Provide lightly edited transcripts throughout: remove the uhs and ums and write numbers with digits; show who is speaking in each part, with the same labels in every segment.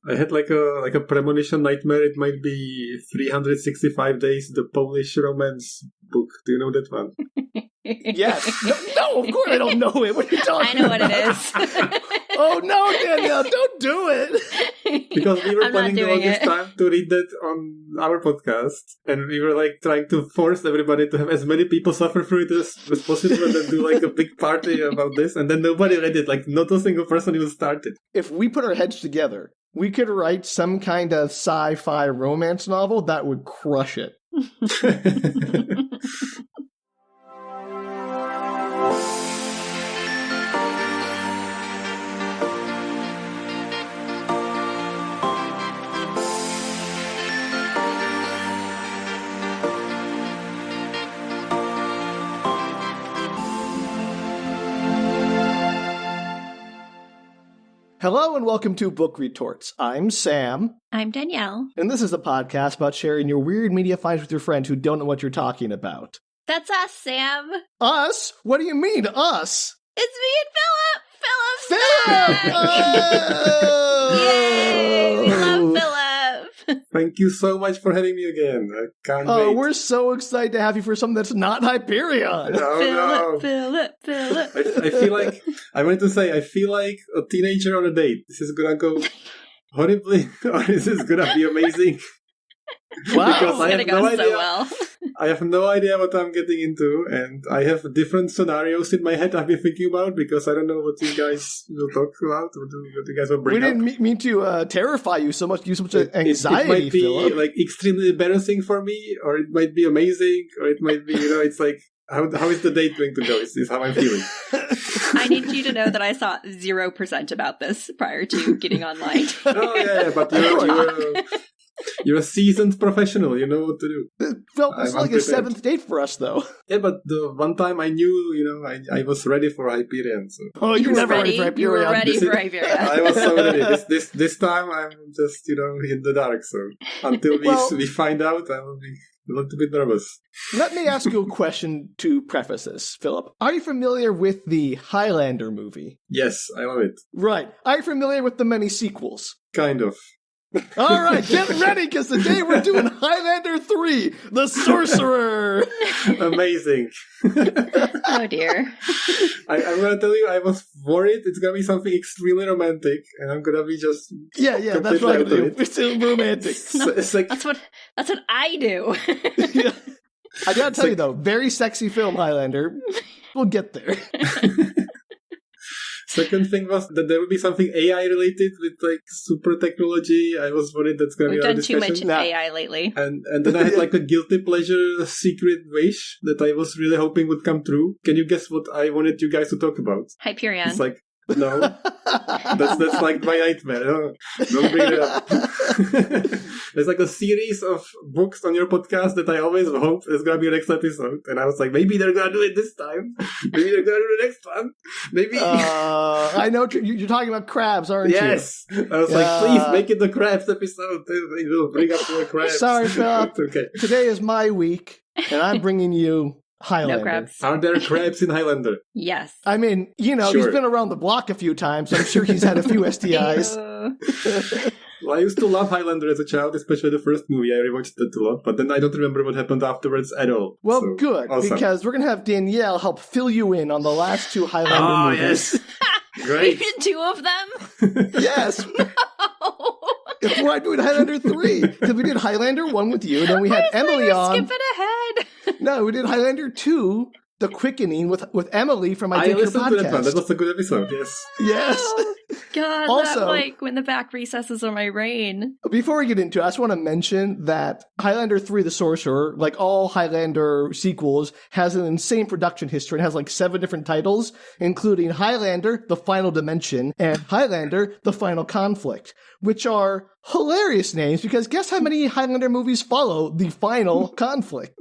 Speaker 1: I had like a premonition nightmare. It might be 365 Days, the Polish romance book. Do you know that one?
Speaker 2: Yes. No, of course I don't know it. What are you talking about?
Speaker 3: I know what it is.
Speaker 2: Oh, no, Danielle, don't do it.
Speaker 1: Because we were
Speaker 3: I'm not
Speaker 1: planning all
Speaker 3: doing
Speaker 1: this
Speaker 3: it.
Speaker 1: time to read that on our podcast, and we were like trying to force everybody to have as many people suffer through it as possible, and then do like a big party about this, and then nobody read it. Like not a single person even started.
Speaker 2: If we put our heads together, we could write some kind of sci-fi romance novel that would crush it. Hello and welcome to Book Retorts. I'm Sam.
Speaker 3: I'm Danielle.
Speaker 2: And this is a podcast about sharing your weird media finds with your friends who don't know what you're talking about.
Speaker 3: That's us, Sam.
Speaker 2: Us? What do you mean, us?
Speaker 3: It's me and Philip. Philip's back. Yay! We love Philip.
Speaker 1: Thank you so much for having me again. I can't
Speaker 2: Oh,
Speaker 1: wait.
Speaker 2: we're so excited to have you for something that's not Hyperion.
Speaker 1: Oh, no.
Speaker 3: Philip.
Speaker 1: I feel like, I wanted to say, I feel like a teenager on a date. This is gonna go horribly, or this is gonna be amazing.
Speaker 2: Wow.
Speaker 1: Because I
Speaker 3: It's
Speaker 1: have
Speaker 3: gonna
Speaker 1: no
Speaker 3: go so
Speaker 1: idea.
Speaker 3: well.
Speaker 1: I have no idea what I'm getting into, and I have different scenarios in my head I've been thinking about, because I don't know what you guys will talk about, what you guys will bring
Speaker 2: We
Speaker 1: up.
Speaker 2: didn't mean to terrify you so much, give you so much
Speaker 1: It
Speaker 2: anxiety,
Speaker 1: might be
Speaker 2: Philip.
Speaker 1: like extremely embarrassing for me, or it might be amazing, or it might be, it's like, how is the date going to go? Is how I'm feeling.
Speaker 3: I need you to know that I saw 0% about this prior to getting online.
Speaker 1: Oh yeah, but you're a seasoned professional. You know what to do.
Speaker 2: Philip, it's
Speaker 1: I'm
Speaker 2: like a
Speaker 1: unprepared.
Speaker 2: seventh date for us, though.
Speaker 1: Yeah, but the one time I knew, I was ready for Hyperion. So
Speaker 2: Oh,
Speaker 3: You
Speaker 2: you're
Speaker 3: were
Speaker 2: never ready
Speaker 3: ready.
Speaker 2: for
Speaker 3: You were
Speaker 2: Hyperion.
Speaker 3: ready
Speaker 1: This
Speaker 3: for
Speaker 1: is-
Speaker 3: Hyperion.
Speaker 1: I was so ready. This time I'm just in the dark. So until
Speaker 2: Well-
Speaker 1: we find out, I will be a little bit nervous.
Speaker 2: Let me ask you a question to preface this, Philip. Are you familiar with the Highlander movie?
Speaker 1: Yes, I love it.
Speaker 2: Right. Are you familiar with the many sequels?
Speaker 1: Kind of.
Speaker 2: All right, get ready, because today we're doing Highlander III, the Sorcerer.
Speaker 1: Amazing.
Speaker 3: Oh dear.
Speaker 1: I'm gonna tell you, I was worried it's gonna be something extremely romantic, and I'm gonna be just
Speaker 2: Yeah, that's what I'm
Speaker 1: completely
Speaker 2: going to
Speaker 1: out
Speaker 2: do.
Speaker 1: of
Speaker 2: We're still romantic.
Speaker 1: it's like
Speaker 3: That's what I do.
Speaker 2: Yeah. I gotta tell you, though, very sexy film, Highlander. We'll get there.
Speaker 1: second thing was that there would be something AI related with like super technology. I was worried that's gonna
Speaker 3: We've
Speaker 1: be our
Speaker 3: done too much
Speaker 1: discussion.
Speaker 2: Nah.
Speaker 3: AI lately.
Speaker 1: And then I had like a guilty pleasure secret wish that I was really hoping would come true. Can you guess what I wanted you guys to talk about?
Speaker 3: Hyperion.
Speaker 1: It's like, no, that's like my nightmare. No, don't bring it up. There's like a series of books on your podcast that I always hope is gonna be the next episode, and I was like, maybe they're gonna do it this time. Maybe they're gonna do the next one. Maybe.
Speaker 2: I know you're talking about crabs, aren't you?
Speaker 1: Yes. I was like, please make it the crabs episode. It will bring up more crabs.
Speaker 2: Sorry, Philip.
Speaker 1: Okay.
Speaker 2: Today is my week, and I'm bringing you Highlander.
Speaker 3: No crabs.
Speaker 1: Are there crabs in Highlander?
Speaker 3: Yes.
Speaker 2: I mean, he's
Speaker 1: Sure.
Speaker 2: been around the block a few times. I'm sure he's had a few STIs.
Speaker 3: Ew.
Speaker 1: Well, I used to love Highlander as a child, especially the first movie. I rewatched it a lot, but then I don't remember what happened afterwards at all.
Speaker 2: Well,
Speaker 1: So,
Speaker 2: good,
Speaker 1: awesome.
Speaker 2: because we're going to have Danielle help fill you in on the last two Highlander movies.
Speaker 1: Great.
Speaker 3: Even 2 of them?
Speaker 2: Yes.
Speaker 3: Oh.
Speaker 2: That's why I'm doing Highlander 3. Because we did Highlander 1 with you, and then we had Emily on.
Speaker 3: Skipping ahead.
Speaker 2: No, we did Highlander 2, The Quickening, with Emily from I
Speaker 1: I
Speaker 2: Think Your
Speaker 1: listened to that one.
Speaker 2: Podcast.
Speaker 1: That was a good episode, yes.
Speaker 2: Yes.
Speaker 3: Oh, God,
Speaker 2: Also-
Speaker 3: that like when the back recesses of my brain.
Speaker 2: Before we get into it, I just want to mention that Highlander 3 The Sorcerer, like all Highlander sequels, has an insane production history and has like 7 different titles, including Highlander, The Final Dimension, and Highlander, The Final Conflict, which are hilarious names because guess how many Highlander movies follow The Final Conflict?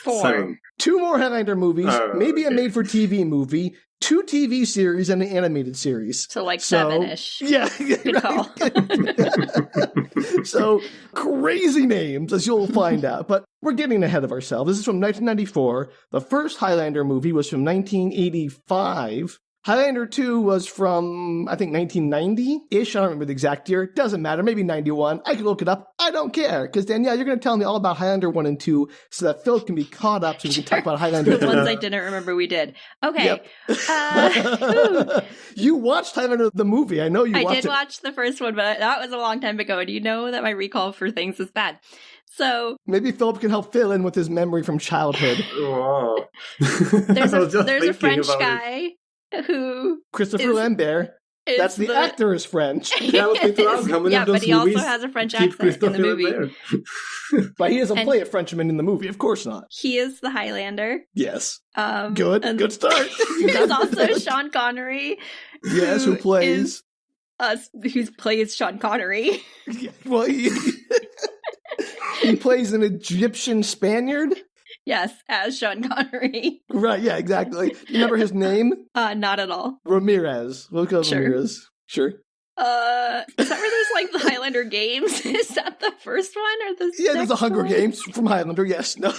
Speaker 3: 4.
Speaker 1: 7.
Speaker 2: 2 more Highlander movies,
Speaker 1: Oh,
Speaker 2: maybe a
Speaker 1: okay.
Speaker 2: made-for-TV movie, 2 TV series, and an animated series.
Speaker 3: So like
Speaker 2: So-
Speaker 3: 7-ish.
Speaker 2: Yeah.
Speaker 3: Good call.
Speaker 2: So, crazy names, as you'll find out. But we're getting ahead of ourselves. This is from 1994. The first Highlander movie was from 1985. Highlander 2 was from, I think, 1990-ish. I don't remember the exact year. Doesn't matter. Maybe 91. I can look it up. I don't care. Because, Danielle, you're going to tell me all about Highlander 1 and 2 so that Philip can be caught up so we can talk about Highlander 3.
Speaker 3: The ones I didn't remember we did. Okay.
Speaker 2: Yep. You watched Highlander the movie. I know you watched it.
Speaker 3: I did watch the first one, but that was a long time ago. And you know that my recall for things is bad. So
Speaker 2: maybe Philip can help fill in with his memory from childhood.
Speaker 1: Wow.
Speaker 3: There's a French guy who
Speaker 2: Christopher Lambert. That's the actor is French.
Speaker 1: Yeah, I was going to ask how many of those
Speaker 3: but he
Speaker 1: movies
Speaker 3: also has a French accent in the movie.
Speaker 2: But he doesn't play a Frenchman in the movie, of course not.
Speaker 3: He is the Highlander.
Speaker 2: Yes. Good start.
Speaker 3: There's also Sean Connery.
Speaker 2: Yes, who plays
Speaker 3: Sean Connery.
Speaker 2: Well, he plays an Egyptian Spaniard.
Speaker 3: Yes, as Sean Connery.
Speaker 2: Right, yeah, exactly. You remember his name?
Speaker 3: Not at all.
Speaker 2: Ramirez. We'll go Ramirez. Sure.
Speaker 3: Is that where there's like the Highlander games? Is that the first one or the
Speaker 2: Yeah, there's the Hunger Games from Highlander. Yes, no.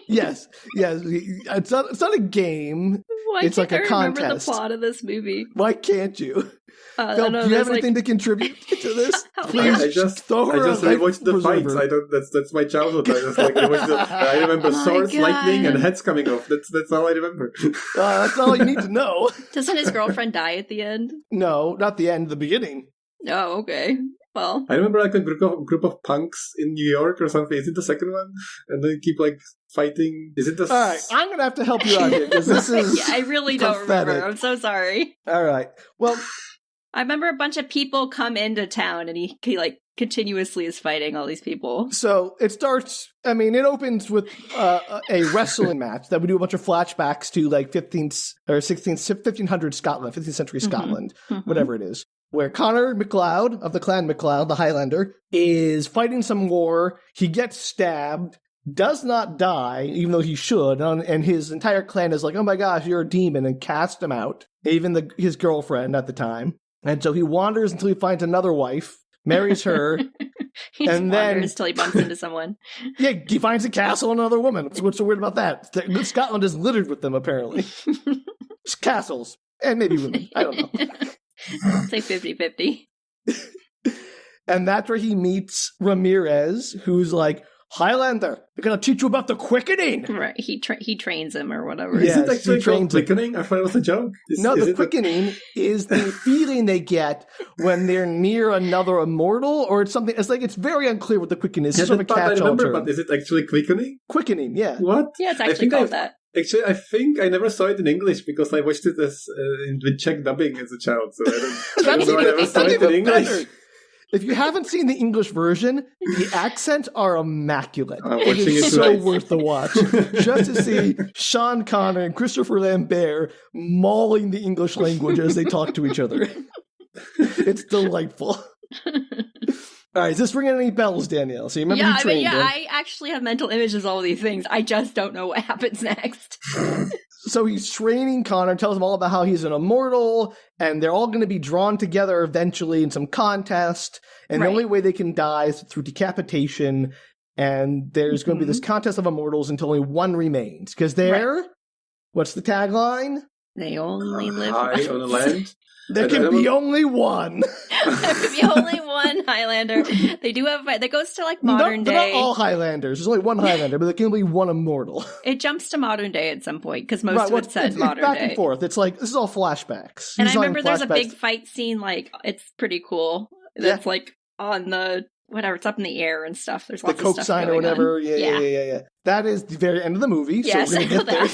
Speaker 2: yes. It's not a game.
Speaker 3: Why
Speaker 2: it's like a contest.
Speaker 3: Remember the plot of this movie.
Speaker 2: Why can't you? Phil, do you have anything to contribute to this? Please,
Speaker 1: I just rewatched the fights. I don't. That's my childhood. I remember swords, lightning, and heads coming off. That's all I remember.
Speaker 2: That's all you need to know.
Speaker 3: Doesn't his girlfriend die at the end?
Speaker 2: No, not the end. The beginning.
Speaker 3: Oh, okay. Well,
Speaker 1: I remember like a group of punks in New York or something. Is it the second one? And they keep like fighting. Is it the?
Speaker 2: All right, I'm gonna have to help you out here because this is.
Speaker 3: I really don't remember. I'm so sorry.
Speaker 2: All right. Well.
Speaker 3: I remember a bunch of people come into town and he like continuously is fighting all these people.
Speaker 2: So it starts, it opens with a wrestling match that would do a bunch of flashbacks to like 15th or 1500 Scotland, 15th century Scotland, whatever it is, where Connor MacLeod of the Clan MacLeod, the Highlander, is fighting some war. He gets stabbed, does not die, even though he should, and his entire clan is like, oh my gosh, you're a demon, and cast him out, even his girlfriend at the time. And so he wanders until he finds another wife, marries her,
Speaker 3: and then until he bumps into someone.
Speaker 2: Yeah, he finds a castle and another woman. What's so weird about that? Scotland is littered with them, apparently. Castles. And maybe women. I don't know.
Speaker 3: Say 50-50.
Speaker 2: And that's where he meets Ramirez, who's like, Highlander, we're going to teach you about the Quickening.
Speaker 3: Right, he trains him or whatever.
Speaker 1: Yes, is it actually called Quickening? I thought it was a joke.
Speaker 2: The Quickening is the feeling they get when they're near another immortal, or it's something. It's very unclear what the Quickening is. It's sort of a catch-all term.
Speaker 1: But is it actually Quickening?
Speaker 2: Quickening, yeah.
Speaker 1: What?
Speaker 3: Yeah, it's actually called that.
Speaker 1: Actually, I think I never saw it in English because I watched it with Czech dubbing as a child. So I don't know I ever saw it in English.
Speaker 2: Better. If you haven't seen the English version, the accents are immaculate. It is so worth the watch. Just to see Sean Connery and Christopher Lambert mauling the English language as they talk to each other. It's delightful. All right, is this ringing any bells, Danielle? So you remember you trained him.
Speaker 3: I actually have mental images of all these things. I just don't know what happens next.
Speaker 2: So he's training Connor, tells him all about how he's an immortal, and they're all going to be drawn together eventually in some contest, and the only way they can die is through decapitation, and there's going to be this contest of immortals until only one remains, because what's the tagline?
Speaker 3: They only live
Speaker 1: high on the land.
Speaker 2: There can be only one.
Speaker 3: There can be only one Highlander. They do have that goes to like modern day.
Speaker 2: They're not all Highlanders. There's only one Highlander, but there can only be one immortal.
Speaker 3: It jumps to modern day at some point because most of it's set in modern
Speaker 2: back
Speaker 3: day.
Speaker 2: And forth. It's like this is all flashbacks.
Speaker 3: And I remember there's a big fight scene. Like it's pretty cool. That's like on the whatever. It's up in the air and stuff. There's lots
Speaker 2: of stuff. The Coke sign or whatever.
Speaker 3: On.
Speaker 2: Yeah. That is the very end of the movie.
Speaker 3: Yes,
Speaker 2: so we're
Speaker 3: I know that.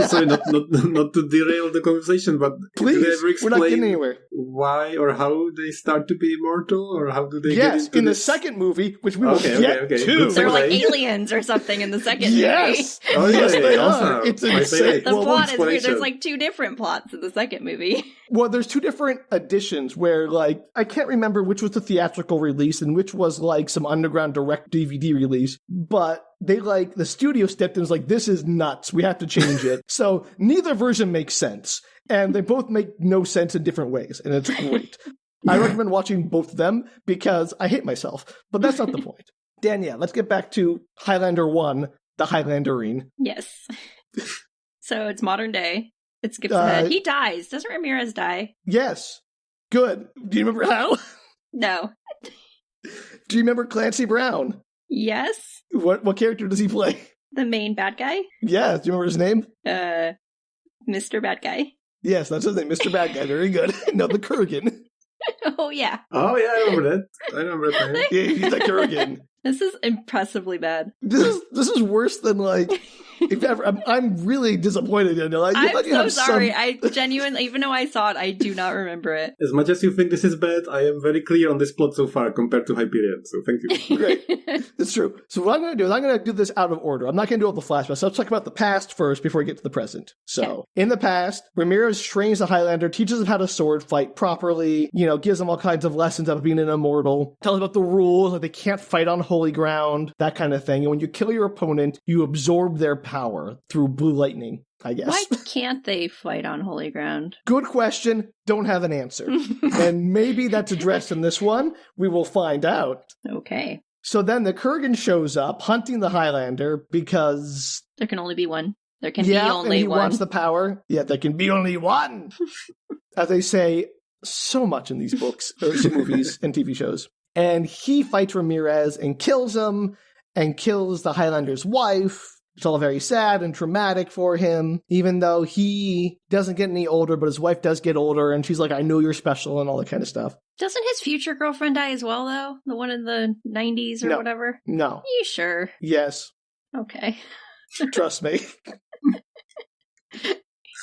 Speaker 1: Sorry, not to derail the conversation, but
Speaker 2: please,
Speaker 1: do they ever explain
Speaker 2: we're not getting anywhere.
Speaker 1: Why or how they start to be immortal, or how do they
Speaker 2: get
Speaker 1: into
Speaker 2: this? Yes, in the second movie, which we will get to.
Speaker 3: They're like aliens or something in the second movie.
Speaker 2: Yes!
Speaker 1: Oh,
Speaker 2: yes, they are.
Speaker 1: Awesome.
Speaker 2: It's insane.
Speaker 3: The plot is weird. There's like two different plots in the second movie.
Speaker 2: Well, there's two different editions where, like, I can't remember which was the theatrical release and which was, like, some underground direct DVD release, but they, like, the studio stepped in and was like, this is nuts. We have to change it. So neither version makes sense. And they both make no sense in different ways. And it's great. I recommend watching both of them because I hate myself. But that's not the point. Danielle, let's get back to Highlander 1, the Highlanderine.
Speaker 3: Yes. So it's modern day. It skips ahead. He dies. Doesn't Ramirez die?
Speaker 2: Yes. Good. Do you remember how?
Speaker 3: No.
Speaker 2: Do you remember Clancy Brown?
Speaker 3: Yes.
Speaker 2: What character does he play?
Speaker 3: The main bad guy?
Speaker 2: Yeah. Do you remember his name?
Speaker 3: Mr. Bad Guy.
Speaker 2: Yes, that's his name, Mr. Bad Guy. Very good. No, the Kurgan.
Speaker 3: Oh, yeah.
Speaker 1: Oh, yeah, I remember that. I remember that.
Speaker 2: Yeah, he's the Kurgan.
Speaker 3: This is impressively bad.
Speaker 2: This is worse than, like, if ever. I'm really disappointed in you. Like,
Speaker 3: I'm so sorry. I genuinely, even though I saw it, I do not remember it.
Speaker 1: As much as you think this is bad, I am very clear on this plot so far compared to Hyperion, so thank you.
Speaker 2: Great. It's true. So what I'm going to do is I'm going to do this out of order. I'm not going to do all the flashbacks. So let's talk about the past first before we get to the present. So, in the past, Ramirez trains the Highlander, teaches them how to sword fight properly, gives them all kinds of lessons about being an immortal, tells them about the rules, like they can't fight on holy ground, that kind of thing. And when you kill your opponent, you absorb their power through blue lightning, I guess.
Speaker 3: Why can't they fight on holy ground?
Speaker 2: Good question. Don't have an answer. And maybe that's addressed in this one. We will find out.
Speaker 3: Okay.
Speaker 2: So then the Kurgan shows up hunting the Highlander because...
Speaker 3: There can only be one. There can be only one.
Speaker 2: and he wants the power. Yeah, there can be only one. As they say so much in these books, or movies and TV shows. And he fights Ramirez and kills him and kills the Highlander's wife. It's all very sad and traumatic for him, even though he doesn't get any older, but his wife does get older, and she's like, I know you're special, and all that kind of stuff.
Speaker 3: Doesn't his future girlfriend die as well, though? The one in the 90s or whatever?
Speaker 2: No.
Speaker 3: You sure?
Speaker 2: Yes.
Speaker 3: Okay.
Speaker 2: Trust me.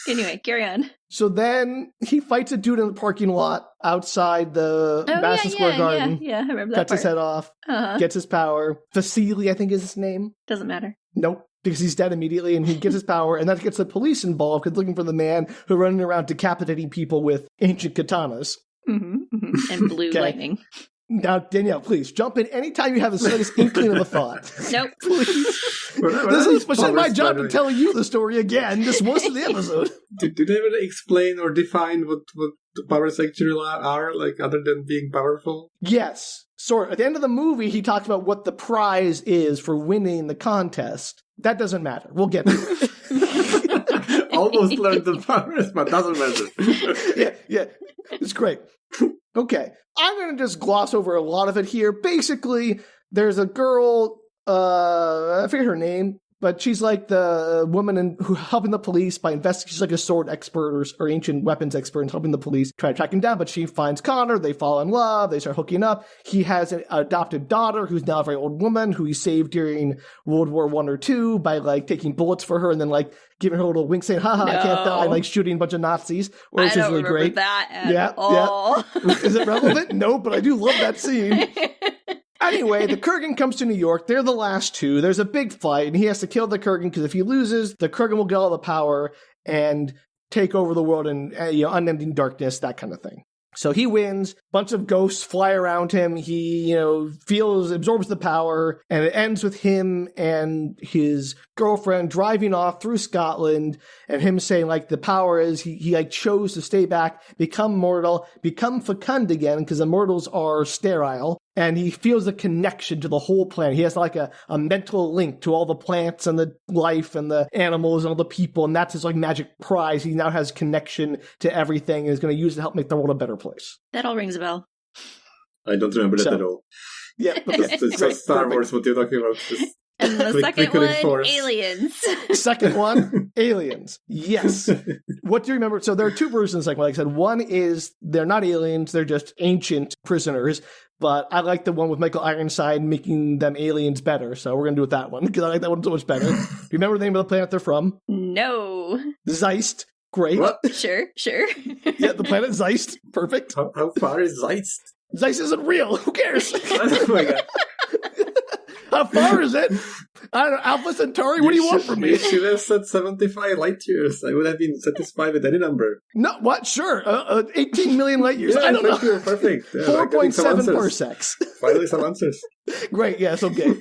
Speaker 3: Anyway, carry on.
Speaker 2: So then he fights a dude in the parking lot outside the Madison Square Garden.
Speaker 3: Yeah, I remember that
Speaker 2: Cuts his head off, gets his power. Vasily, I think is his name.
Speaker 3: Doesn't matter.
Speaker 2: Nope. Because he's dead immediately, and he gets his power, and that gets the police involved, because looking for the man who running around decapitating people with ancient katanas.
Speaker 3: Mm-hmm, mm-hmm. And blue lightning.
Speaker 2: Now, Danielle, please, jump in anytime you have the slightest inkling of a thought.
Speaker 3: Nope.
Speaker 2: Please. This is my job to tell you the story again, just once in the episode.
Speaker 1: Do they really explain or define what the powers actually are, like, other than being powerful?
Speaker 2: Yes. Sort of. At the end of the movie, he talks about what the prize is for winning the contest. That doesn't matter. We'll get to it.
Speaker 1: Almost learned the powers, but doesn't matter.
Speaker 2: Yeah. It's great. Okay. I'm going to just gloss over a lot of it here. Basically, there's a girl, I forget her name, but she's like the woman who helping the police by investigating. She's like a sword expert or ancient weapons expert and helping the police try to track him down. But she finds Connor. They fall in love. They start hooking up. He has an adopted daughter who's now a very old woman who he saved during World War I or II by like taking bullets for her and then like giving her a little wink saying, haha, I can't die, like shooting a bunch of Nazis.
Speaker 3: Which is really great. That at all.
Speaker 2: Yeah. Is it relevant? No, but I do love that scene. Anyway, the Kurgan comes to New York. They're the last two. There's a big fight, and he has to kill the Kurgan because if he loses, the Kurgan will get all the power and take over the world in unending darkness, that kind of thing. So he wins. Bunch of ghosts fly around him. He, absorbs the power, and it ends with him and his girlfriend driving off through Scotland, and him saying, like, the power is he chose to stay back, become mortal, become fecund again, because immortals are sterile. And he feels a connection to the whole planet. He has like a mental link to all the plants and the life and the animals and all the people. And that's his like magic prize. He now has connection to everything and is going to use it to help make the world a better place.
Speaker 3: That all rings a bell.
Speaker 1: I don't remember that at all.
Speaker 2: Yeah.
Speaker 1: It's Star Wars, what you're talking about.
Speaker 3: And the second one, aliens.
Speaker 2: Second one, aliens. Yes. What do you remember? So there are two versions, like I said. One is they're not aliens, they're just ancient prisoners. But I like the one with Michael Ironside making them aliens better. So we're going to do with that one, because I like that one so much better. Do you remember the name of the planet they're from?
Speaker 3: No.
Speaker 2: Zeist. Great.
Speaker 3: What? Sure.
Speaker 2: Yeah, the planet Zeist. Perfect.
Speaker 1: How far is Zeist?
Speaker 2: Zeist isn't real. Who cares?
Speaker 1: Oh my god.
Speaker 2: How far is it? I don't know. Alpha Centauri, what do you want from me?
Speaker 1: You should have said 75 light years. I would have been satisfied with any number.
Speaker 2: No, what? Sure. 18 million light years.
Speaker 1: Yeah,
Speaker 2: I don't know.
Speaker 1: Perfect. Yeah,
Speaker 2: 4.7 parsecs.
Speaker 1: Finally, some answers.
Speaker 2: Great. Yes. Okay.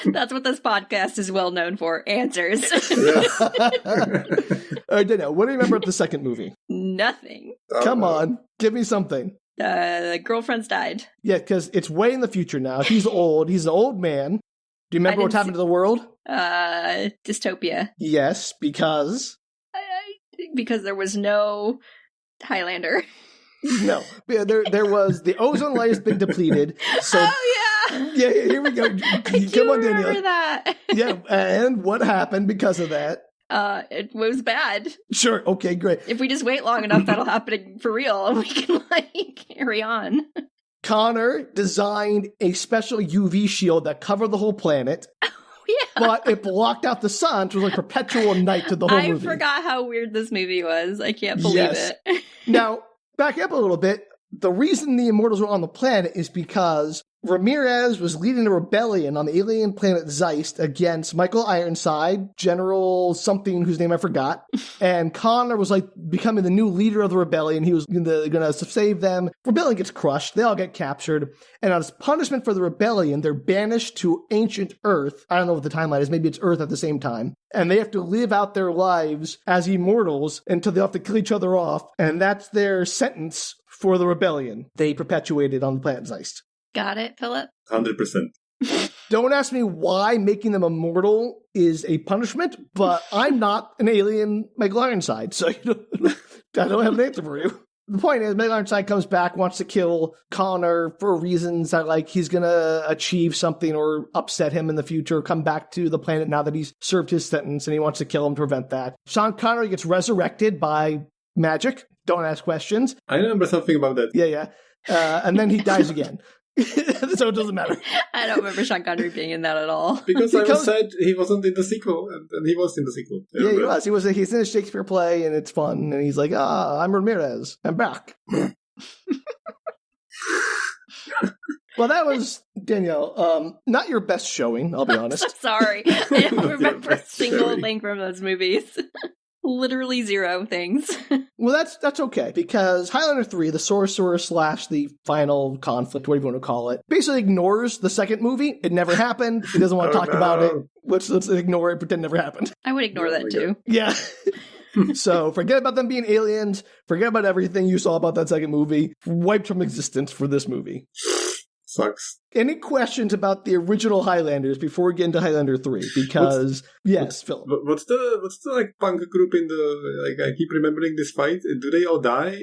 Speaker 3: That's what this podcast is well known for. Answers.
Speaker 2: Danielle, what do you remember of the second movie?
Speaker 3: Nothing.
Speaker 2: Come on. Give me something.
Speaker 3: The girlfriend's died.
Speaker 2: Yeah, because it's way in the future now. He's old. He's an old man. Do you remember what happened to the world?
Speaker 3: Dystopia.
Speaker 2: Yes, because...
Speaker 3: because there was no Highlander.
Speaker 2: No, there was the ozone layer has been depleted. So, yeah, here we go. Come on, Danielle.
Speaker 3: Remember that?
Speaker 2: Yeah, and what happened because of that?
Speaker 3: It was bad.
Speaker 2: Sure. Okay, great.
Speaker 3: If we just wait long enough, that'll happen for real, and we can carry on.
Speaker 2: Connor designed a special UV shield that covered the whole planet.
Speaker 3: Yeah.
Speaker 2: But it blocked out the sun, so it was like perpetual night to the whole movie.
Speaker 3: I forgot how weird this movie was. I can't believe it.
Speaker 2: Now, back up a little bit. The reason the Immortals were on the planet is because Ramirez was leading a rebellion on the alien planet Zeist against Michael Ironside, General something whose name I forgot, and Connor was like becoming the new leader of the rebellion. He was going to save them. Rebellion gets crushed. They all get captured. And as punishment for the rebellion, they're banished to ancient Earth. I don't know what the timeline is. Maybe it's Earth at the same time. And they have to live out their lives as immortals until they have to kill each other off. And that's their sentence for the rebellion they perpetuated on the planet Zeist.
Speaker 3: Got it, Filip?
Speaker 1: 100%.
Speaker 2: Don't ask me why making them immortal is a punishment, but I'm not an alien Michael Ironside, so I don't have an answer for you. The point is, Michael Ironside comes back, wants to kill Connor for reasons that, he's going to achieve something or upset him in the future, come back to the planet now that he's served his sentence, and he wants to kill him to prevent that. Sean Connery gets resurrected by magic. Don't ask questions.
Speaker 1: I remember something about that.
Speaker 2: Yeah. And then he dies again. So it doesn't matter.
Speaker 3: I don't remember Sean Connery being in that at all.
Speaker 1: Because I was sad he wasn't in the sequel, and he was in the sequel.
Speaker 2: Yeah, he was. He's in a Shakespeare play, and it's fun, and he's like, I'm Ramirez. I'm back. Well, that was, Danielle, not your best showing, I'll be honest.
Speaker 3: I'm sorry. I don't remember a single thing from those movies. Literally zero things.
Speaker 2: Well, that's okay, because Highlander 3, the Sorcerer / the final conflict, whatever you want to call it, basically ignores the second movie. It never happened. It doesn't want to talk about it. Let's ignore it, pretend it never happened.
Speaker 3: I would ignore that too.
Speaker 2: Yeah. So forget about them being aliens. Forget about everything you saw about that second movie. Wiped from existence for this movie.
Speaker 1: Sucks.
Speaker 2: Any questions about the original Highlanders before we get into Highlander 3? Because, Philip.
Speaker 1: What's the punk group in the, I keep remembering this fight. Do they all die?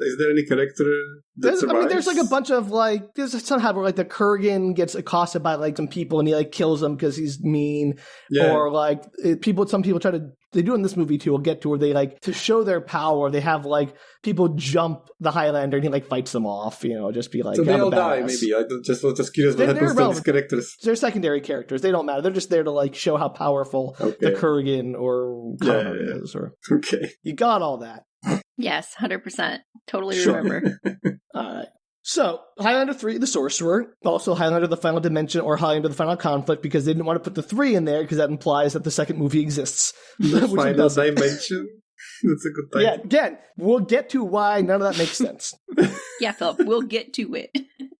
Speaker 1: Is there any character that survives?
Speaker 2: There's a bunch of there's somehow where the Kurgan gets accosted by some people and he kills them because he's mean. Yeah. Or some people they do in this movie too, we'll get to where they to show their power, they have people jump the Highlander and he fights them off, just be
Speaker 1: so they all die, maybe. I was just curious what happens to these characters.
Speaker 2: They're secondary characters. They don't matter. They're just there to show how powerful the Kurgan or Connor is. Or,
Speaker 1: okay.
Speaker 2: You got all that.
Speaker 3: Yes, 100%. Totally remember.
Speaker 2: All right. So, Highlander 3, the Sorcerer, also Highlander the Final Dimension or Highlander the Final Conflict, because they didn't want to put the 3 in there because that implies that the second movie exists.
Speaker 1: The Final Dimension? That's a good title.
Speaker 2: Yeah, again, we'll get to why none of that makes sense.
Speaker 3: Yeah, Philip, we'll get to it.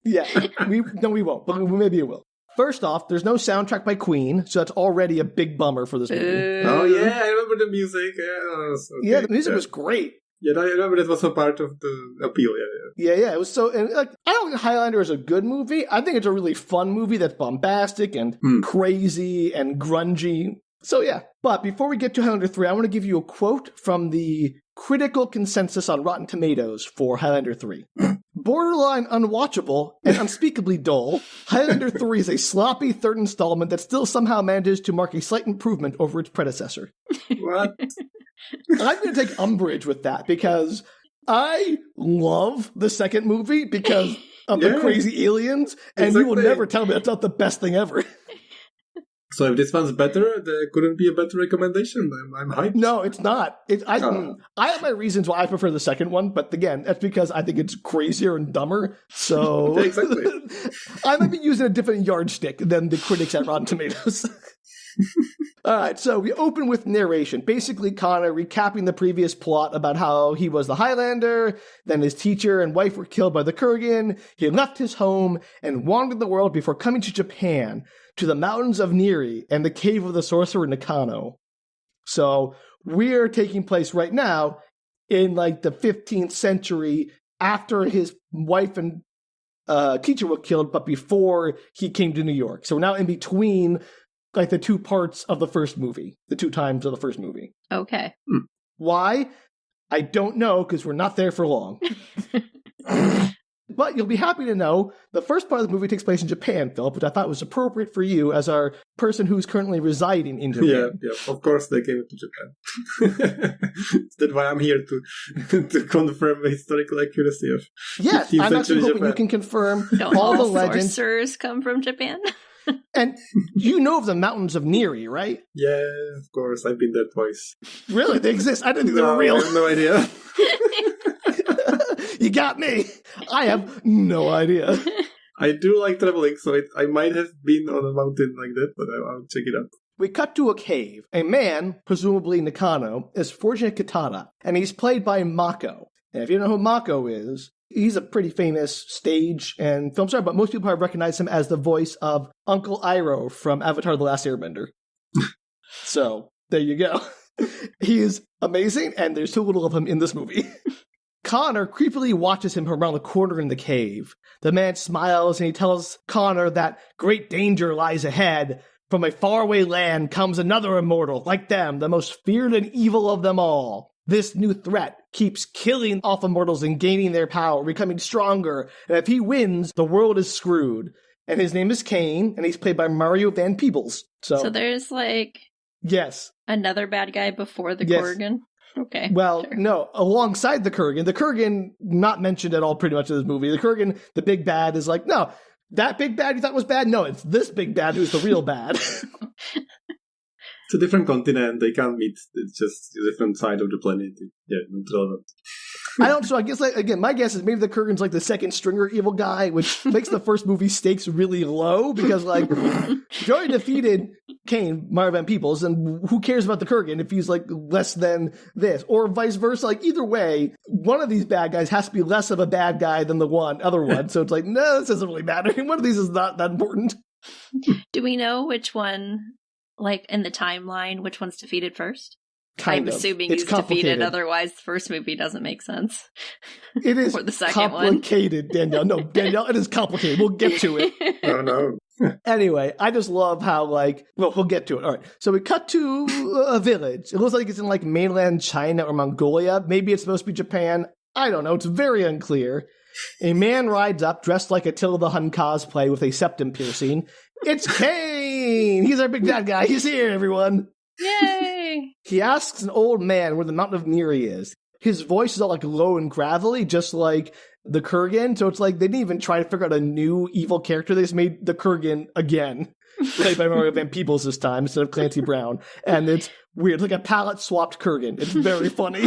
Speaker 2: Yeah, we won't, but maybe it will. First off, there's no soundtrack by Queen, so that's already a big bummer for this movie.
Speaker 1: Oh yeah, I remember the music.
Speaker 2: Yeah, the music was great.
Speaker 1: Yeah, I remember that was a part of the appeal.
Speaker 2: Yeah. It was so. And I don't think Highlander is a good movie. I think it's a really fun movie that's bombastic and crazy and grungy. So yeah. But before we get to Highlander 3, I want to give you a quote from the critical consensus on Rotten Tomatoes for Highlander 3. Borderline unwatchable and unspeakably dull, Highlander 3 is a sloppy third installment that still somehow manages to mark a slight improvement over its predecessor.
Speaker 1: What?
Speaker 2: I'm going to take umbrage with that because I love the second movie because of the crazy aliens, and you will never tell me that's not the best thing ever.
Speaker 1: So if this one's better, there couldn't be a better recommendation. I'm hyped.
Speaker 2: No, it's not. I have my reasons why I prefer the second one, but again, that's because I think it's crazier and dumber. So
Speaker 1: yeah, exactly.
Speaker 2: I might be using a different yardstick than the critics at Rotten Tomatoes. All right, so we open with narration. Basically, Connor recapping the previous plot about how he was the Highlander, then his teacher and wife were killed by the Kurgan, he left his home and wandered the world before coming to Japan, to the mountains of Neri and the cave of the sorcerer Nakano. So we're taking place right now in the 15th century after his wife and teacher were killed, but before he came to New York. So we're now in between the two parts of the first movie, the two times of the first movie.
Speaker 3: Okay.
Speaker 2: Why? I don't know, because we're not there for long. But you'll be happy to know the first part of the movie takes place in Japan, Philip, which I thought was appropriate for you as our person who's currently residing in Japan.
Speaker 1: Yeah, of course they came to Japan. That's why I'm here to confirm the historical accuracy of
Speaker 2: Yes,
Speaker 1: 15th
Speaker 2: I'm actually
Speaker 1: century
Speaker 2: hoping
Speaker 1: Japan.
Speaker 2: you can confirm
Speaker 3: Don't
Speaker 2: all the
Speaker 3: all
Speaker 2: legends.
Speaker 3: sorcerers come from Japan?
Speaker 2: And you know of the mountains of Neri, right?
Speaker 1: Yeah, of course, I've been there twice.
Speaker 2: Really? They exist? I didn't think they were
Speaker 1: I
Speaker 2: real.
Speaker 1: have no idea.
Speaker 2: You got me. I have no idea.
Speaker 1: I do like traveling, so I might have been on a mountain like that, but I'll check it out.
Speaker 2: We cut to a cave. A man, presumably Nakano, is forging a katana, and he's played by Mako. And if you don't know who Mako is, he's a pretty famous stage and film star, but most people have recognized him as the voice of Uncle Iroh from Avatar: The Last Airbender. So, there you go. He is amazing, and there's too little of him in this movie. Connor creepily watches him from around the corner in the cave. The man smiles and he tells Connor that great danger lies ahead. From a faraway land comes another immortal, like them, the most feared and evil of them all. This new threat keeps killing off immortals and gaining their power, becoming stronger, and if he wins, the world is screwed. And his name is Kane, and he's played by Mario Van Peebles. So
Speaker 3: there's
Speaker 2: yes.
Speaker 3: another bad guy before the
Speaker 2: Yes.
Speaker 3: Kurgan? Okay.
Speaker 2: Well,
Speaker 3: sure.
Speaker 2: no, alongside the Kurgan. The Kurgan, not mentioned at all pretty much in this movie. The Kurgan, the big bad, is like, no, that big bad you thought was bad? No, it's this big bad who's the real bad.
Speaker 1: It's a different continent. They can't meet. It's just a different side of the planet. Yeah, not relevant.
Speaker 2: So I guess, again, my guess is maybe the Kurgan's like the second stringer evil guy, which makes the first movie stakes really low, because, he already defeated Kane, Mario Van Peebles, and who cares about the Kurgan if he's, less than this? Or vice versa. Either way, one of these bad guys has to be less of a bad guy than the other one. So it's no, this doesn't really matter. One of these is not that important.
Speaker 3: Do we know which one, in the timeline, which one's defeated first?
Speaker 2: Kind
Speaker 3: I'm
Speaker 2: of.
Speaker 3: assuming
Speaker 2: It's
Speaker 3: he's defeated,
Speaker 2: complicated.
Speaker 3: Otherwise the first movie doesn't make sense.
Speaker 2: It is
Speaker 3: Or the second one.
Speaker 2: complicated, Danielle. No, Danielle, it is complicated. We'll get to it.
Speaker 1: Oh, no.
Speaker 2: Anyway, I just love how, we'll get to it. All right. So we cut to a village. It looks like it's in, mainland China or Mongolia. Maybe it's supposed to be Japan. I don't know. It's very unclear. A man rides up dressed like Attila the Hun cosplay with a septum piercing. It's Kane! He's our big bad guy. He's here, everyone.
Speaker 3: Yay!
Speaker 2: He asks an old man where the mountain of Neri is. His voice is all low and gravelly, just like the Kurgan. So it's they didn't even try to figure out a new evil character. They just made the Kurgan again, played by Mario Van Peebles this time instead of Clancy Brown. And it's weird, like a palette swapped Kurgan. It's very funny.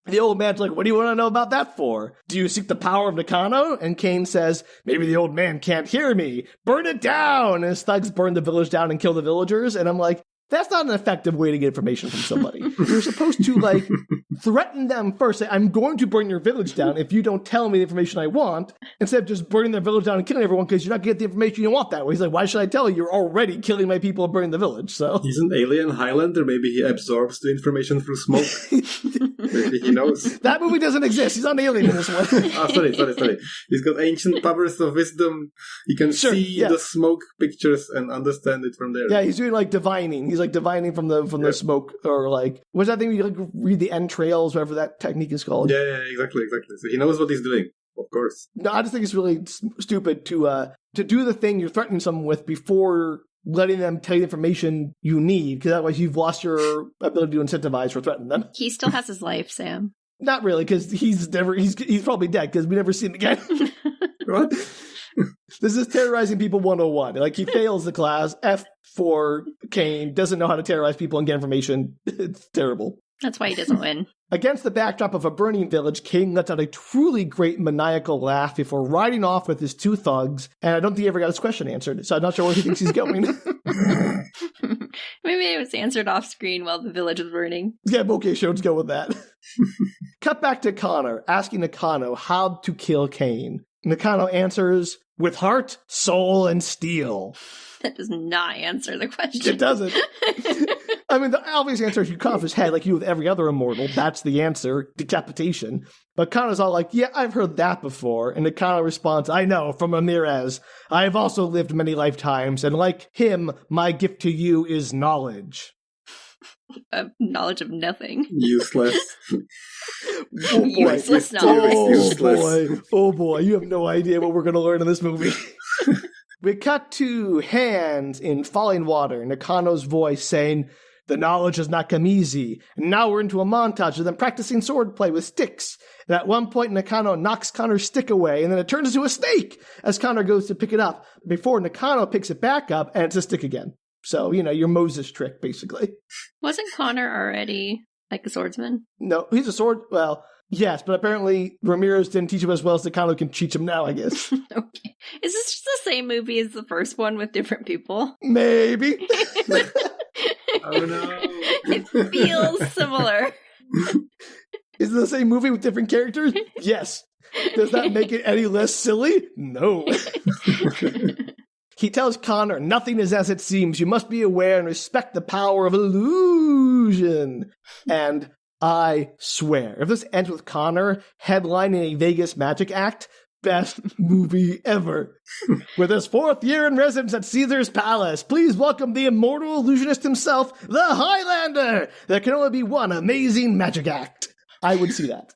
Speaker 2: The old man's like, what do you want to know about that for? Do you seek the power of Nakano? And Kane says, maybe the old man can't hear me. Burn it down! And his thugs burn the village down and kill the villagers. And I'm like, that's not an effective way to get information from somebody. You're supposed to, threaten them first. Say, I'm going to burn your village down if you don't tell me the information I want, instead of just burning their village down and killing everyone because you're not going to get the information you want that way. He's like, why should I tell you? You're already killing my people and burning the village, so.
Speaker 1: He's an alien Highlander. Maybe he absorbs the information through smoke. Maybe he knows.
Speaker 2: That movie doesn't exist. He's not an alien in this one.
Speaker 1: Sorry. He's got ancient powers of wisdom. He can see the smoke pictures and understand it from there.
Speaker 2: Yeah, he's doing divining. He's divining from the smoke, or what's that thing you read the entrails, whatever that technique is called.
Speaker 1: Yeah, exactly. So he knows what he's doing, of course.
Speaker 2: No, I just think it's really stupid to do the thing you're threatening someone with before letting them tell you the information you need, because otherwise you've lost your ability to incentivize or threaten them.
Speaker 3: He still has his life, Sam.
Speaker 2: Not really, because he's probably dead, because we never see him again.
Speaker 1: What?
Speaker 2: This is terrorizing people 101. He fails the class. F for Kane, doesn't know how to terrorize people and get information. It's terrible.
Speaker 3: That's why he doesn't win.
Speaker 2: Against the backdrop of a burning village, Kane lets out a truly great maniacal laugh before riding off with his two thugs, and I don't think he ever got his question answered, so I'm not sure where he thinks he's going.
Speaker 3: Maybe it was answered off screen while the village was burning.
Speaker 2: Yeah, okay, sure, let's go with that. Cut back to Connor, asking Nakano how to kill Kane. Nakano answers, with heart, soul, and steel.
Speaker 3: That does not answer the question.
Speaker 2: It doesn't. I mean, the obvious answer is you cut off his head like you do with every other immortal. That's the answer. Decapitation. But Connor's all like, yeah, I've heard that before. And Nakano responds, I know, from Ramirez. I have also lived many lifetimes, and like him, my gift to you is knowledge.
Speaker 3: knowledge of nothing.
Speaker 1: Useless.
Speaker 2: Oh boy.
Speaker 3: Useless knowledge.
Speaker 2: Oh boy, you have no idea what we're going to learn in this movie. We cut to hands in falling water, Nakano's voice saying, "The knowledge has not come easy." And now we're into a montage of them practicing swordplay with sticks. And at one point, Nakano knocks Connor's stick away, and then it turns into a snake as Connor goes to pick it up. Before Nakano picks it back up, and it's a stick again. So, your Moses trick, basically.
Speaker 3: Wasn't Connor already like a swordsman?
Speaker 2: No, he's a sword. Well, yes, but apparently Ramirez didn't teach him as well as Nakano can teach him now, I guess.
Speaker 3: Okay. Is this just the same movie as the first one with different people?
Speaker 2: Maybe.
Speaker 1: Oh no.
Speaker 3: It feels similar.
Speaker 2: Is it the same movie with different characters? Yes. Does that make it any less silly? No. He tells Connor, "Nothing is as it seems. You must be aware and respect the power of illusion." And I swear, if this ends with Connor headlining a Vegas magic act, best movie ever. With his 4th year in residence at Caesar's Palace, please welcome the immortal illusionist himself, the Highlander. There can only be one amazing magic act. I would see that.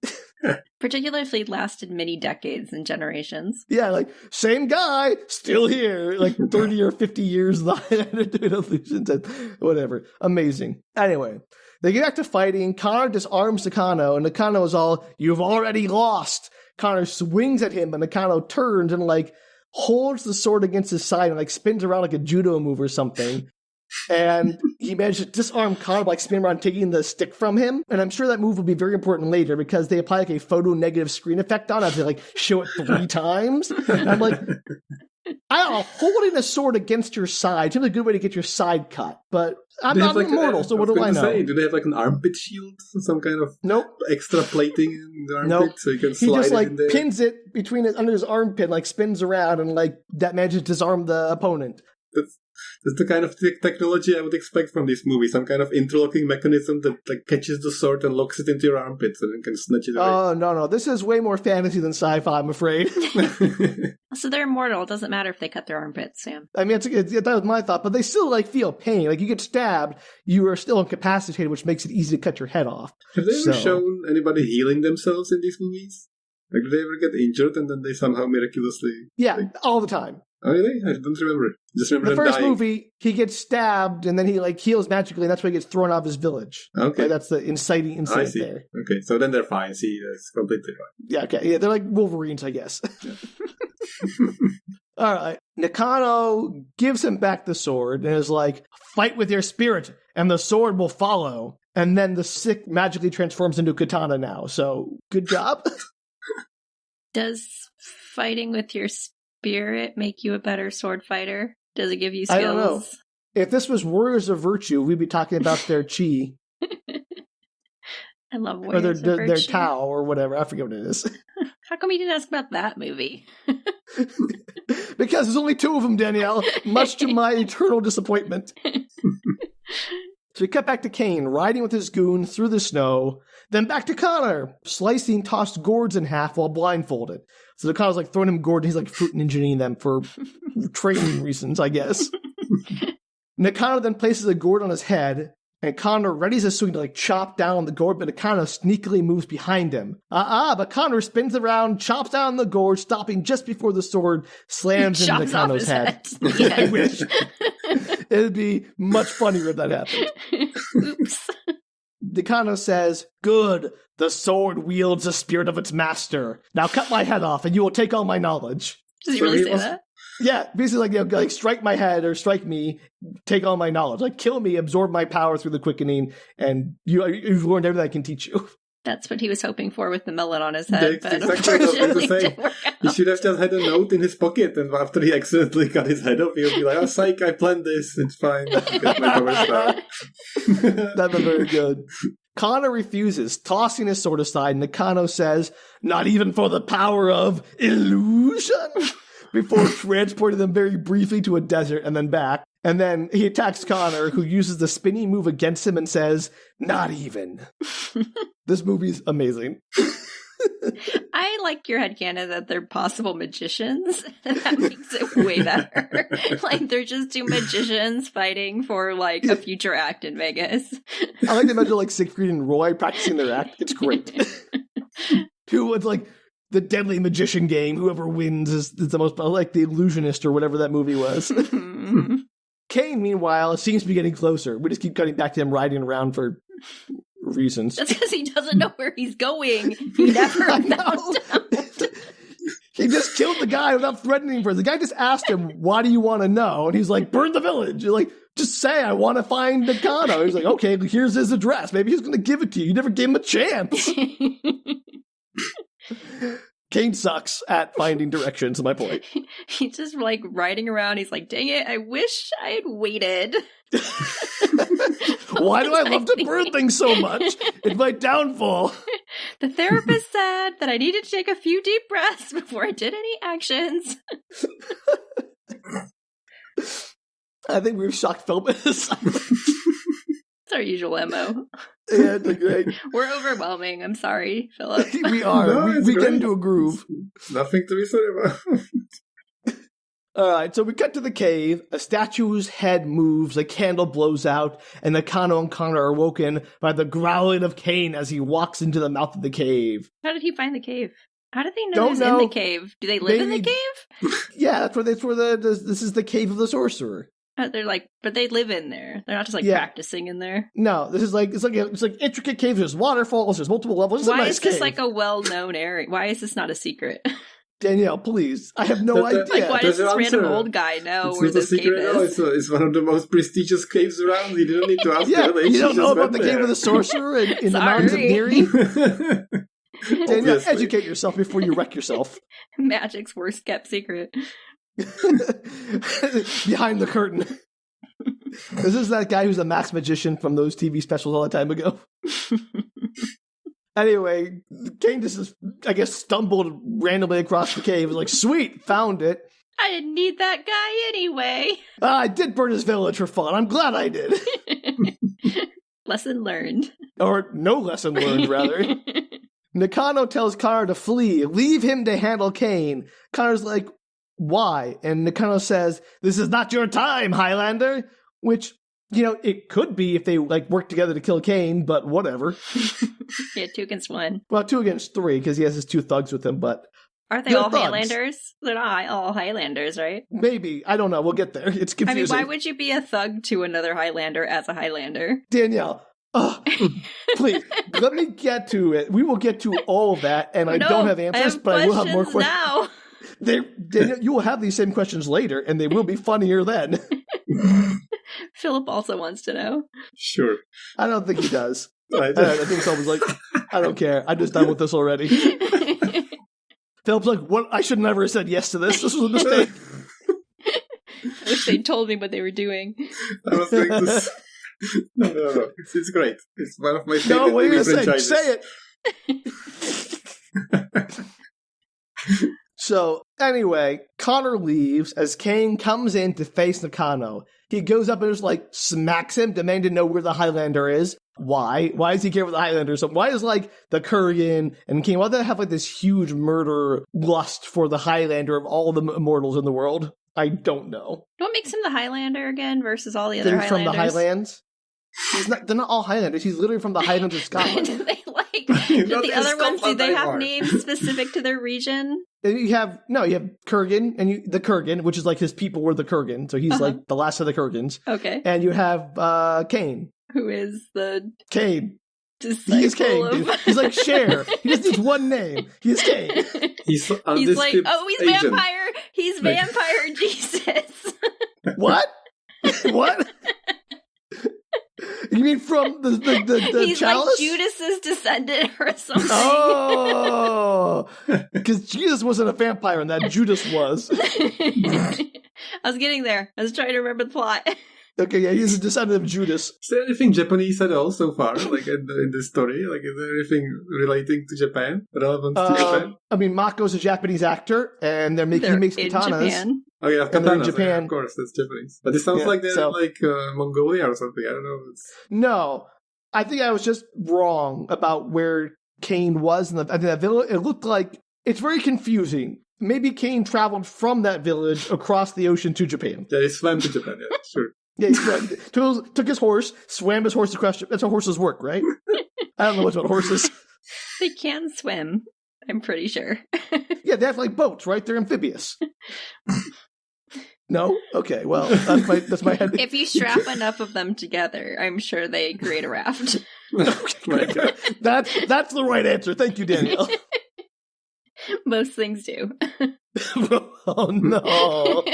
Speaker 3: Particularly if they lasted many decades and generations.
Speaker 2: Yeah, same guy, still here, 30 or 50 years, the Highlander doing illusions and whatever. Amazing. Anyway, they get back to fighting. Connor disarms Nakano, and Nakano is all, "You've already lost." Connor swings at him, and Nakano turns and, holds the sword against his side and, spins around like a judo move or something. And he managed to disarm Connor by spinning around, taking the stick from him. And I'm sure that move will be very important later because they apply a photo negative screen effect on it. They show it 3 times. And I'm like, I don't know, holding a sword against your side seems a good way to get your side cut. But I'm not immortal, so what do I know?
Speaker 1: Do they have an armpit shield? Some kind of extra plating in the armpit so you can slide it in there?
Speaker 2: He just pins it under his armpit, spins around, and that manages to disarm the opponent.
Speaker 1: That's the kind of technology I would expect from this movie. Some kind of interlocking mechanism that catches the sword and locks it into your armpits and then can snatch it away.
Speaker 2: Oh, no. This is way more fantasy than sci-fi, I'm afraid.
Speaker 3: So they're immortal. It doesn't matter if they cut their armpits, Sam.
Speaker 2: I mean, that was my thought. But they still, feel pain. You get stabbed, you are still incapacitated, which makes it easy to cut your head off.
Speaker 1: Have they ever shown anybody healing themselves in these movies? Do they ever get injured and then they somehow miraculously...
Speaker 2: Yeah, all the time.
Speaker 1: Oh, really? I don't remember it. Just remember
Speaker 2: the first
Speaker 1: dying.
Speaker 2: movie, he gets stabbed, and then he heals magically, and that's why he gets thrown out of his village.
Speaker 1: Okay.
Speaker 2: That's the inciting incident
Speaker 1: I see.
Speaker 2: there.
Speaker 1: Okay, so then they're fine. See, that's completely fine.
Speaker 2: Yeah, okay. Yeah, they're like Wolverines, I guess. All right. Nakano gives him back the sword and is like, "Fight with your spirit, and the sword will follow." And then the stick magically transforms into katana now. So, good job.
Speaker 3: Does fighting with your spirit make you a better sword fighter? Does it give you skills?
Speaker 2: I don't know. If this was Warriors of Virtue, we'd be talking about their chi.
Speaker 3: I love Warriors of Virtue. Or
Speaker 2: their Tao or whatever. I forget what it is.
Speaker 3: How come you didn't ask about that movie?
Speaker 2: Because there's only 2 of them, Danielle, much to my eternal disappointment. So we cut back to Kane, riding with his goon through the snow. Then back to Connor, slicing tossed gourds in half while blindfolded. So the Connor's throwing him gourd, and he's fruit ninja-ing them for training reasons, I guess. Nakano then places a gourd on his head, and Connor readies his swing to chop down the gourd, but Nakano sneakily moves behind him. But Connor spins around, chops down the gourd, stopping just before the sword slams into Nakano's head.
Speaker 3: Yeah.
Speaker 2: I wish. It'd be much funnier if that happened.
Speaker 3: Oops.
Speaker 2: Nakano says, "Good, the sword wields the spirit of its master. Now cut my head off, and you will take all my knowledge."
Speaker 3: Does he really say that?
Speaker 2: Yeah, basically strike my head or strike me, take all my knowledge. Kill me, absorb my power through the quickening, and you've learned everything I can teach you.
Speaker 3: That's what he was hoping for with the melon on his head, but
Speaker 1: exactly
Speaker 3: unfortunately didn't work out.
Speaker 1: He should have just had a note in his pocket, and after he accidentally cut his head off, he would be like, "Oh, psych, I planned this, it's fine. Get my powers back."
Speaker 2: That'd be very good. Connor refuses, tossing his sword aside. Nakano says, "Not even for the power of illusion?" Before transporting them very briefly to a desert and then back. And then he attacks Connor, who uses the spinning move against him and says, "Not even." This movie's amazing.
Speaker 3: I like your headcanon that they're possible magicians. That makes it way better. Like, they're just two magicians fighting for, like, a future act in Vegas.
Speaker 2: I like to imagine, like, Siegfried and Roy practicing their act. It's great. Who was, like, the deadly magician game. Whoever wins is the most, like, the illusionist or whatever that movie was. Kane, meanwhile, seems to be getting closer. We just keep cutting back to him riding around for reasons.
Speaker 3: That's because he doesn't know where he's going. He never found out.
Speaker 2: He just killed the guy without threatening for it. The guy just asked him, "Why do you want to know?" And he's like, "Burn the village." You're like, just say, "I want to find Nakano." He's like, "Okay, here's his address." Maybe he's going to give it to you. You never gave him a chance. Kane sucks at finding directions, is my point.
Speaker 3: He's just, like, riding around. He's like, dang it, I wish I had waited.
Speaker 2: Why do I love to burn things so much? It's my downfall.
Speaker 3: The therapist said that I needed to take a few deep breaths before I did any actions.
Speaker 2: I think we've shocked Filip.
Speaker 3: It's our usual MO.
Speaker 2: Yeah, it's great.
Speaker 3: We're overwhelming. I'm sorry, Filip.
Speaker 2: We are.
Speaker 1: No,
Speaker 2: we get
Speaker 1: great.
Speaker 2: into a groove.
Speaker 1: Nothing to be sorry about.
Speaker 2: Alright, so we cut to the cave. A statue's head moves, a candle blows out, and Nakano and Connor are woken by the growling of Kane as he walks into the mouth of the cave.
Speaker 3: How did he find the cave? How did they know
Speaker 2: Don't
Speaker 3: he was
Speaker 2: know.
Speaker 3: in the cave? Do they live in the
Speaker 2: Maybe-
Speaker 3: cave?
Speaker 2: Yeah, this is the cave of the sorcerer.
Speaker 3: They're like, but they live in there. They're not just like
Speaker 2: Yeah.
Speaker 3: practicing in there.
Speaker 2: No, this is like it's like intricate caves. There's waterfalls. There's multiple levels. It's a
Speaker 3: Why
Speaker 2: nice
Speaker 3: is this
Speaker 2: cave.
Speaker 3: like a well-known area? Why is this not a secret?
Speaker 2: Danielle, please. I have no
Speaker 1: That-
Speaker 2: idea.
Speaker 3: Like, why does
Speaker 1: There's
Speaker 3: this
Speaker 1: an
Speaker 3: random
Speaker 1: answer.
Speaker 3: old guy know
Speaker 1: It's
Speaker 3: where
Speaker 1: not a
Speaker 3: this cave
Speaker 1: secret at all.
Speaker 3: is?
Speaker 1: It's one of the most prestigious caves around. You didn't need to ask
Speaker 2: Yeah,
Speaker 1: the village.
Speaker 2: you don't know
Speaker 1: just
Speaker 2: about the
Speaker 1: went
Speaker 2: cave of the sorcerer in the mountains of
Speaker 3: Sorry.
Speaker 2: Neri? Danielle,
Speaker 1: Obviously.
Speaker 2: educate yourself before you wreck yourself.
Speaker 3: Magic's worst kept secret.
Speaker 2: Behind the curtain. This is that guy who's a max magician from those TV specials all the time ago. Anyway, Kane just, I guess, stumbled randomly across the cave. Was like, sweet, found it.
Speaker 3: I didn't need that guy anyway.
Speaker 2: I did burn his village for fun. I'm glad I did.
Speaker 3: Lesson learned.
Speaker 2: Or no lesson learned, rather. Nakano tells Connor to flee. Leave him to handle Kane. Connor's like, why? And Nakano says, this is not your time, Highlander. Which, you know, it could be if they, like, work together to kill Kane, but whatever.
Speaker 3: Yeah, 2 against 1.
Speaker 2: Well, 2 against 3, because he has his 2 thugs with him, but
Speaker 3: Aren't they
Speaker 2: They're
Speaker 3: all
Speaker 2: thugs.
Speaker 3: Highlanders? They're not all Highlanders, right?
Speaker 2: maybe. I don't know. We'll get there. It's
Speaker 3: I mean,
Speaker 2: confusing.
Speaker 3: why would you be a thug to another Highlander as a Highlander?
Speaker 2: Danielle, please, let me get to it. We will get to all of that, and I
Speaker 3: No,
Speaker 2: don't have answers, but I will have more questions.
Speaker 3: now.
Speaker 2: Danielle, you will have these same questions later, and they will be funnier then.
Speaker 3: Philip also wants to know.
Speaker 1: Sure.
Speaker 2: I don't think he does.
Speaker 1: I
Speaker 2: I think someone's like, I don't care. I'm just done with this already. Philip's like, what? I should never have said yes to this. This was a mistake.
Speaker 3: I wish they told me what they were doing.
Speaker 1: I was going to No. It's great. It's one of my favorite
Speaker 2: No, what are you
Speaker 1: movie
Speaker 2: going to say?
Speaker 1: franchises.
Speaker 2: Say it. So, anyway, Connor leaves as Kane comes in to face Nakano. He goes up and just, like, smacks him, demanding to know where the Highlander is. Why? Why does he care where the Highlander is? So why is, like, the Kurgan and Kane, why do they have, like, this huge murder lust for the Highlander of all the immortals in the world? I don't know.
Speaker 3: What makes him the Highlander again versus all the other
Speaker 2: They're
Speaker 3: Highlanders?
Speaker 2: from the Highlands? They're not all Highlanders. He's literally from the Highlands of Scotland.
Speaker 3: Do they like
Speaker 1: Not
Speaker 3: the
Speaker 1: in
Speaker 3: other ones? Do
Speaker 1: Scotland
Speaker 3: they have
Speaker 1: anymore.
Speaker 3: names specific to their region?
Speaker 2: And you have Kurgan, and the Kurgan, which is like his people were the Kurgan, so he's like the last of the Kurgans.
Speaker 3: Okay,
Speaker 2: And you have Kane.
Speaker 3: who is the
Speaker 2: Kane.
Speaker 3: disciple
Speaker 2: He is Kane,
Speaker 3: of?
Speaker 2: dude. He's like Cher. He just needs one name. He is Kane.
Speaker 1: He's
Speaker 3: He's like,
Speaker 1: undisputed
Speaker 3: oh, he's
Speaker 1: agent.
Speaker 3: vampire. He's vampire Jesus.
Speaker 2: What? What? You mean from the
Speaker 3: He's
Speaker 2: chalice?
Speaker 3: like Judas's descendant or something.
Speaker 2: Oh, because Jesus wasn't a vampire, and that Judas was.
Speaker 3: I was getting there. I was trying to remember the plot.
Speaker 2: Okay, yeah, he's a descendant of Judas.
Speaker 1: Is there anything Japanese at all so far? Like in this story? Like is there anything relating to Japan? Relevant to Japan?
Speaker 2: I mean, Mako's a Japanese actor, and he makes
Speaker 3: in
Speaker 2: katanas.
Speaker 3: Japan.
Speaker 1: Oh yeah,
Speaker 2: and they're in
Speaker 1: katanas.
Speaker 2: Japan.
Speaker 1: Yeah, of course, that's Japanese. But it sounds
Speaker 2: Yeah,
Speaker 1: like they're
Speaker 2: so-
Speaker 1: like Mongolia or something. I don't know.
Speaker 2: No, I think I was just wrong about where Kane was in that village. It looked like it's very confusing. Maybe Kane traveled from that village across the ocean to Japan.
Speaker 1: Yeah, he swam to Japan, yeah, sure.
Speaker 2: Yeah, he took his horse, swam his horse across. That's how horses work, right? I don't know much about horses.
Speaker 3: They can swim, I'm pretty sure.
Speaker 2: Yeah, they have like boats, right? They're amphibious. No? Okay, well, that's my head.
Speaker 3: If you strap enough of them together, I'm sure they create a raft.
Speaker 2: Okay, that's the right answer. Thank you, Danielle.
Speaker 3: Most things do.
Speaker 2: Oh, no.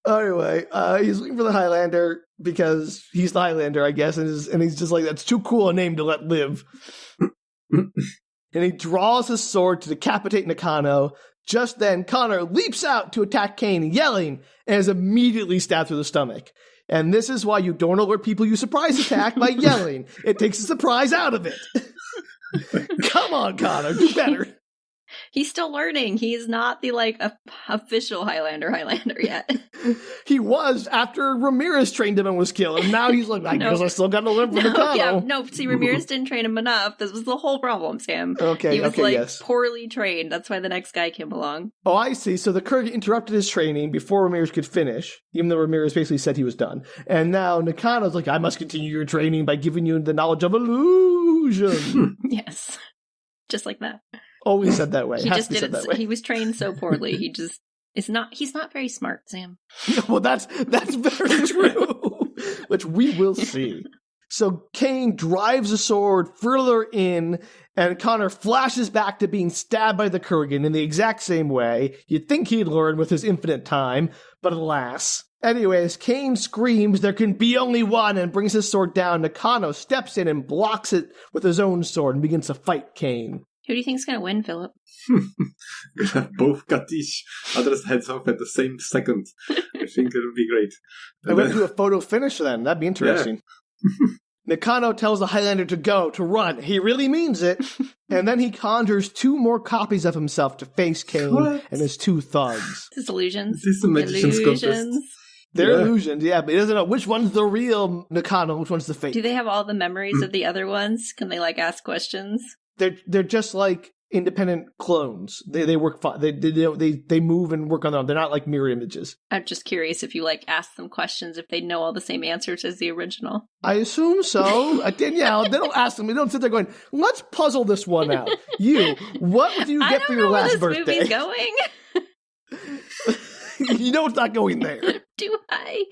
Speaker 2: Anyway, he's looking for the Highlander because he's the Highlander, I guess, and he's just like, that's too cool a name to let live. And he draws his sword to decapitate Nakano. Just then, Connor leaps out to attack Kane, yelling, and is immediately stabbed through the stomach. And this is why you don't alert people you surprise attack by yelling. It takes the surprise out of it. Come on, Connor, do better.
Speaker 3: He's still learning. He's not the, official Highlander yet.
Speaker 2: He was after Ramirez trained him and was killed. And now he's like, I guess I still got to learn from Nakano.
Speaker 3: See, Ramirez didn't train him enough. This was the whole problem, Sam.
Speaker 2: Okay,
Speaker 3: he was,
Speaker 2: yes.
Speaker 3: poorly trained. That's why the next guy came along.
Speaker 2: Oh, I see. So the Kurgan interrupted his training before Ramirez could finish, even though Ramirez basically said he was done. And now Nakano's like, I must continue your training by giving you the knowledge of illusion.
Speaker 3: Yes. Just like that.
Speaker 2: Always said that way.
Speaker 3: He just did it. He was trained so poorly. He's not very smart, Sam.
Speaker 2: Well, that's very true, which we will see. So Kane drives a sword further in, and Connor flashes back to being stabbed by the Kurgan in the exact same way. You'd think he'd learn with his infinite time, but alas. Anyways, Kane screams, there can be only one, and brings his sword down. Nakano steps in and blocks it with his own sword and begins to fight Kane.
Speaker 3: Who do you think's going to win, Filip?
Speaker 1: We have both cut each other's heads off at the same second. I think it would be great.
Speaker 2: I would do a photo finish then. That'd be interesting. Yeah. Nakano tells the Highlander to run. He really means it. And then he conjures 2 more copies of himself to face Kane and his 2 thugs.
Speaker 3: His illusions.
Speaker 1: This is a magician's contest.
Speaker 2: They're illusions, yeah, but he doesn't know which one's the real Nakano, which one's the fake.
Speaker 3: Do they have all the memories of the other ones? Can they, ask questions?
Speaker 2: They're just like independent clones. They work fine. They move and work on their own. They're not like mirror images.
Speaker 3: I'm just curious if you ask them questions if they know all the same answers as the original.
Speaker 2: I assume so. Danielle, they don't ask them. They don't sit there going, "Let's puzzle this one out." What would you get for your last birthday?
Speaker 3: I don't know where this movie's going.
Speaker 2: You know it's not going there.
Speaker 3: Do I?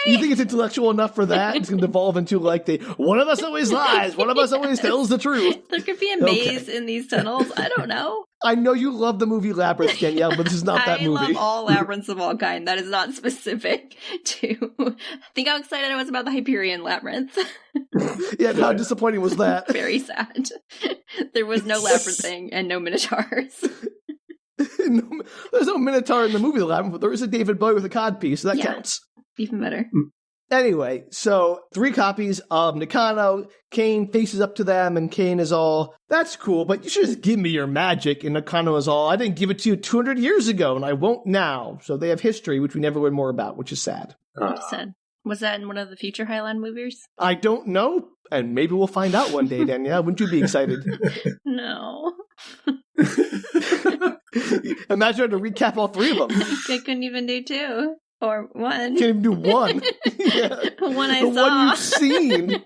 Speaker 2: You think it's intellectual enough for that? It's going to devolve into one of us always lies, one of us always tells the truth.
Speaker 3: There could be a maze in these tunnels. I don't know.
Speaker 2: I know you love the movie Labyrinth, Danielle, but this is not that movie.
Speaker 3: I love all labyrinths of all kind. That is not specific to... Think how excited I was about the Hyperion Labyrinth.
Speaker 2: Yeah, how disappointing was that?
Speaker 3: Very sad. There was no labyrinthing and no minotaurs.
Speaker 2: There's no Minotaur in the movie The Labyrinth, but there is a David Bowie with a codpiece, so that counts.
Speaker 3: Even better.
Speaker 2: Anyway, so 3 copies of Nakano. Kane faces up to them, and Kane is all, that's cool, but you should just give me your magic. And Nakano is all, I didn't give it to you 200 years ago, and I won't now. So they have history, which we never learn more about, which is sad.
Speaker 3: Sad. Was that in one of the future Highlander movies?
Speaker 2: I don't know, and maybe we'll find out one day, Danielle. Wouldn't you be excited?
Speaker 3: No.
Speaker 2: Imagine having to recap all 3 of them.
Speaker 3: I couldn't even do 2. Or 1.
Speaker 2: Can't even do 1.
Speaker 3: Yeah. One I
Speaker 2: saw. The one you've seen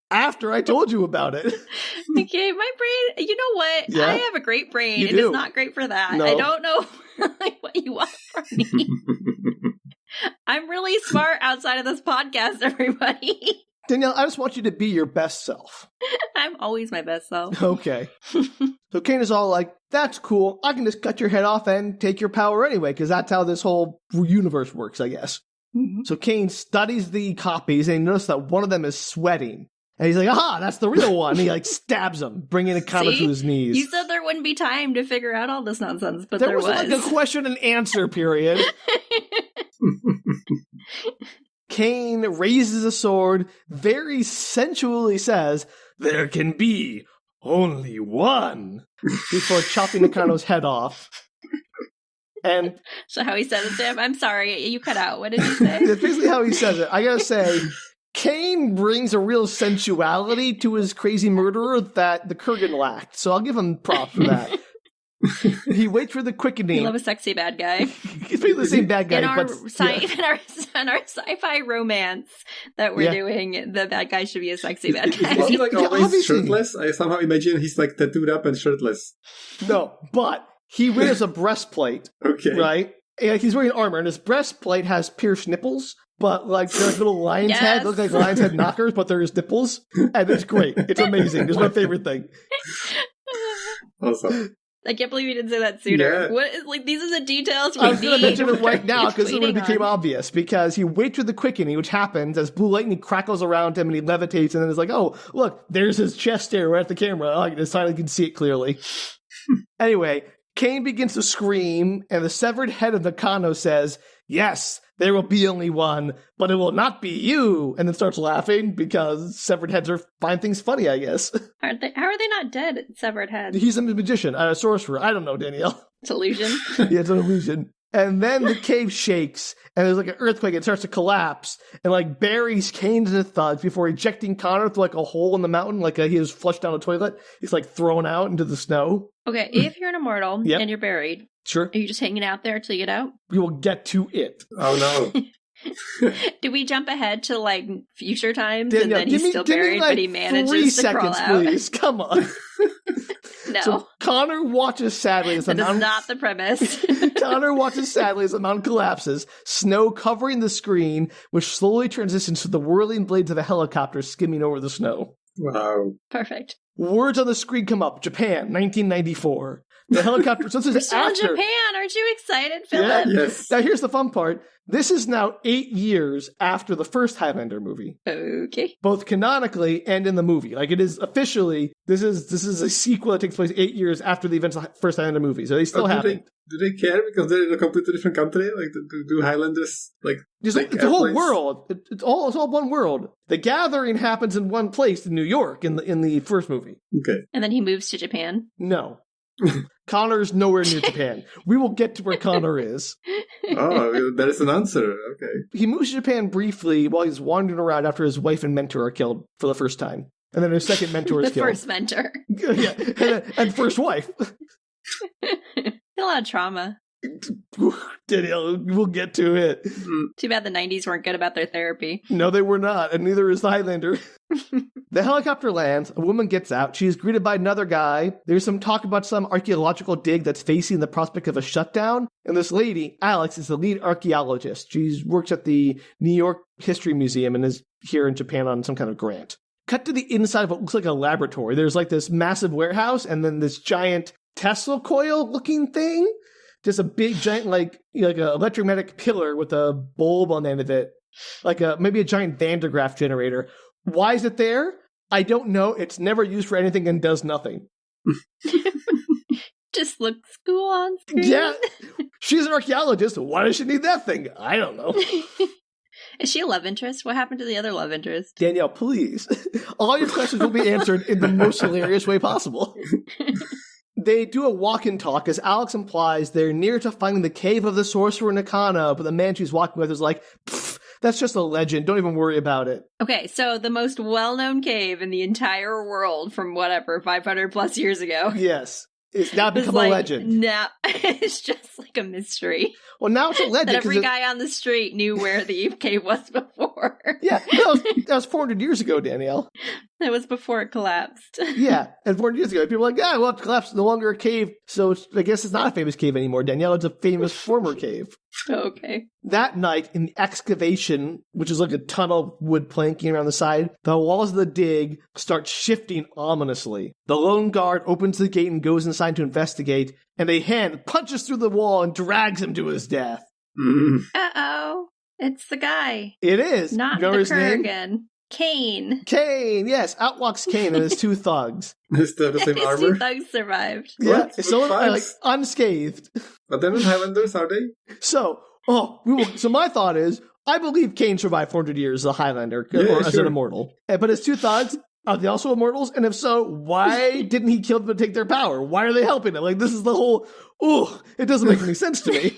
Speaker 2: after I told you about it.
Speaker 3: Okay, my brain, you know what?
Speaker 2: Yeah?
Speaker 3: I have a great brain.
Speaker 2: You
Speaker 3: It
Speaker 2: do.
Speaker 3: is not great for that.
Speaker 2: No.
Speaker 3: I don't know what you want from me. I'm really smart outside of this podcast, everybody.
Speaker 2: Danielle, I just want you to be your best self.
Speaker 3: I'm always my best self.
Speaker 2: Okay. So Kane is all like, that's cool. I can just cut your head off and take your power anyway, because that's how this whole universe works, I guess. Mm-hmm. So Kane studies the copies, and he notices that one of them is sweating. And he's like, aha, that's the real one. And he stabs him, bringing Nakano to his knees.
Speaker 3: You said there wouldn't be time to figure out all this nonsense, but there was.
Speaker 2: There was a question and answer period. Kane raises a sword, very sensually says, there can be only one, before chopping Nakano's head off. And
Speaker 3: so how he said it to him? I'm sorry, you cut out. What did he say?
Speaker 2: That's basically how he says it. I gotta say, Kane brings a real sensuality to his crazy murderer that the Kurgan lacked, so I'll give him props for that. He waits for the quickening.
Speaker 3: We love a sexy bad guy.
Speaker 2: He's the same bad guy.
Speaker 3: In our,
Speaker 2: but,
Speaker 3: in our sci-fi romance that we're doing, the bad guy should be a sexy bad guy.
Speaker 1: Is he like always
Speaker 2: obviously.
Speaker 1: shirtless? I somehow imagine he's like tattooed up and shirtless.
Speaker 2: No, but he wears a breastplate,
Speaker 1: Okay.
Speaker 2: right? And he's wearing armor, and his breastplate has pierced nipples, but like they're like little lion's head. They look like lion's head knockers, but they're his nipples. And it's great. It's amazing. It's my favorite thing.
Speaker 1: Awesome.
Speaker 3: I can't believe you didn't say that sooner.
Speaker 1: Yeah.
Speaker 3: What is, like, these are the details we
Speaker 2: I was going to
Speaker 3: need.
Speaker 2: mention it right now because it
Speaker 3: Waiting
Speaker 2: became
Speaker 3: on.
Speaker 2: obvious. Because he waits for the quickening, which happens as blue lightning crackles around him and he levitates, and then it's like, oh, look, there's his chest there right at the camera. Oh, this time I can see it clearly. Anyway, Kane begins to scream, and the severed head of Nakano says, "Yes, there will be only one, but it will not be you," and then starts laughing because severed heads find things funny, I guess.
Speaker 3: How are they not dead? Severed heads.
Speaker 2: He's a magician, a sorcerer. I don't know, Danielle.
Speaker 3: It's illusion.
Speaker 2: Yeah, it's an illusion. And then the cave shakes, and there's like an earthquake. It starts to collapse, and like buries Kane into thugs before ejecting Connor through like a hole in the mountain, like he was flushed down a toilet. He's like thrown out into the snow.
Speaker 3: Okay, if you're an immortal
Speaker 2: Yep.
Speaker 3: and you're buried,
Speaker 2: Sure,
Speaker 3: are you just hanging out there till you get out?
Speaker 2: we will get to it.
Speaker 1: Oh no.
Speaker 3: Do we jump ahead to like future times
Speaker 2: Danielle,
Speaker 3: and then he's still buried,
Speaker 2: like
Speaker 3: but he
Speaker 2: 3
Speaker 3: manages to crawl
Speaker 2: seconds,
Speaker 3: out?
Speaker 2: please. Come on.
Speaker 3: No,
Speaker 2: So Connor watches sadly as the
Speaker 3: that is
Speaker 2: mountain.
Speaker 3: not the premise.
Speaker 2: Connor watches sadly as the mountain collapses, snow covering the screen, which slowly transitions to the whirling blades of a helicopter skimming over the snow.
Speaker 1: Wow.
Speaker 3: Perfect.
Speaker 2: Words on the screen come up. Japan, 1994. The helicopter. So this
Speaker 3: We're
Speaker 2: is
Speaker 3: still in
Speaker 2: after.
Speaker 3: Japan. Aren't you excited,
Speaker 2: Yeah.
Speaker 3: Philip?
Speaker 1: Yes.
Speaker 2: Now here's the fun part. This is now 8 years after the first Highlander movie,
Speaker 3: Okay.
Speaker 2: both canonically and in the movie. Like it is officially. This is a sequel that takes place 8 years after the events of the first Highlander movie. So they still happen.
Speaker 1: Do they care because they're in a completely different country? Like, do Highlanders like?
Speaker 2: Just
Speaker 1: take
Speaker 2: it's a whole
Speaker 1: airplanes?
Speaker 2: world. It's all one world. The gathering happens in one place in New York in the first movie.
Speaker 1: Okay.
Speaker 3: And then he moves to Japan.
Speaker 2: No. Connor's nowhere near Japan. We will get to where Connor is.
Speaker 1: Oh, that is an answer. Okay.
Speaker 2: He moves to Japan briefly while he's wandering around after his wife and mentor are killed for the first time. And then his second mentor is
Speaker 3: The
Speaker 2: killed.
Speaker 3: first mentor.
Speaker 2: Yeah, and first wife.
Speaker 3: A lot of trauma.
Speaker 2: Danielle, we'll get to it.
Speaker 3: Too bad the 90s weren't good about their therapy.
Speaker 2: No, they were not, and neither is the Highlander. The helicopter lands, a woman gets out, she is greeted by another guy. There's some talk about some archaeological dig that's facing the prospect of a shutdown, and this lady, Alex, is the lead archaeologist. She works at the New York History Museum and is here in Japan on some kind of grant. Cut to the inside of what looks like a laboratory. There's like this massive warehouse, and then this giant Tesla coil looking thing. Just a big giant, like an electromagnetic pillar with a bulb on the end of it. Like maybe a giant Van de Graaff generator. Why is it there? I don't know. It's never used for anything and does nothing.
Speaker 3: Just looks cool on screen.
Speaker 2: Yeah. She's an archaeologist. Why does she need that thing? I don't know.
Speaker 3: Is she a love interest? What happened to the other love interest?
Speaker 2: Danielle, please. All your questions will be answered in the most hilarious way possible. They do a walk and talk. As Alex implies, they're near to finding the cave of the Sorcerer Nakano, but the man she's walking with is like, that's just a legend. Don't even worry about it.
Speaker 3: Okay, so the most well-known cave in the entire world from whatever, 500 plus years ago.
Speaker 2: Yes. It's now
Speaker 3: was
Speaker 2: become
Speaker 3: like,
Speaker 2: a legend.
Speaker 3: Now it's just like a mystery.
Speaker 2: Well, now it's a legend.
Speaker 3: That every
Speaker 2: 'cause
Speaker 3: guy on the street knew where the cave was before.
Speaker 2: Yeah, that was 400 years ago, Danielle.
Speaker 3: That was before it collapsed.
Speaker 2: Yeah, and 400 years ago, people were like, yeah, well, it collapsed, no longer a cave, so I guess it's not a famous cave anymore, Danielle. It's a famous former cave.
Speaker 3: Okay.
Speaker 2: That night, in the excavation, which is like a tunnel of wood planking around the side, the walls of the dig start shifting ominously. The lone guard opens the gate and goes inside to investigate, and a hand punches through the wall and drags him to his death.
Speaker 3: Uh-oh. It's the guy.
Speaker 2: It is.
Speaker 3: Not
Speaker 2: You know
Speaker 3: the
Speaker 2: his name?
Speaker 3: Kurgan. Kane.
Speaker 2: Kane, yes. Out walks Kane and his two thugs.
Speaker 1: Is that the same
Speaker 3: His two
Speaker 1: armor?
Speaker 3: thugs survived.
Speaker 2: Yeah,
Speaker 1: What?
Speaker 2: so
Speaker 1: Thugs?
Speaker 2: like unscathed.
Speaker 1: But they're not Highlanders, are they?
Speaker 2: So, so my thought is, I believe Kane survived 400 years as a Highlander,
Speaker 1: Yeah,
Speaker 2: or as
Speaker 1: sure.
Speaker 2: an immortal. But his two thugs, are they also immortals? And if so, why didn't he kill them to take their power? Why are they helping him? Like, this is the whole, it doesn't make any sense to me.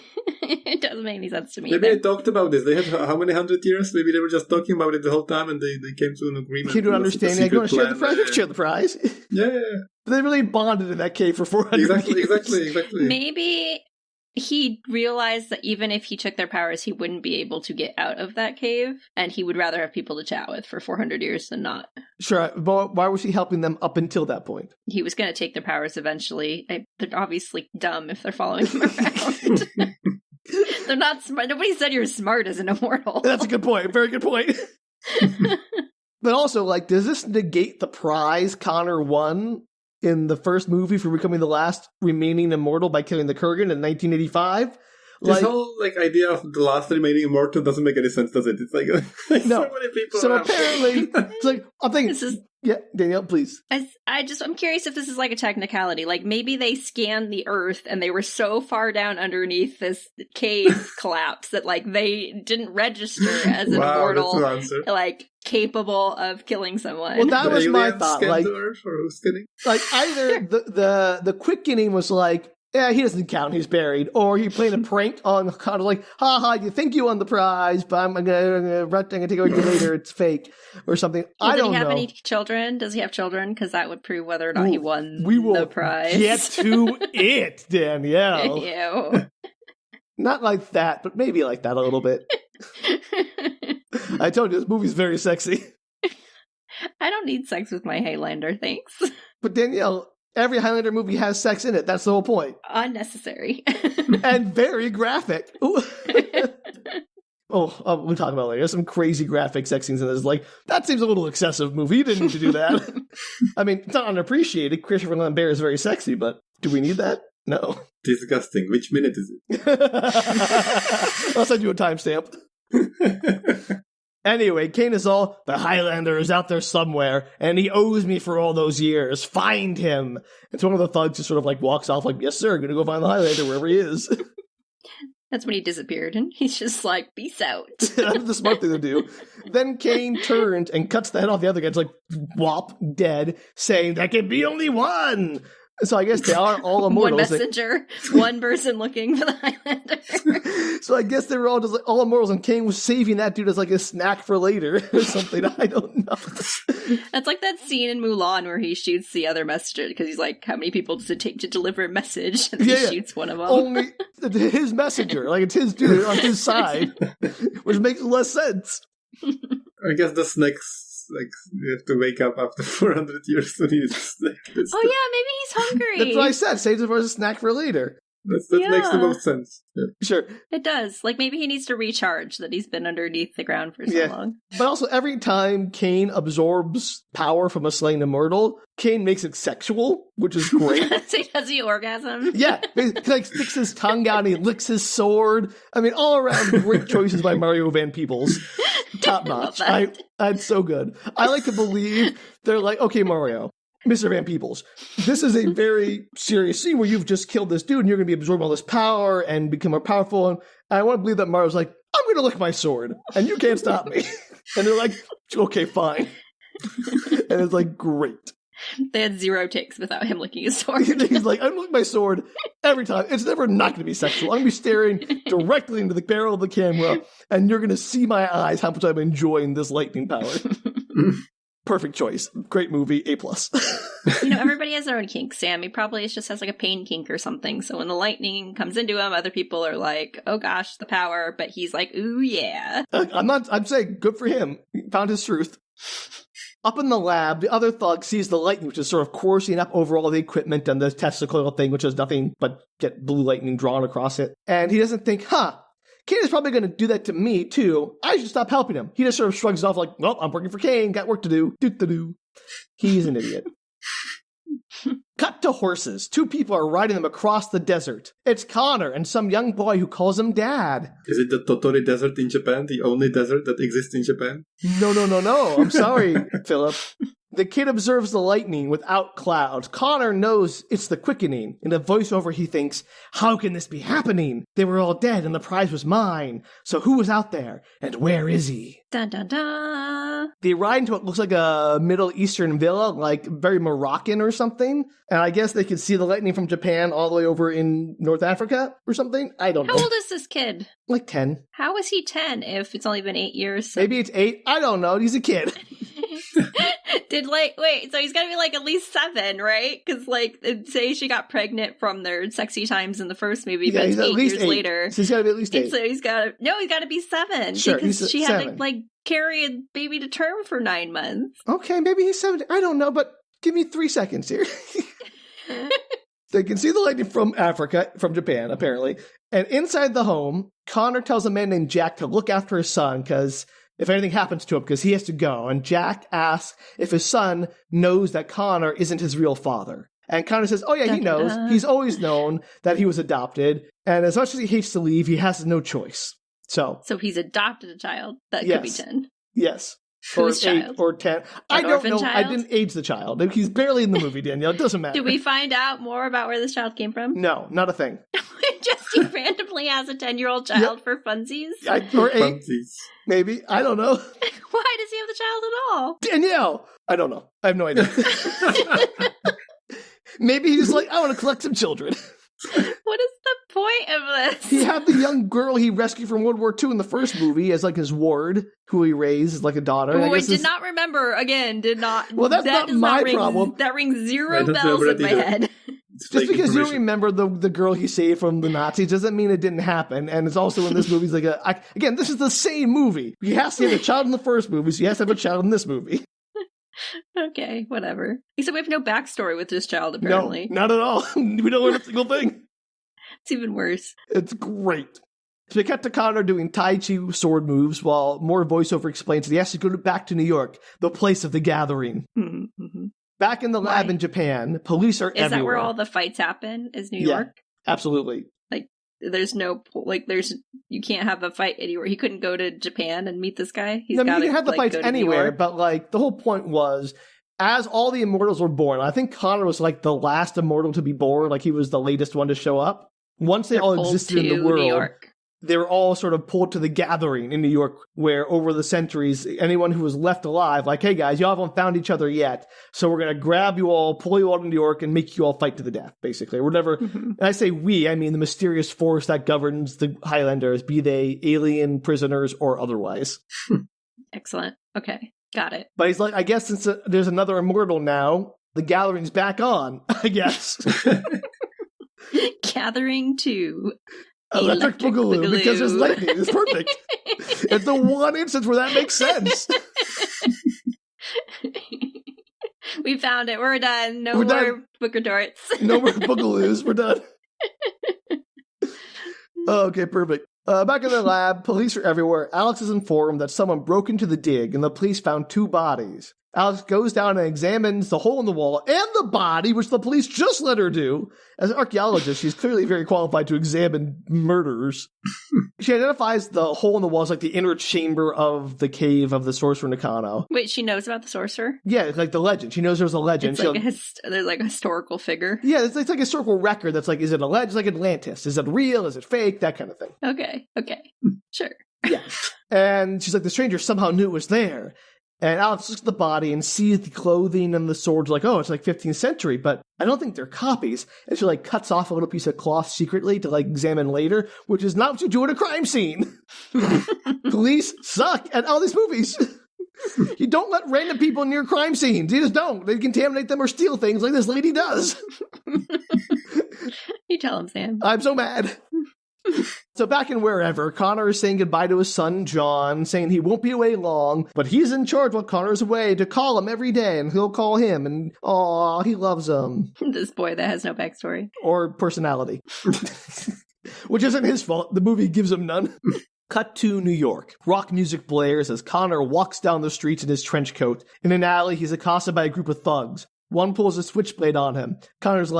Speaker 3: It doesn't make any sense to me.
Speaker 1: Maybe they talked about this. They had how many 100 years? Maybe they were just talking about it the whole time and they came to an agreement.
Speaker 2: Came to an understanding. Like, you want to share the prize? We can share the prize.
Speaker 1: Yeah.
Speaker 2: They really bonded in that cave for 400 years.
Speaker 1: Exactly.
Speaker 3: Maybe he realized that even if he took their powers, he wouldn't be able to get out of that cave, and he would rather have people to chat with for 400 years than not.
Speaker 2: Sure, but why was he helping them up until that point?
Speaker 3: He was going to take their powers eventually. They're obviously dumb if they're following him around. They're not smart. Nobody said you're smart as an immortal.
Speaker 2: That's a good point. Very good point. But also, like, does this negate the prize Connor won in the first movie for becoming the last remaining immortal by killing the Kurgan in 1985?
Speaker 1: This whole idea of the last remaining immortal doesn't make any sense, does it? It's like
Speaker 2: no.
Speaker 1: So many people.
Speaker 2: So apparently, it's like I'm thinking. Yeah, Danielle, please.
Speaker 3: I'm curious if this is like a technicality. Like maybe they scanned the Earth and they were so far down underneath this cave collapse that like they didn't register as an immortal, like capable of killing someone.
Speaker 2: Well, that was my thought. Like,
Speaker 1: like
Speaker 2: either the Quickening was like, yeah, he doesn't count, he's buried. Or he played a prank on Connor, like, haha, you think you won the prize, but I'm gonna take away you later, it's fake. Or something. I don't know.
Speaker 3: Does he have any children? Does he have children? Because that would prove whether or not he won the prize.
Speaker 2: Get to it, Danielle.
Speaker 3: Ew.
Speaker 2: Not like that, but maybe like that a little bit. I told you, this movie's very sexy.
Speaker 3: I don't need sex with my Highlander, thanks.
Speaker 2: But Danielle, every Highlander movie has sex in it. That's the whole point.
Speaker 3: Unnecessary.
Speaker 2: And very graphic. We'll talk about it later. There's some crazy graphic sex scenes in this. Like, that seems a little excessive, movie. You didn't need to do that. I mean, it's not unappreciated. Christopher Lambert is very sexy, but do we need that? No.
Speaker 1: Disgusting. Which minute is it?
Speaker 2: I'll send you a timestamp. Anyway, Kane is all, the Highlander is out there somewhere, and he owes me for all those years. Find him. And so one of the thugs just sort of like walks off like, yes, sir, I'm going to go find the Highlander wherever he is.
Speaker 3: That's when he disappeared, and he's just like, peace out.
Speaker 2: That's the smart thing to do. Then Kane turns and cuts the head off the other guy. It's like, whop, dead, saying, there can be only one. So I guess they are all immortals.
Speaker 3: One messenger, one person looking for the Highlander.
Speaker 2: So I guess they were all just like all immortals, and Kane was saving that dude as like a snack for later or something. I don't know.
Speaker 3: That's like that scene in Mulan where he shoots the other messenger because he's like, how many people does it take to deliver a message? And he shoots one of them. Only
Speaker 2: his messenger, like it's his dude on his side, which makes less sense.
Speaker 1: I guess the snacks. Like, you have to wake up after 400 years to eat a snack.
Speaker 3: Maybe he's hungry.
Speaker 2: That's what I said. Save it for a snack for later.
Speaker 1: That makes the most sense. Yeah.
Speaker 2: Sure.
Speaker 3: It does. Like, maybe he needs to recharge that he's been underneath the ground for so long.
Speaker 2: But also, every time Kane absorbs power from a slain immortal, Kane makes it sexual, which is great.
Speaker 3: Does he orgasm?
Speaker 2: Yeah. He like sticks his tongue out and he licks his sword. I mean, all around great choices by Mario Van Peebles. Top notch. It's so good. I like to believe they're like, okay, Mario, Mr. Van Peebles, this is a very serious scene where you've just killed this dude and you're going to be absorbing all this power and become more powerful. And I want to believe that Mario's like, I'm going to lick my sword and you can't stop me. And they're like, okay, fine. And it's like, great.
Speaker 3: They had 0 takes without him licking his sword.
Speaker 2: He's like, I'm licking my sword every time. It's never not going to be sexual. I'm going to be staring directly into the barrel of the camera, and you're going to see my eyes how much I'm enjoying this lightning power. Perfect choice. Great movie. A+.
Speaker 3: Everybody has their own kink. Sammy probably just has like a pain kink or something. So when the lightning comes into him, other people are like, oh gosh, the power. But he's like, ooh, yeah.
Speaker 2: I'm saying good for him. He found his truth. Up in the lab, the other thug sees the lightning, which is sort of coursing up over all the equipment and the testicle thing, which is nothing but get blue lightning drawn across it. And he doesn't think, Kane is probably going to do that to me, too. I should stop helping him. He just sort of shrugs it off like, well, I'm working for Kane, got work to do. Do-do-do. He's an idiot. Cut to horses. 2 people are riding them across the desert. It's Connor and some young boy who calls him Dad.
Speaker 1: Is it the Tottori Desert in Japan? The only desert that exists in Japan?
Speaker 2: No. I'm sorry, Filip. The kid observes the lightning without clouds. Connor knows it's the Quickening. In a voiceover, he thinks, how can this be happening? They were all dead and the prize was mine. So who was out there? And where is he?
Speaker 3: Dun dun dun.
Speaker 2: They ride into what looks like a Middle Eastern villa, like very Moroccan or something. And I guess they could see the lightning from Japan all the way over in North Africa or something. I don't know.
Speaker 3: How old is this kid?
Speaker 2: Like 10.
Speaker 3: How is he 10 if it's only been 8 years?
Speaker 2: Maybe it's 8. I don't know. He's a kid.
Speaker 3: So he's got to be like at least 7, right? Because say she got pregnant from their sexy times in the first movie, but it's 8 years later.
Speaker 2: So he's got to be at least 8.
Speaker 3: So he's got to be 7.
Speaker 2: Sure,
Speaker 3: because she
Speaker 2: 7.
Speaker 3: had to carry a baby to term for 9 months.
Speaker 2: Okay, maybe he's 7. I don't know, but give me 3 seconds here. They can see the lightning from Africa, from Japan, apparently. And inside the home, Connor tells a man named Jack to look after his son, because if anything happens to him, because he has to go. And Jack asks if his son knows that Connor isn't his real father. And Connor says, oh yeah, he knows. He's always known that he was adopted. And as much as he hates to leave, he has no choice. So
Speaker 3: he's adopted a child. That could be 10.
Speaker 2: Yes.
Speaker 3: Whose
Speaker 2: or 8
Speaker 3: child?
Speaker 2: or 10. I don't know. Child? I didn't age the child. He's barely in the movie, Danielle. It doesn't matter.
Speaker 3: Did we find out more about where this child came from?
Speaker 2: No, not a thing.
Speaker 3: Just he randomly has a 10-year-old child for funsies?
Speaker 2: Or 8. Funsies. Maybe. I don't know.
Speaker 3: Why does he have the child at all?
Speaker 2: Danielle! I don't know. I have no idea. Maybe he's like, I want to collect some children.
Speaker 3: What is the point of this?
Speaker 2: He had the young girl he rescued from World War II in the first movie as his ward, who he raised as a daughter.
Speaker 3: Oh, I did not remember. Again, did not.
Speaker 2: Well, that's not my problem.
Speaker 3: That rings 0 bells in my head.
Speaker 2: Just because you don't remember the girl he saved from the Nazis doesn't mean it didn't happen. And it's also in this movie. Again, this is the same movie. He has to have a child in the first movie, so he has to have a child in this movie.
Speaker 3: Okay, whatever. Except we have no backstory with this child, apparently.
Speaker 2: No, not at all. We don't learn a single thing.
Speaker 3: It's even worse.
Speaker 2: It's great. So we cut to Connor doing Tai Chi sword moves while more voiceover explains that he has to go back to New York, the place of the gathering.
Speaker 3: Mm-hmm.
Speaker 2: Back in the lab in Japan, police are everywhere.
Speaker 3: Is that where all the fights happen? Is New York?
Speaker 2: Absolutely.
Speaker 3: There's no, you can't have a fight anywhere. He couldn't go to Japan and meet this guy.
Speaker 2: You can have the fights anywhere, but the whole point was, as all the Immortals were born, I think Connor was the last Immortal to be born, he was the latest one to show up. Once they all existed in the world, they were all sort of pulled to the gathering in New York, where over the centuries, anyone who was left alive, hey guys, y'all haven't found each other yet, so we're going to grab you all, pull you all to New York, and make you all fight to the death, basically, or whatever. Mm-hmm. And I say we, I mean the mysterious force that governs the Highlanders, be they alien prisoners or otherwise.
Speaker 3: Excellent. Okay, got it.
Speaker 2: But he's I guess since there's another Immortal now, the gathering's back on, I guess.
Speaker 3: Gathering 2.
Speaker 2: Electric Boogaloo, because there's lightning. It's perfect. It's the one instance where that makes sense.
Speaker 3: We found it. We're done. We're more book retorts.
Speaker 2: No more Boogaloos. We're done. Okay, perfect. Back in the lab, police are everywhere. Alex is informed that someone broke into the dig, and the police found 2 bodies. Alex goes down and examines the hole in the wall and the body, which the police just let her do. As an archaeologist, she's clearly very qualified to examine murders. She identifies the hole in the wall as the inner chamber of the cave of the Sorcerer Nakano.
Speaker 3: Wait, she knows about the Sorcerer?
Speaker 2: Yeah, it's the legend. She knows there's a legend.
Speaker 3: It's there's a historical figure.
Speaker 2: Yeah, it's a historical record that's is it a legend? It's like Atlantis. Is it real? Is it fake? That kind of thing.
Speaker 3: Okay. Sure.
Speaker 2: Yeah. And she's the stranger somehow knew it was there. And Alex looks at the body and sees the clothing and the swords oh, it's 15th century, but I don't think they're copies. And she cuts off a little piece of cloth secretly to examine later, which is not what you do at a crime scene. Police suck at all these movies. You don't let random people near crime scenes. You just don't. They contaminate them or steal things like this lady does.
Speaker 3: You tell him, Sam.
Speaker 2: I'm so mad. So back in wherever, Connor is saying goodbye to his son, John, saying he won't be away long, but he's in charge while Connor's away to call him every day, and he'll call him, and aw, he loves him.
Speaker 3: This boy that has no backstory.
Speaker 2: Or personality. Which isn't his fault. The movie gives him none. Cut to New York. Rock music blares as Connor walks down the streets in his trench coat. In an alley, he's accosted by a group of thugs. One pulls a switchblade on him. Connor's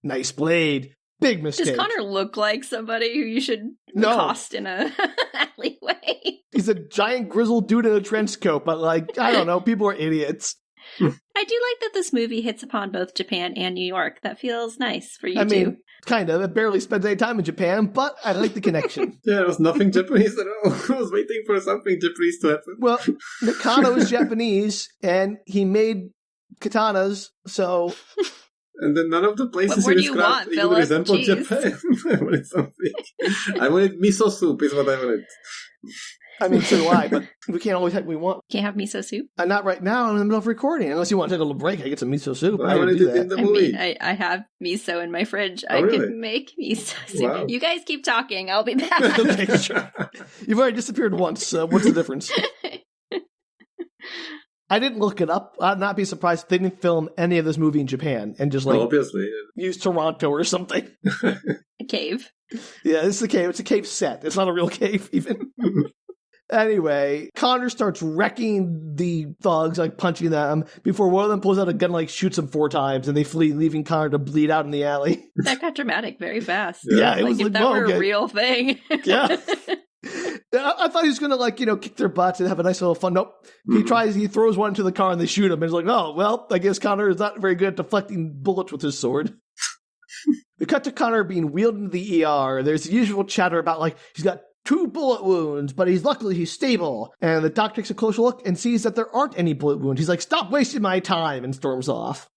Speaker 2: nice blade. Big mistake.
Speaker 3: Does Connor look like somebody who you should accost in a alleyway?
Speaker 2: He's a giant grizzled dude in a trench coat, but I don't know, people are idiots.
Speaker 3: I do like that this movie hits upon both Japan and New York. That feels nice for you,
Speaker 2: I mean, kind of. It barely spends any time in Japan, but I like the connection.
Speaker 1: Yeah, it was nothing Japanese at all. I was waiting for something Japanese to happen.
Speaker 2: Well, Nakano is Japanese, and he made katanas, so...
Speaker 1: And then none of the places
Speaker 3: what
Speaker 1: he
Speaker 3: do you want,
Speaker 1: described even
Speaker 3: Philip?
Speaker 1: resemble
Speaker 3: Jeez.
Speaker 1: Japan. I wanted something. I wanted miso soup is what I wanted.
Speaker 2: I mean, so do I, but we can't always have what we want.
Speaker 3: Can't have miso soup?
Speaker 2: Not right now. I'm in the middle of recording. Unless you want to take a little break, I get some miso soup.
Speaker 1: Well, I wanted
Speaker 2: do
Speaker 1: it in
Speaker 2: that.
Speaker 1: the movie.
Speaker 3: I have miso in my fridge.
Speaker 1: Oh,
Speaker 3: I
Speaker 1: really?
Speaker 3: can make miso soup.
Speaker 1: Wow.
Speaker 3: You guys keep talking. I'll be back.
Speaker 2: Okay, sure. You've already disappeared once. What's the difference? I didn't look it up. I'd not be surprised if they didn't film any of this movie in Japan and just
Speaker 1: Obviously.
Speaker 2: use Toronto or something.
Speaker 3: A cave.
Speaker 2: Yeah, this is a cave. It's a cave set. It's not a real cave even. Anyway, Connor starts wrecking the thugs, like punching them, before one of them pulls out a gun and like shoots him 4 times, and they flee, leaving Connor to bleed out in the alley.
Speaker 3: That got dramatic very fast.
Speaker 2: Yeah, it was
Speaker 3: if
Speaker 2: like,
Speaker 3: that
Speaker 2: whoa,
Speaker 3: were
Speaker 2: okay.
Speaker 3: a real thing.
Speaker 2: Yeah. I thought he was going to, kick their butts and have a nice little fun. Nope. He throws one into the car and they shoot him. And he's like, oh, well, I guess Connor is not very good at deflecting bullets with his sword. We cut to Connor being wheeled into the ER. There's the usual chatter about, he's got 2 bullet wounds, but he's stable. And the doctor takes a closer look and sees that there aren't any bullet wounds. He's like, stop wasting my time, and storms off.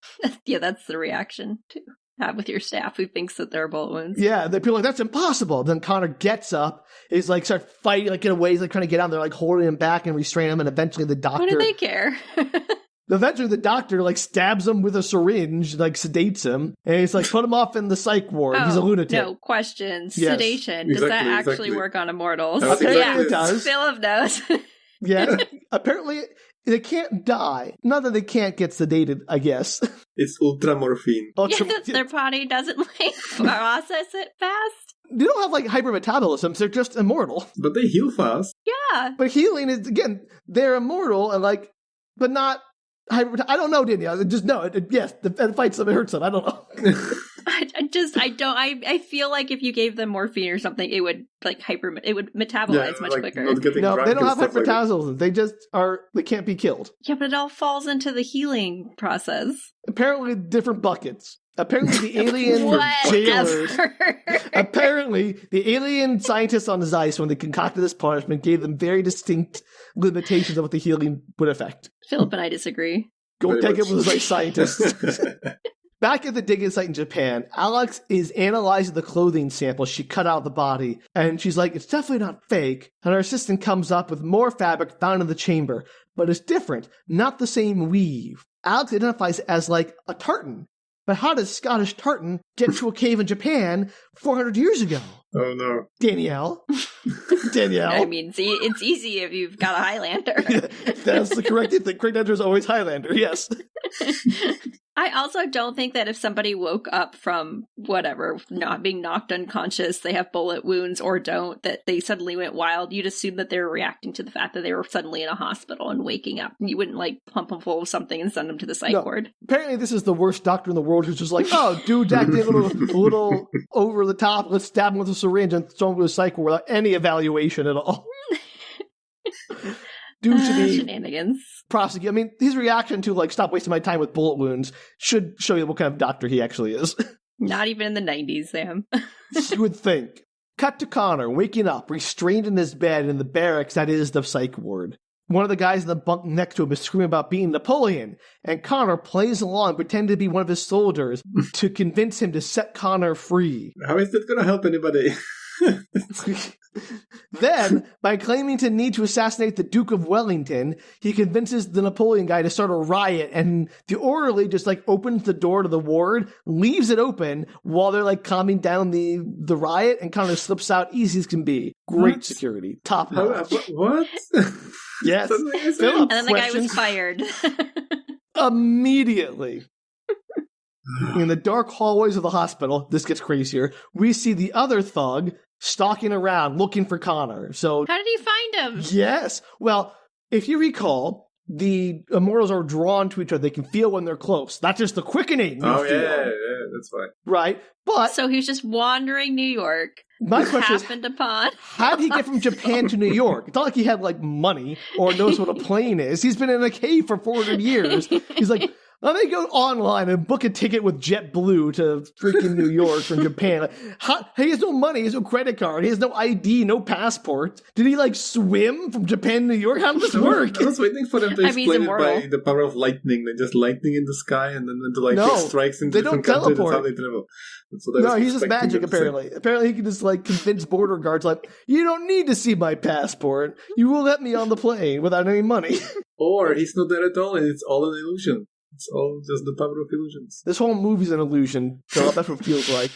Speaker 3: Yeah, that's the reaction to have with your staff who thinks that there are bullet wounds.
Speaker 2: Yeah, the people are like, that's impossible. Then Connor gets up. He's start fighting, in a way. He's trying to get out. They're holding him back and restraining him. And eventually the doctor.
Speaker 3: What do they care?
Speaker 2: Eventually the doctor stabs him with a syringe, sedates him. And he's put him off in the psych ward. He's a lunatic.
Speaker 3: No, questions.
Speaker 2: Yes.
Speaker 3: Sedation. Does that actually work on Immortals?
Speaker 2: Apparently it does.
Speaker 3: Philip knows.
Speaker 2: Yeah. Apparently they can't die. Not that they can't get sedated, I guess.
Speaker 1: It's ultramorphine.
Speaker 3: Their body doesn't process it fast.
Speaker 2: They don't have hypermetabolism, they're just immortal.
Speaker 1: But they heal fast.
Speaker 3: Yeah.
Speaker 2: But healing is, again, they're immortal and but not hyper. I don't know, Danielle. Just know yes, the fights them, it hurts them. I don't know.
Speaker 3: I feel like if you gave them morphine or something, it would it would metabolize much quicker.
Speaker 2: No, they don't have hypermetabolism. They just they can't be killed.
Speaker 3: Yeah, but it all falls into the healing process.
Speaker 2: Apparently different buckets. Apparently the alien jailers. Apparently the alien scientists on Zeiss, when they concocted this punishment, gave them very distinct limitations of what the healing would affect.
Speaker 3: Philip and I disagree.
Speaker 2: Go take it with the Zeiss scientists. Back at the digging site in Japan, Alex is analyzing the clothing sample she cut out of the body, and she's like, it's definitely not fake. And her assistant comes up with more fabric found in the chamber, but it's different, not the same weave. Alex identifies it as a tartan. But how does Scottish tartan get to a cave in Japan 400 years ago?
Speaker 1: Oh, no.
Speaker 2: Danielle? Danielle?
Speaker 3: I mean, see, it's easy if you've got a Highlander.
Speaker 2: That's the correct thing. The correct answer is always Highlander, yes.
Speaker 3: I also don't think that if somebody woke up from whatever, not being knocked unconscious, they have bullet wounds or don't, that they suddenly went wild. You'd assume that they were reacting to the fact that they were suddenly in a hospital and waking up. You wouldn't pump them full of something and send them to the psych ward.
Speaker 2: Apparently this is the worst doctor in the world who's just oh, dude, acting a little over the top. Let's stab him with a syringe and throw him to a psych ward without any evaluation at all. Dude should be
Speaker 3: shenanigans.
Speaker 2: Prosecute. I mean, his reaction to stop wasting my time with bullet wounds should show you what kind of doctor he actually is.
Speaker 3: Not even in the 90s, Sam.
Speaker 2: You would think. Cut to Connor, waking up, restrained in his bed in the barracks that is the psych ward. One of the guys in the bunk next to him is screaming about being Napoleon, and Connor plays along, pretending to be one of his soldiers to convince him to set Connor free.
Speaker 1: How is that going to help anybody?
Speaker 2: Then, by claiming to need to assassinate the Duke of Wellington, he convinces the Napoleon guy to start a riot, and the orderly just opens the door to the ward, leaves it open while they're calming down the riot, and Connor slips out easy as can be. Great security. Top notch.
Speaker 1: What?
Speaker 2: Yes.
Speaker 3: Philip, and then the guy was fired.
Speaker 2: Immediately. In the dark hallways of the hospital, this gets crazier, we see the other thug stalking around looking for Connor. So
Speaker 3: how did he find him?
Speaker 2: Yes. Well, if you recall, the Immortals are drawn to each other. They can feel when they're close. Not just the quickening.
Speaker 1: Oh, yeah, that's fine.
Speaker 2: Right. But
Speaker 3: so he's just wandering New York,
Speaker 2: My question is,
Speaker 3: upon.
Speaker 2: how did he get from Japan to New York? It's not like he had, like, money or knows what a plane is. He's been in a cave for 400 years. He's like, let me go online and book a ticket with JetBlue to freaking New York from Japan. He has no money. He has no credit card. He has no ID, no passport. Did he, like, swim from Japan to New York? How does this work?
Speaker 1: I was waiting for them to explain it by the power of lightning. They just lightning in the sky and then the lightning strikes in different countries. That's how they travel.
Speaker 2: No, he's just magic, apparently. Apparently he can just, like, convince border guards, like, you don't need to see my passport. You will let me on the plane without any money.
Speaker 1: Or he's not there at all and it's all an illusion. It's all just the power of illusions.
Speaker 2: This whole movie's an illusion, Philip. That's what it feels like.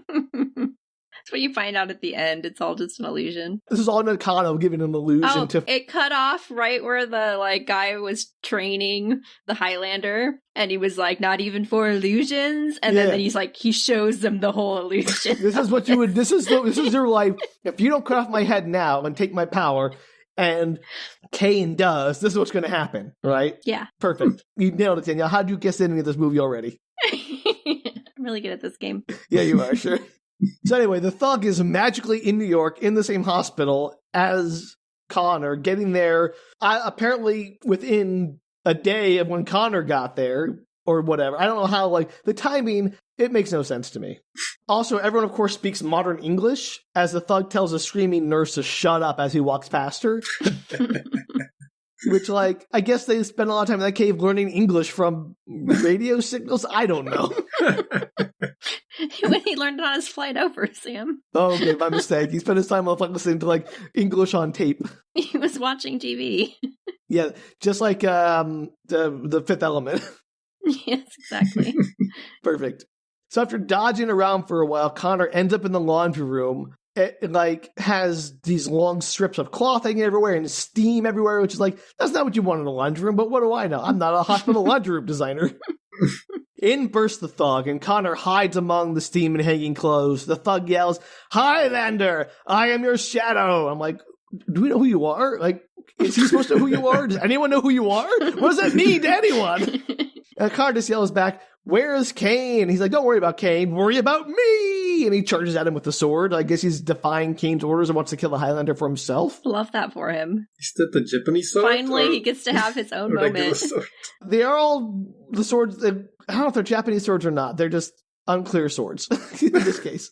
Speaker 3: That's what you find out at the end. It's all just an illusion.
Speaker 2: This is all Nakano giving an illusion to...
Speaker 3: It cut off right where the guy was training the Highlander, and he was like, not even for illusions, and then he's like, he shows them the whole illusion.
Speaker 2: This is what you would... This is your life. If you don't cut off my head now and take my power... And Kane does. This is what's going to happen, right?
Speaker 3: Yeah.
Speaker 2: Perfect. You nailed it, Danielle. How did you guess the ending of this movie already?
Speaker 3: I'm really good at this game.
Speaker 2: Yeah, you are, sure. So anyway, the thug is magically in New York in the same hospital as Connor, getting there apparently within a day of when Connor got there or whatever. I don't know how, like, the timing, it makes no sense to me. Also, everyone, of course, speaks modern English as the thug tells a screaming nurse to shut up as he walks past her. Which, like, I guess they spend a lot of time in that cave learning English from radio signals. I don't know.
Speaker 3: When he learned it on his flight over, Sam.
Speaker 2: Oh, okay, my mistake. He spent his time listening to, like, English on tape.
Speaker 3: He was watching TV.
Speaker 2: Yeah, just like the Fifth Element.
Speaker 3: Yes, exactly.
Speaker 2: Perfect. So after dodging around for a while, Connor ends up in the laundry room. It like has these long strips of cloth hanging everywhere and steam everywhere, which is like, that's not what you want in a laundry room, but what do I know? I'm not a hospital laundry room designer. In bursts the thug, and Connor hides among the steam and hanging clothes. The thug yells, "Highlander, I am your shadow." I'm like, do we know who you are? Like, is he supposed to know who you are? Does anyone know who you are? What does that mean to anyone? And Connor just yells back, "Where's Kane?" He's like, "Don't worry about Kane, worry about me!" And he charges at him with the sword. I guess he's defying Kane's orders and wants to kill the Highlander for himself.
Speaker 3: Love that for him.
Speaker 1: Is that the Japanese sword?
Speaker 3: Finally, he gets to have his own moment.
Speaker 2: They are all the swords. I don't know if they're Japanese swords or not. They're just unclear swords in this case.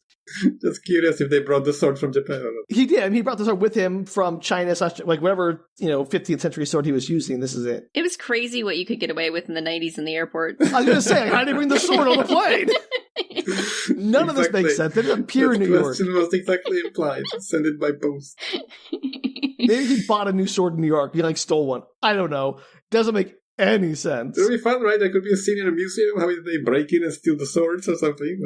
Speaker 1: Just curious if they brought the sword from Japan or not.
Speaker 2: He did. I mean, he brought the sword with him from China, like whatever, 15th century sword he was using. This is it.
Speaker 3: It was crazy what you could get away with in the 90s in the airport.
Speaker 2: I was going to say, how did he bring the sword on the plane? None of this makes sense. It didn't appear in New York.
Speaker 1: The question was exactly implied. Send it by post.
Speaker 2: Maybe he bought a new sword in New York. He stole one. I don't know. Doesn't make any sense.
Speaker 1: It would be fun, right? There could be a scene in a museum. How they break in and steal the swords or something.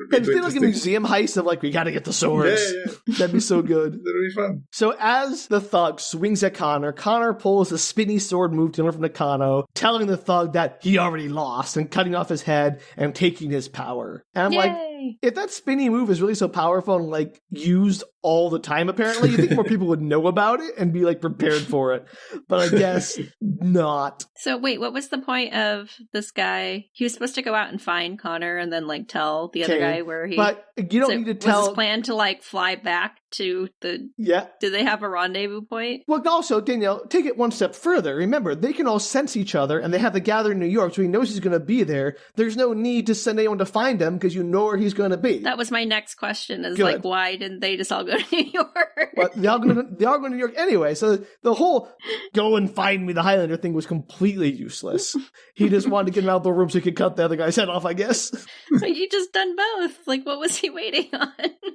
Speaker 1: But
Speaker 2: it'd be like a museum heist of we gotta get the swords.
Speaker 1: Yeah.
Speaker 2: That'd be so good.
Speaker 1: That would be fun.
Speaker 2: So as the thug swings at Connor pulls a spinny sword move to learn from Nakano, telling the thug that he already lost and cutting off his head and taking his power. And I'm like, if that spinny move is really so powerful and used all the time, apparently, you think more people would know about it and be prepared for it. But I guess not.
Speaker 3: So wait, what was the point of this guy? He was supposed to go out and find Connor and then tell the other guy where he...
Speaker 2: But you don't need to tell...
Speaker 3: Was his plan to fly back to the...
Speaker 2: Yeah.
Speaker 3: Did they have a rendezvous point?
Speaker 2: Well, also, Danielle, take it one step further. Remember, they can all sense each other and they have to gather in New York, so he knows he's going to be there. There's no need to send anyone to find him because you know where he's going to be.
Speaker 3: That was my next question, is
Speaker 2: Good.
Speaker 3: Why didn't they just all go to New York?
Speaker 2: Well, they all go to New York anyway, so the whole go and find me the Highlander thing was completely useless. He just wanted to get him out of the room so he could cut the other guy's head off, I guess.
Speaker 3: You just done both. What was he waiting on?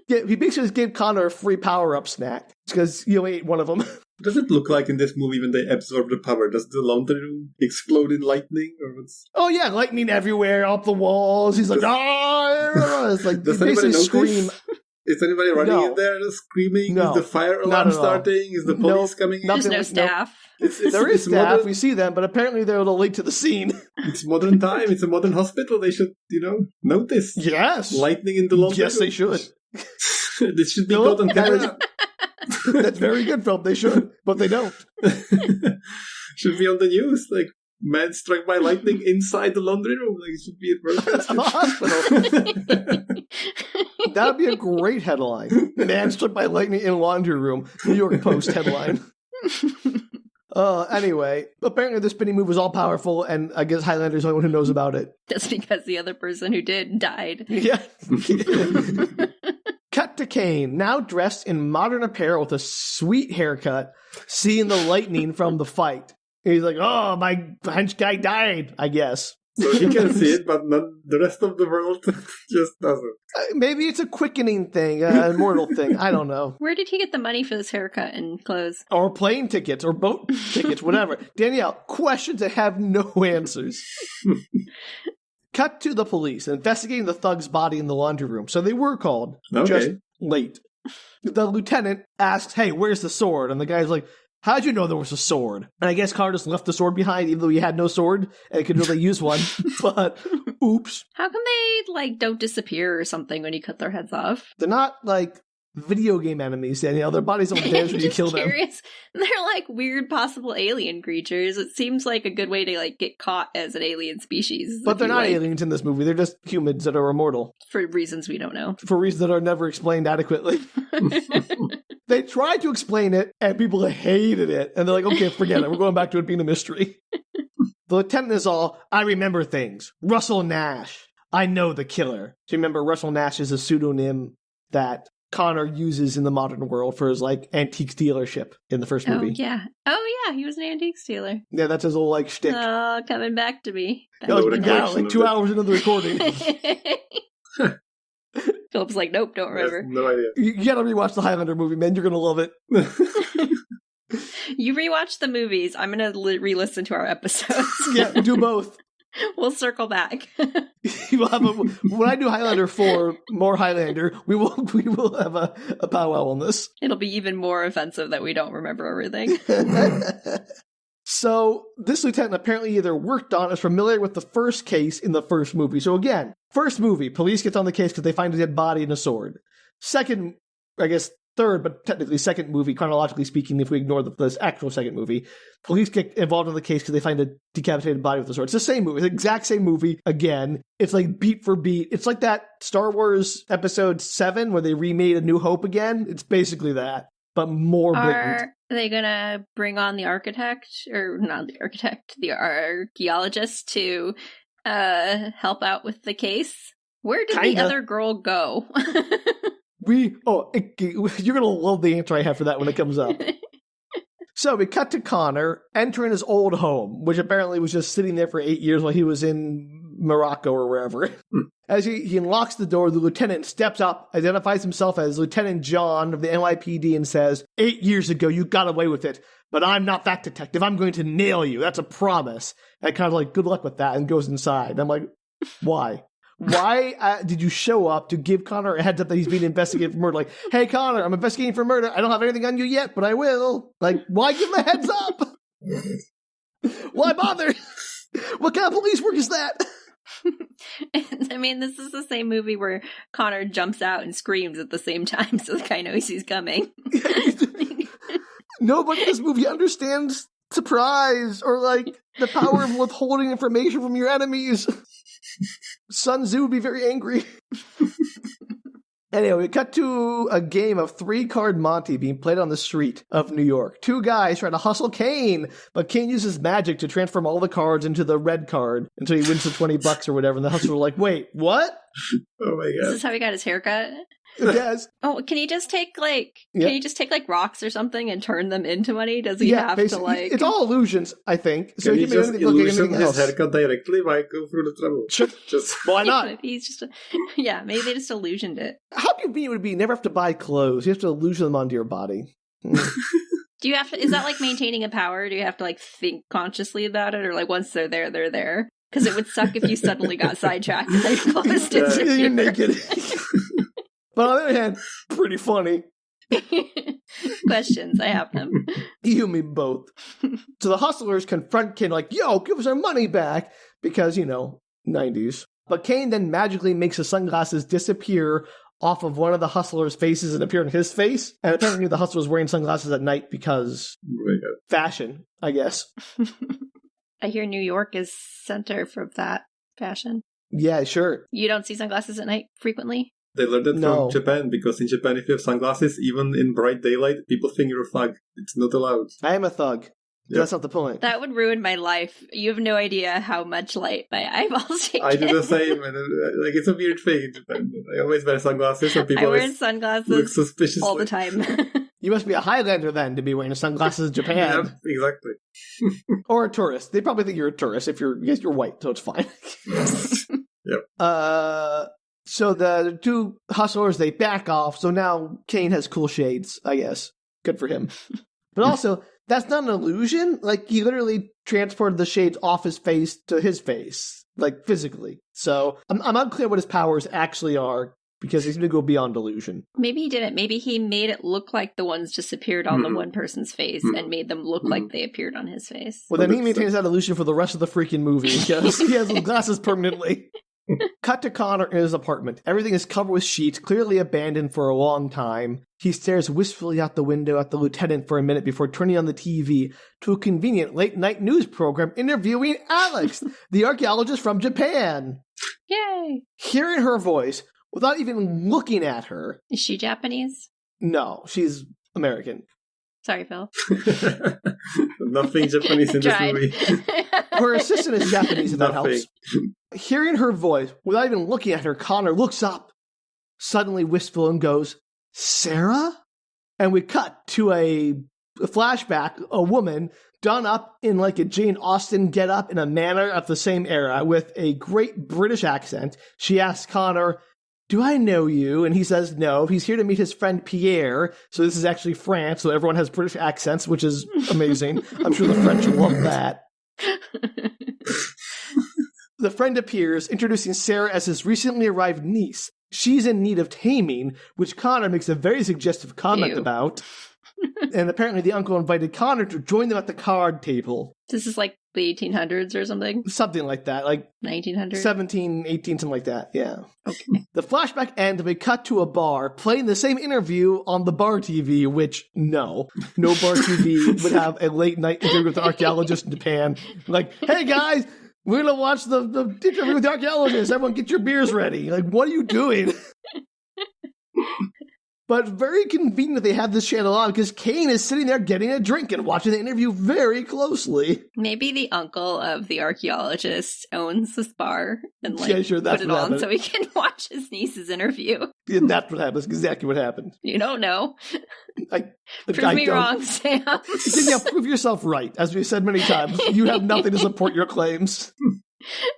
Speaker 2: Yeah, he basically just gave Connor a free power-up snack because he only ate one of them.
Speaker 1: Does it look like in this movie when they absorb the power? Does the laundry room explode in lightning? Or what's...
Speaker 2: Oh yeah, lightning everywhere, up the walls. He's like, ah! It's
Speaker 1: does anybody scream? Is anybody running in there screaming?
Speaker 2: No,
Speaker 1: is the fire alarm starting? Is the police coming in?
Speaker 3: There's no staff.
Speaker 2: There is staff. Modern... We see them, but apparently they're a little late to the scene.
Speaker 1: It's modern time. It's a modern hospital. They should, notice.
Speaker 2: Yes.
Speaker 1: Lightning in the laundry room.
Speaker 2: Yes, they should.
Speaker 1: This should be caught on camera.
Speaker 2: That's very good, Philip. They should, but they don't.
Speaker 1: Should be on the news, man struck by lightning inside the laundry room. It should be a broadcast.
Speaker 2: A hospital. That would be a great headline. Man struck by lightning in laundry room. New York Post headline. Anyway, apparently the spinning move was all powerful, and I guess Highlander's the only one who knows about it.
Speaker 3: That's because the other person who did died.
Speaker 2: Yeah. Cut to Kane, now dressed in modern apparel with a sweet haircut, seeing the lightning from the fight. He's like, oh, my hench guy died, I guess.
Speaker 1: So he can see it, but not the rest of the world just doesn't.
Speaker 2: Maybe it's a quickening thing, an immortal thing. I don't know.
Speaker 3: Where did he get the money for this haircut and clothes?
Speaker 2: Or plane tickets, or boat tickets, whatever. Danielle, questions that have no answers. Cut to the police investigating the thug's body in the laundry room. So they were called, just late. The lieutenant asks, hey, where's the sword? And the guy's like, how'd you know there was a sword? And I guess Connor just left the sword behind, even though he had no sword, and could really use one. But, oops.
Speaker 3: How come they, don't disappear or something when you cut their heads off?
Speaker 2: They're not, video game enemies, Danielle. Their bodies don't vanish when you kill them.
Speaker 3: They're, weird possible alien creatures. It seems like a good way to, get caught as an alien species.
Speaker 2: But they're not aliens in this movie. They're just humans that are immortal.
Speaker 3: For reasons we don't know.
Speaker 2: For reasons that are never explained adequately. They tried to explain it, and people hated it. And they're like, okay, forget it. We're going back to it being a mystery. The lieutenant is all, I remember things. Russell Nash. I know the killer. So remember, Russell Nash is a pseudonym that Connor uses in the modern world for his, antiques dealership in the first movie.
Speaker 3: Oh, yeah. He was an antique dealer.
Speaker 2: Yeah, that's his whole, shtick.
Speaker 3: Oh, coming back to me.
Speaker 2: That was 2 hours into the recording.
Speaker 3: Philip's like, nope, don't remember.
Speaker 1: No idea.
Speaker 2: You gotta rewatch the Highlander movie, man. You're gonna love it.
Speaker 3: You rewatch the movies. I'm gonna re-listen to our episodes.
Speaker 2: Yeah, do both.
Speaker 3: We'll circle back.
Speaker 2: When I do Highlander 4, more Highlander, we will have a powwow on this.
Speaker 3: It'll be even more offensive that we don't remember everything.
Speaker 2: So, this lieutenant apparently either worked on or is familiar with the first case in the first movie. So again, first movie, police gets on the case because they find a dead body and a sword. Second, I guess third, but technically second movie, chronologically speaking, if we ignore this actual second movie, police get involved in the case because they find a decapitated body with a sword. It's the same movie. It's the exact same movie again. It's beat for beat. It's like that Star Wars Episode 7 where they remade A New Hope again. It's basically that, but more blatant.
Speaker 3: Are they gonna bring on the architect, or not the architect, the archaeologist to help out with the case? Where did the other girl go?
Speaker 2: You're gonna love the answer I have for that when it comes up. So we cut to Connor entering his old home, which apparently was just sitting there for 8 years while he was in Morocco or wherever. As he unlocks the door, the lieutenant steps up, identifies himself as Lieutenant John of the NYPD, and says, 8 years ago, you got away with it, but I'm not that detective. I'm going to nail you. That's a promise. And kind of good luck with that, and goes inside. I'm like, why? Why did you show up to give Connor a heads up that he's being investigated for murder? Hey, Connor, I'm investigating for murder. I don't have anything on you yet, but I will. Why give him a heads up? Why bother? What kind of police work is that?
Speaker 3: I mean, this is the same movie where Connor jumps out and screams at the same time, so the guy knows he's coming.
Speaker 2: Nobody in this movie understands surprise or the power of withholding information from your enemies. Sun Tzu would be very angry. Anyway, we cut to a game of 3-card Monty being played on the street of New York. 2 guys try to hustle Kane, but Kane uses magic to transform all the cards into the red card until he wins the $20 or whatever. And the hustlers are like, wait, what?
Speaker 1: Oh my god.
Speaker 3: This is how he got his haircut?
Speaker 2: Yes.
Speaker 3: Oh, can he just take rocks or something and turn them into money? Does he have to
Speaker 2: It's all illusions, I think.
Speaker 1: So he just illusion his haircut directly? Why go through the trouble?
Speaker 2: Just why not?
Speaker 3: He's just maybe they just illusioned it.
Speaker 2: How convenient would it be? You never have to buy clothes. You have to illusion them onto your body.
Speaker 3: Do you have to? Is that like maintaining a power? Do you have to think consciously about it, or once they're there, they're there? Because it would suck if you suddenly got sidetracked and they closed it.
Speaker 2: You're naked. But on the other hand, pretty funny.
Speaker 3: Questions, I have them.
Speaker 2: You and me both. So the hustlers confront Kane yo, give us our money back. Because, 90s. But Kane then magically makes the sunglasses disappear off of one of the hustlers' faces and appear in his face. And apparently the hustler was wearing sunglasses at night because fashion, I guess.
Speaker 3: I hear New York is center for that fashion.
Speaker 2: Yeah, sure.
Speaker 3: You don't see sunglasses at night frequently?
Speaker 1: They learned it from Japan, because in Japan, if you have sunglasses, even in bright daylight, people think you're a thug. It's not allowed.
Speaker 2: I am a thug. Yep. That's not the point.
Speaker 3: That would ruin my life. You have no idea how much light my eyeballs take.
Speaker 1: I do the same, and it's a weird thing in Japan. I always wear sunglasses, and people
Speaker 3: wear sunglasses
Speaker 1: look suspiciously
Speaker 3: all the time.
Speaker 2: You must be a Highlander then to be wearing sunglasses in Japan.
Speaker 1: Yeah, exactly.
Speaker 2: Or a tourist. They probably think you're a tourist if you're white, so it's fine.
Speaker 1: Yep.
Speaker 2: So the two hustlers, they back off. So now Kane has cool shades, I guess. Good for him. But also, that's not an illusion. Like, he literally transported the shades off his face to his face, like, physically. So I'm unclear what his powers actually are, because he's going to go beyond illusion.
Speaker 3: Maybe he didn't. Maybe he made it look like the ones just appeared on the one person's face and made them look like they appeared on his face.
Speaker 2: Well, then he maintains that illusion for the rest of the freaking movie, because he has the glasses permanently. Cut to Connor in his apartment. Everything is covered with sheets, clearly abandoned for a long time. He stares wistfully out the window at the lieutenant for a minute before turning on the TV to a convenient late-night news program interviewing Alex, the archaeologist from Japan.
Speaker 3: Yay!
Speaker 2: Hearing her voice, without even looking at her...
Speaker 3: Is she Japanese?
Speaker 2: No, she's American.
Speaker 3: Sorry, Phil.
Speaker 1: Nothing Japanese in this movie.
Speaker 2: Her assistant is Japanese, and that helps. Hearing her voice, without even looking at her, Connor looks up, suddenly wistful, and goes, "Sarah?" And we cut to a flashback, a woman done up in like a Jane Austen get-up in a manner of the same era with a great British accent. She asks Connor, "Do I know you?" And he says no. He's here to meet his friend Pierre. So this is actually France, so everyone has British accents, which is amazing. I'm sure the French will love that. The friend appears, introducing Sarah as his recently arrived niece. She's in need of taming, which Connor makes a very suggestive comment about. And apparently the uncle invited Connor to join them at the card table.
Speaker 3: This is like the 1800s or something?
Speaker 2: Something like that. Like
Speaker 3: 1900s?
Speaker 2: 17, 18, something like that. Yeah.
Speaker 3: Okay.
Speaker 2: The flashback ends, we cut to a bar, playing the same interview on the bar TV, which, no bar TV would have a late night interview with the archaeologist in Japan. Like, "Hey guys, we're going to watch the interview with the archaeologist. Everyone get your beers ready." Like, what are you doing? But very convenient that they have this channel on, because Kane is sitting there getting a drink and watching the interview very closely.
Speaker 3: Maybe the uncle of the archaeologist owns this bar and put it on so he can watch his niece's interview.
Speaker 2: Yeah, that's what happens. Exactly what happened.
Speaker 3: You don't know. Prove me wrong, Sam.
Speaker 2: Danielle, prove yourself right. As we've said many times, you have nothing to support your claims.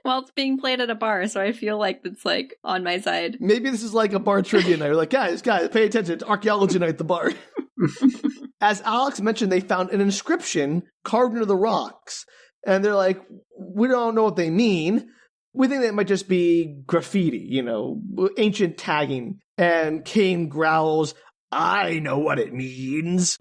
Speaker 3: Well, it's being played at a bar, so I feel like it's like on my side.
Speaker 2: Maybe this is like a bar trivia night. We're like, guys, pay attention. It's archaeology night at the bar. As Alex mentioned, they found an inscription carved into the rocks. And they're like, we don't know what they mean. We think that it might just be graffiti, ancient tagging. And Kane growls, "I know what it means."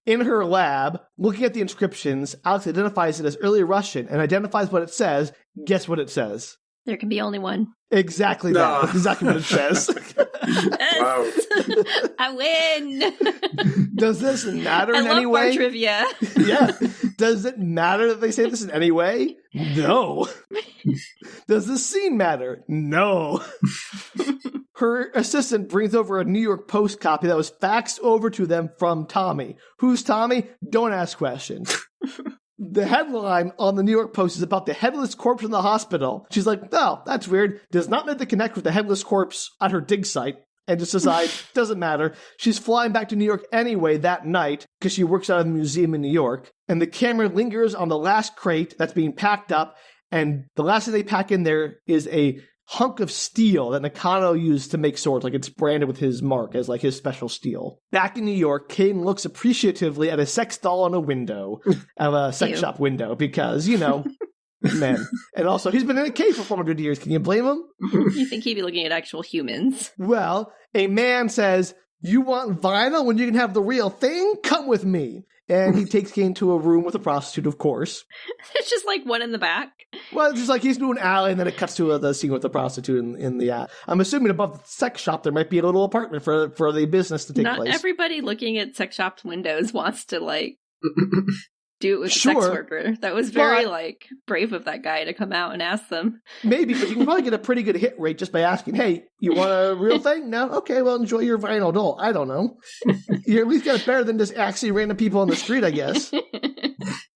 Speaker 2: In her lab, looking at the inscriptions, Alex identifies it as early Russian and identifies what it says. Guess what it says?
Speaker 3: There can be only one.
Speaker 2: Exactly that. That's exactly what it says.
Speaker 1: Wow.
Speaker 3: I win.
Speaker 2: Does this matter in any way?
Speaker 3: I love bar trivia.
Speaker 2: Yeah. Does it matter that they say this in any way? No. Does this scene matter? No. Her assistant brings over a New York Post copy that was faxed over to them from Tommy. Who's Tommy? Don't ask questions. The headline on the New York Post is about the headless corpse in the hospital. She's like, "Oh, that's weird." Does not make the connect with the headless corpse at her dig site. And just decides, doesn't matter. She's flying back to New York anyway that night because she works out of the museum in New York. And the camera lingers on the last crate that's being packed up. And the last thing they pack in there is a hunk of steel that Nakano used to make swords. Like, it's branded with his mark as like his special steel. Back in New York, Kane looks appreciatively at a sex doll on a window, of a sex shop window, because, men. And also, he's been in a cave for 400 years. Can you blame him?
Speaker 3: You think he'd be looking at actual humans?
Speaker 2: Well, a man says, "You want vinyl when you can have the real thing? Come with me." And he takes Kane to a room with a prostitute, of course.
Speaker 3: It's just like one in the back.
Speaker 2: Well, it's just like he's doing an alley, and then it cuts to the scene with the prostitute in the alley. I'm assuming above the sex shop, there might be a little apartment for the business to take place.
Speaker 3: Not everybody looking at sex shop windows wants to, do it with a sex worker. That was very, brave of that guy to come out and ask them.
Speaker 2: Maybe, but you can probably get a pretty good hit rate just by asking, hey, you want a real thing? No? Okay, well, enjoy your vinyl doll. I don't know. You at least got it better than just asking random people on the street, I guess.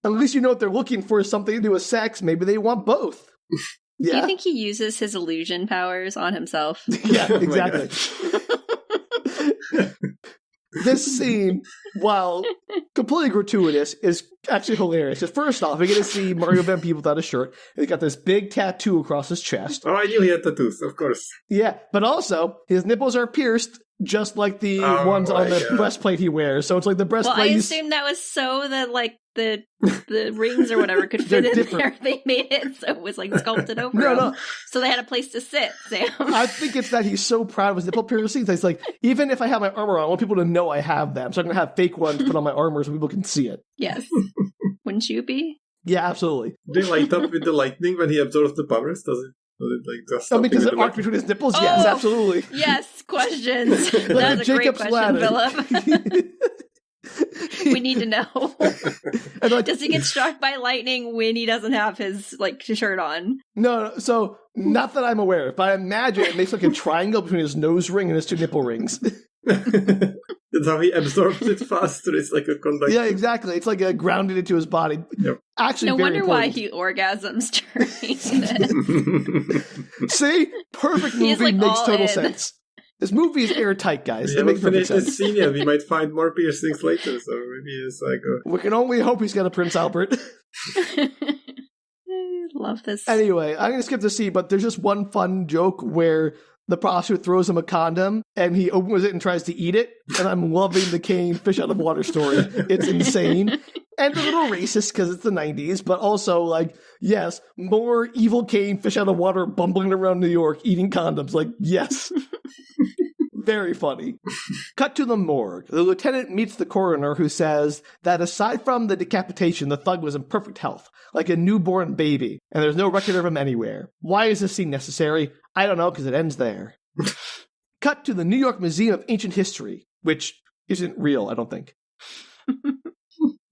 Speaker 2: At least you know what they're looking for is something to do with sex. Maybe they want both. Yeah.
Speaker 3: Do you think he uses his illusion powers on himself?
Speaker 2: Yeah, exactly. This scene, while completely gratuitous, is actually hilarious. Because first off, we get to see Mario Van Peebles without a shirt. And he's got this big tattoo across his chest.
Speaker 1: Oh, I knew he had tattoos, of course.
Speaker 2: Yeah, but also, his nipples are pierced, just like the ones on the breastplate he wears. So it's like the breastplate.
Speaker 3: Well, I assume that was so that, the rings or whatever could fit in there. They made it so it was, sculpted over him. So they had a place to sit, Sam.
Speaker 2: I think it's that he's so proud of his nipple piercings. He's like, even if I have my armor on, I want people to know I have them. So I'm going to have fake ones put on my armor so people can see it.
Speaker 3: Yes. Wouldn't you be?
Speaker 2: Yeah, absolutely.
Speaker 1: Do you light up with the lightning when he absorbs the powers? Does it just
Speaker 2: does it arc between his nipples? Oh, yes, absolutely.
Speaker 3: Yes, questions. That's a great question, Philip. We need to know. Does he get struck by lightning when he doesn't have his shirt on?
Speaker 2: No, so not that I'm aware of, but I imagine it makes a triangle between his nose ring and his two nipple rings.
Speaker 1: That's how he absorbs it faster. It's like a conductor.
Speaker 2: Yeah, exactly. It's grounded into his body.
Speaker 1: Yep.
Speaker 2: Actually,
Speaker 3: no
Speaker 2: very
Speaker 3: wonder
Speaker 2: important.
Speaker 3: why he orgasms during this.
Speaker 2: See? Perfect movie makes total sense. This movie is airtight, guys.
Speaker 1: We haven't finished this scene yet. We might find more piercings later, so maybe it's
Speaker 2: We can only hope he's got a Prince Albert.
Speaker 3: Love this.
Speaker 2: Anyway, I'm going to skip the scene, but there's just one fun joke where the prostitute throws him a condom, and he opens it and tries to eat it, and I'm loving the Kane fish out of water story. It's insane. And a little racist because it's the 90s, but also, yes, more evil Kane fish out of water bumbling around New York eating condoms. Yes. Very funny. Cut to the morgue. The lieutenant meets the coroner who says that aside from the decapitation, the thug was in perfect health, like a newborn baby, and there's no record of him anywhere. Why is this scene necessary? I don't know, because it ends there. Cut to the New York Museum of Ancient History, which isn't real, I don't think.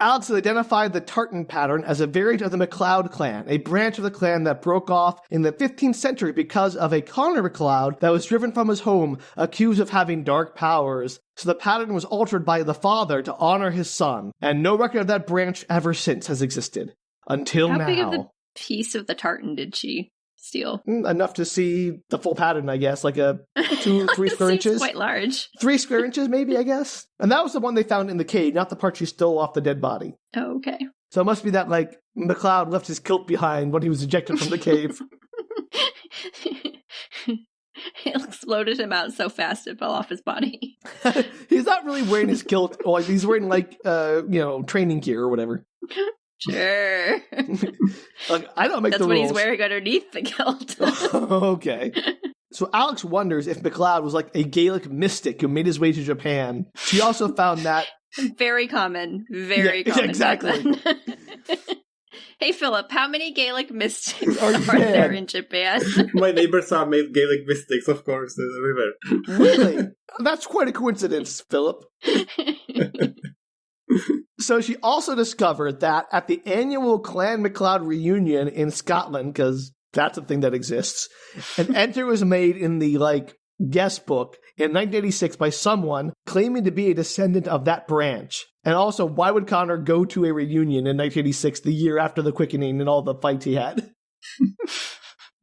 Speaker 2: Alex has identified the tartan pattern as a variant of the MacLeod clan, a branch of the clan that broke off in the 15th century because of a Connor MacLeod that was driven from his home, accused of having dark powers. So the pattern was altered by the father to honor his son, and no record of that branch ever since has existed. Until now.
Speaker 3: How big of the piece of the tartan did she steal?
Speaker 2: Enough to see the full pattern, I guess, 2 or 3 square inches.
Speaker 3: Quite large.
Speaker 2: 3 square inches, maybe, I guess. And that was the one they found in the cave, not the part she stole off the dead body.
Speaker 3: Oh, okay.
Speaker 2: So it must be that, MacLeod left his kilt behind when he was ejected from the cave.
Speaker 3: It exploded him out so fast it fell off his body.
Speaker 2: He's not really wearing his kilt. He's wearing, training gear or whatever.
Speaker 3: Sure.
Speaker 2: I don't make
Speaker 3: That's
Speaker 2: the rules. That's
Speaker 3: what he's wearing underneath the kilt.
Speaker 2: Okay. So Alex wonders if MacLeod was a Gaelic mystic who made his way to Japan. She also found that...
Speaker 3: Very common. Very common.
Speaker 2: Exactly.
Speaker 3: Hey, Philip, how many Gaelic mystics are there in Japan?
Speaker 1: My neighbors have made Gaelic mystics, of course, everywhere.
Speaker 2: Really? That's quite a coincidence, Philip. So she also discovered that at the annual Clan MacLeod reunion in Scotland, because that's a thing that exists, an entry was made in the, guest book in 1986 by someone claiming to be a descendant of that branch. And also, why would Connor go to a reunion in 1986, the year after the Quickening and all the fights he had?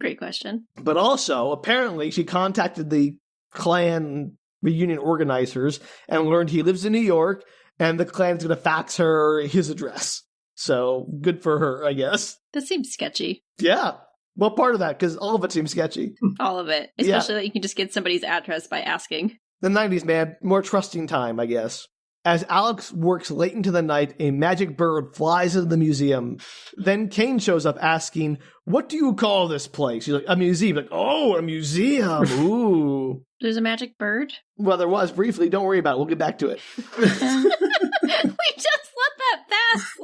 Speaker 3: Great question.
Speaker 2: But also, apparently, she contacted the clan reunion organizers and learned he lives in New York, and the clan's going to fax her his address. So, good for her, I guess.
Speaker 3: That seems sketchy.
Speaker 2: Yeah. Well, part of that, because all of it seems sketchy.
Speaker 3: All of it. Especially that you can just get somebody's address by asking.
Speaker 2: The 90s, man. More trusting time, I guess. As Alex works late into the night, a magic bird flies into the museum. Then Kane shows up asking, "What do you call this place?" She's like, "A museum." Oh, a museum. Ooh.
Speaker 3: There's a magic bird?
Speaker 2: Well, there was briefly. Don't worry about it. We'll get back to it.
Speaker 3: We just let that pass.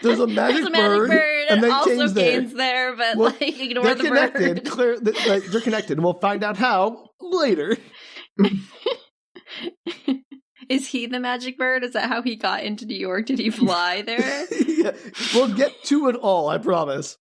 Speaker 2: There's a magic bird,
Speaker 3: and then also Kane's there, but ignore the
Speaker 2: connected.
Speaker 3: bird.
Speaker 2: They're connected, and we'll find out how later.
Speaker 3: Is he the magic bird? Is that how he got into New York? Did he fly there?
Speaker 2: Yeah. We'll get to it all, I promise.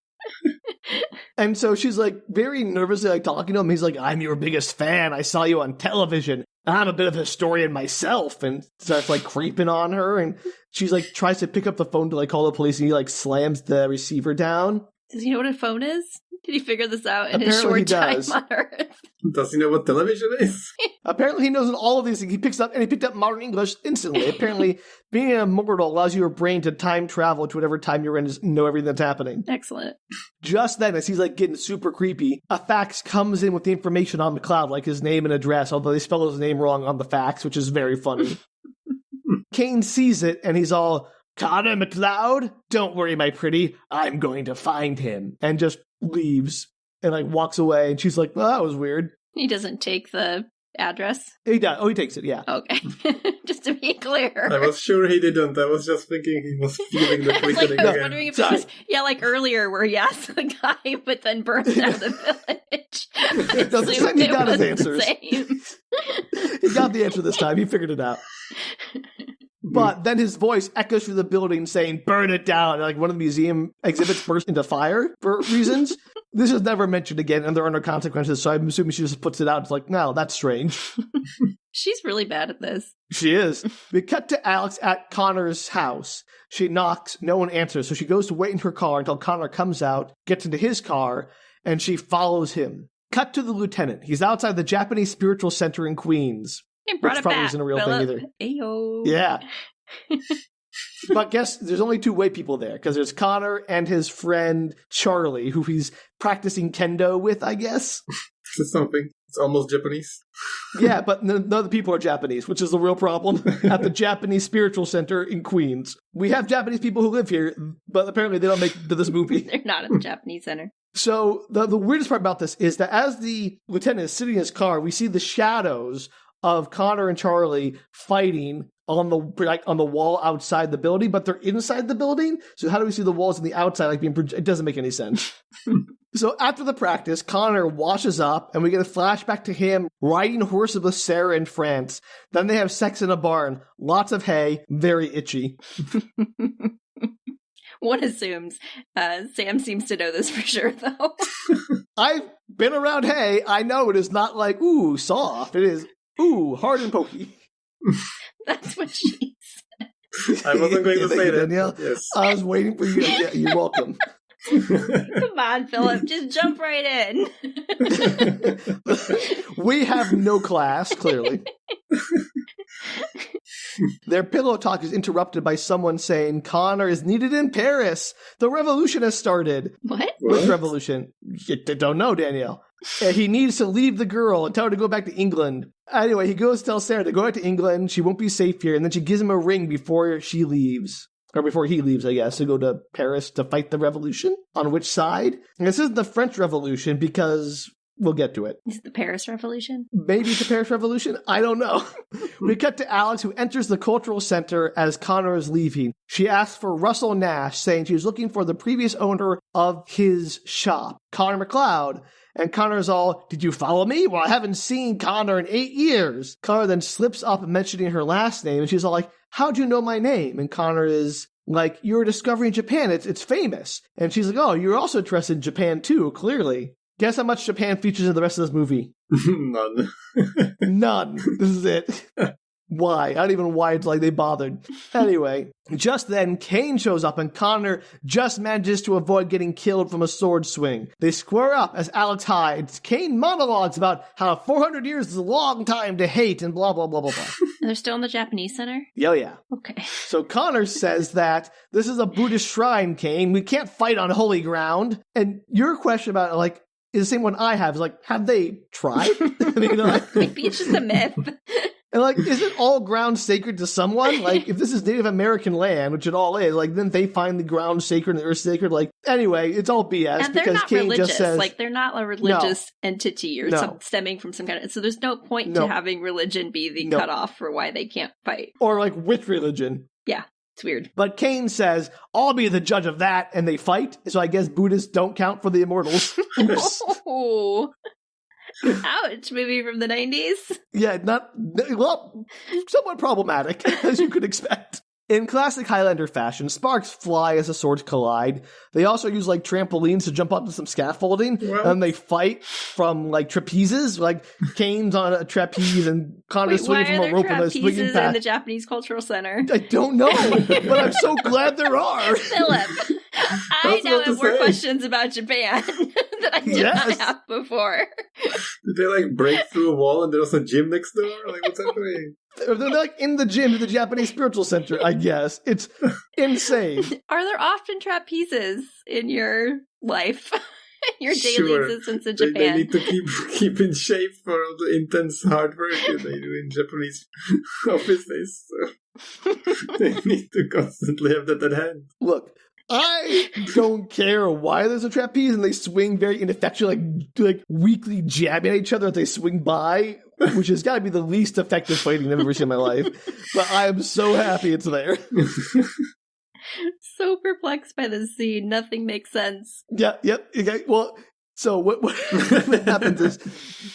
Speaker 2: And so she's like very nervously like talking to him. He's like, I'm your biggest fan. I saw you on television. I'm a bit of a historian myself. And starts like creeping on her. And she's like tries to pick up the phone to like call the police. And he like slams the receiver down.
Speaker 3: Does he know what a phone is? Did he figure this out in
Speaker 2: Apparently
Speaker 3: his short time on Earth?
Speaker 1: Does he know what television is?
Speaker 2: Apparently he knows all of these things. He picked up modern English instantly. Apparently being an immortal allows your brain to time travel to whatever time you're in to know everything that's happening.
Speaker 3: Excellent.
Speaker 2: Just then, as he's like getting super creepy, a fax comes in with the information on MacLeod, like his name and address, although they spell his name wrong on the fax, which is very funny. Kane sees it and he's all, Connor MacLeod? Don't worry, my pretty. I'm going to find him. And just leaves and like walks away. And she's like, well, that was weird.
Speaker 3: He doesn't take the address?
Speaker 2: He does. Oh, he takes it, yeah.
Speaker 3: Okay. Just to be clear.
Speaker 1: I was sure he didn't. I was just thinking he was feeling the quickening
Speaker 3: I was
Speaker 1: again.
Speaker 3: wondering if it was, like earlier where he asked the guy, but then burned down the village.
Speaker 2: This time he got his answers.
Speaker 3: He
Speaker 2: got the answer this time. He figured it out. But then his voice echoes through the building saying, burn it down. And like one of the museum exhibits burst into fire for reasons. This is never mentioned again, and there are no consequences, so I'm assuming she just puts it out. It's like, no, that's strange.
Speaker 3: She's really bad at this.
Speaker 2: She is. We cut to Alex at Connor's house. She knocks, no one answers, so she goes to wait in her car until Connor comes out, gets into his car, and she follows him. Cut to the lieutenant. He's outside the Japanese Spiritual Center in Queens.
Speaker 3: They brought
Speaker 2: which
Speaker 3: it
Speaker 2: probably
Speaker 3: back,
Speaker 2: isn't a real
Speaker 3: Philip.
Speaker 2: thing either.
Speaker 3: Ayo.
Speaker 2: Yeah. But guess there's only two white people there, because there's Connor and his friend Charlie, who he's practicing kendo with, I guess.
Speaker 1: It's something. It's almost Japanese.
Speaker 2: Yeah, but none of the people are Japanese, which is the real problem at the Japanese Spiritual Center in Queens. We have Japanese people who live here, but apparently they don't make it to this movie.
Speaker 3: They're not at the Japanese Center.
Speaker 2: So the weirdest part about this is that as the lieutenant is sitting in his car, we see the shadows of Connor and Charlie fighting on the wall outside the building, but they're inside the building. So how do we see the walls on the outside like being? It doesn't make any sense. So after the practice, Connor washes up, and we get a flashback to him riding horses with Sarah in France. Then they have sex in a barn. Lots of hay, very itchy.
Speaker 3: One assumes. Sam seems to know this for sure, though.
Speaker 2: I've been around hay. I know it is not like, ooh, soft. It is, ooh, hard and pokey.
Speaker 3: That's what she said.
Speaker 1: I wasn't going to say that.
Speaker 2: Danielle.
Speaker 1: Yes.
Speaker 2: I was waiting for you. Yeah, you're welcome.
Speaker 3: Come on, Philip. Just jump right in.
Speaker 2: We have no class, clearly. Their pillow talk is interrupted by someone saying, Connor is needed in Paris. The revolution has started.
Speaker 3: What?
Speaker 2: Which revolution? You don't know, Danielle. He needs to leave the girl and tell her to go back to England. Anyway, he goes to tell Sarah to go back to England. She won't be safe here. And then she gives him a ring before she leaves. Or before he leaves, I guess, to go to Paris to fight the revolution. On which side? And this isn't the French Revolution because we'll get to it.
Speaker 3: Is it the Paris Revolution?
Speaker 2: Maybe it's the Paris Revolution? I don't know. We cut to Alex, who enters the cultural center as Connor is leaving. She asks for Russell Nash, saying she's looking for the previous owner of his shop, Connor MacLeod. And Connor's all, did you follow me? Well, I haven't seen Connor in 8 years. Connor then slips up mentioning her last name, and she's all like, how'd you know my name? And Connor is like, you're discovering Japan. It's famous. And she's like, oh, you're also interested in Japan too, clearly. Guess how much Japan features in the rest of this movie?
Speaker 1: None.
Speaker 2: None. This is it. Why? I don't even know why it's like they bothered. Anyway, just then, Kane shows up and Connor just manages to avoid getting killed from a sword swing. They square up as Alex hides. Kane monologues about how 400 years is a long time to hate and blah, blah, blah, blah, blah.
Speaker 3: And they're still in the Japanese Center?
Speaker 2: Yeah.
Speaker 3: Okay.
Speaker 2: So Connor says that this is a Buddhist shrine, Kane. We can't fight on holy ground. And your question about, like, is the same one I have. Is like, have they tried? I mean, like,
Speaker 3: maybe it's just a myth.
Speaker 2: And like, isn't all ground sacred to someone? Like, if this is Native American land, which it all is, like, then they find the ground sacred and the earth sacred. Like, anyway, it's all BS.
Speaker 3: And they're
Speaker 2: because
Speaker 3: not
Speaker 2: Kane
Speaker 3: religious.
Speaker 2: just says,
Speaker 3: like, they're not a religious entity or stemming from some kind of. So there's no point to having religion be the cutoff for why they can't fight.
Speaker 2: Or like, which religion?
Speaker 3: Yeah. It's weird.
Speaker 2: But Kane says, I'll be the judge of that, and they fight. So I guess Buddhists don't count for the Immortals.
Speaker 3: Oh. Ouch, movie from the 90s.
Speaker 2: Yeah, somewhat problematic, as you could expect. In classic Highlander fashion, sparks fly as the swords collide. They also use, trampolines to jump onto some scaffolding, and they fight from, trapezes. Kane's on a trapeze, and Connor's swinging from a rope and swinging past.
Speaker 3: In the Japanese Cultural Center?
Speaker 2: I don't know, but I'm so glad there are.
Speaker 3: Philip, I now have more questions about Japan that I did not have before.
Speaker 1: Did they, break through a wall and there's a gym next door? What's happening?
Speaker 2: They're in the gym at the Japanese Spiritual Center, I guess. It's insane.
Speaker 3: Are there often trapezes in your life? Your daily existence in Japan?
Speaker 1: They need to keep in shape for all the intense hard work that they do in Japanese offices. So they need to constantly have that at hand.
Speaker 2: Look, I don't care why there's a trapeze and they swing very ineffectually, like weakly jabbing at each other as they swing by, which has got to be the least effective fighting I've ever seen in my life. But I am so happy it's there.
Speaker 3: So perplexed by this scene. Nothing makes sense.
Speaker 2: Yeah, yep. Okay, well, so what happens is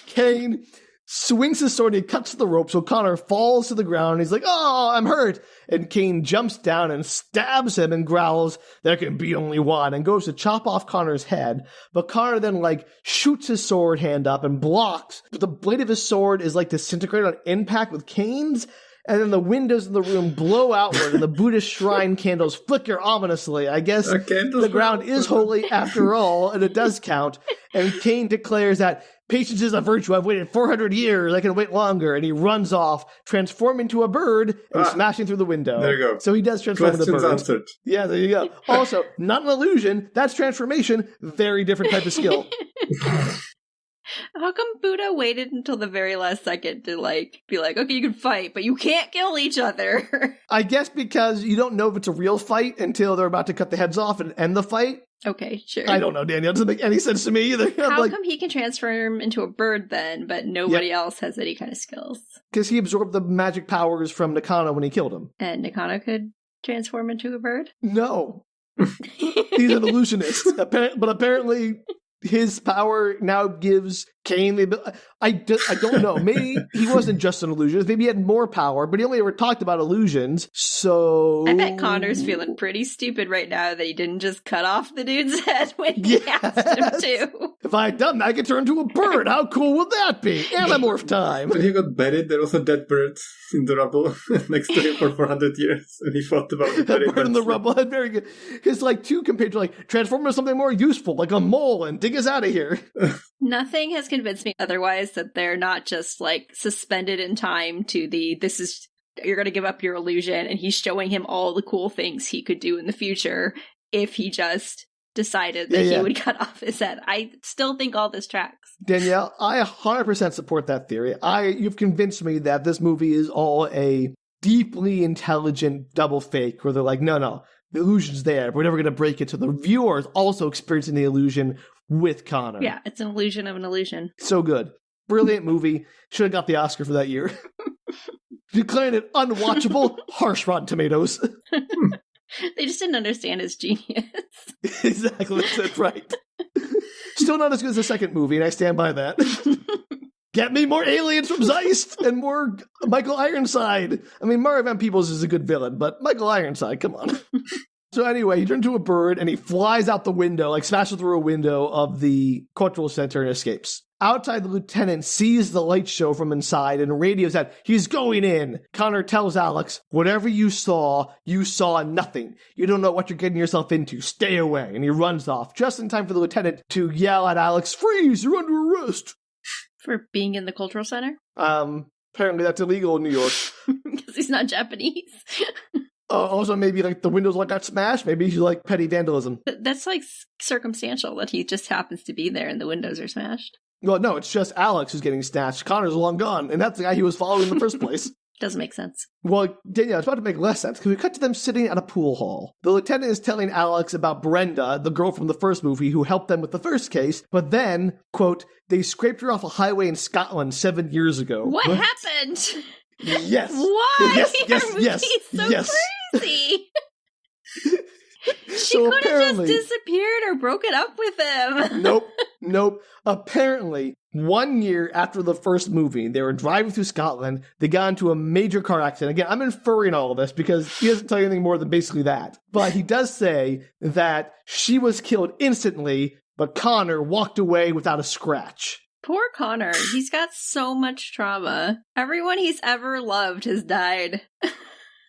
Speaker 2: Kane swings his sword and he cuts the rope, so Connor falls to the ground and he's like, "Oh, I'm hurt." And Kane jumps down and stabs him and growls, "There can be only one," and goes to chop off Connor's head. But Connor then, shoots his sword hand up and blocks. But the blade of his sword is, disintegrated on impact with Kane's. And then the windows in the room blow outward and the Buddhist shrine candles flicker ominously. I guess the ground is holy after all, and it does count. And Kane declares that patience is a virtue. I've waited 400 years. I can wait longer. And he runs off, transforming into a bird, and smashing through the window.
Speaker 1: There you go.
Speaker 2: So he does transform into a bird.
Speaker 1: Answered.
Speaker 2: Yeah, there you go. Also, not an illusion. That's transformation. Very different type of skill.
Speaker 3: How come Buddha waited until the very last second to, be like, okay, you can fight, but you can't kill each other?
Speaker 2: I guess because you don't know if it's a real fight until they're about to cut the heads off and end the fight.
Speaker 3: Okay, sure.
Speaker 2: I don't know, Danielle. It doesn't make any sense to me either.
Speaker 3: How come he can transform into a bird then, but nobody else has any kind of skills? Because
Speaker 2: he absorbed the magic powers from Nakano when he killed him.
Speaker 3: And Nakano could transform into a bird?
Speaker 2: No. He's an illusionist. But apparently his power now gives Kane the ability. I don't know. Maybe he wasn't just an illusionist. Maybe he had more power, but he only ever talked about illusions. So
Speaker 3: I bet Connor's feeling pretty stupid right now that he didn't just cut off the dude's head when he asked him to.
Speaker 2: If I had done that, I could turn into a bird. How cool would that be? Anamorph time.
Speaker 1: When he got buried, there was a dead bird in the rubble next to him for 400 years, and he thought about it.
Speaker 2: That bird in the rubble. Very good. His two compared to transform into something more useful, like a mole, and dig us out of here.
Speaker 3: Nothing has convinced me otherwise that they're not just suspended in time to you're going to give up your illusion, and he's showing him all the cool things he could do in the future if he just decided that he would cut off his head. I still think all this tracks.
Speaker 2: Danielle, I 100% support that theory. You've convinced me that this movie is all a deeply intelligent double fake where they're like, no, the illusion's there, but we're never going to break it. So the viewer is also experiencing the illusion with Connor.
Speaker 3: Yeah, it's an illusion of an illusion.
Speaker 2: So good. Brilliant movie. Should have got the Oscar for that year. Declaring it unwatchable, harsh Rotten Tomatoes.
Speaker 3: They just didn't understand his genius.
Speaker 2: Exactly, that's right. Still not as good as the second movie, and I stand by that. Get me more aliens from Zeist and more Michael Ironside. I mean, Mario Van Peebles is a good villain, but Michael Ironside, come on. So anyway, he turns into a bird and he flies out the window, smashes through a window of the cultural center and escapes. Outside, the lieutenant sees the light show from inside and radios that he's going in. Connor tells Alex, whatever you saw nothing. You don't know what you're getting yourself into. Stay away. And he runs off just in time for the lieutenant to yell at Alex, freeze, you're under arrest.
Speaker 3: For being in the cultural center?
Speaker 2: Apparently that's illegal in New York.
Speaker 3: Because he's not Japanese.
Speaker 2: Also, maybe the windows got smashed. Maybe he's petty vandalism.
Speaker 3: That's circumstantial that he just happens to be there and the windows are smashed.
Speaker 2: Well, no, it's just Alex who's getting snatched. Connor's long gone, and that's the guy he was following in the first place.
Speaker 3: Doesn't make sense.
Speaker 2: Well, Danielle, it's about to make less sense because we cut to them sitting at a pool hall. The lieutenant is telling Alex about Brenda, the girl from the first movie who helped them with the first case, but then, quote, they scraped her off a highway in Scotland 7 years ago.
Speaker 3: What happened?
Speaker 2: Yes.
Speaker 3: Why?
Speaker 2: Yes.
Speaker 3: So crazy. She could have just disappeared or broken up with him.
Speaker 2: Nope. Apparently, 1 year after the first movie, they were driving through Scotland. They got into a major car accident. Again, I'm inferring all of this because he doesn't tell you anything more than basically that. But he does say that she was killed instantly, but Connor walked away without a scratch.
Speaker 3: Poor Connor. He's got so much trauma. Everyone he's ever loved has died.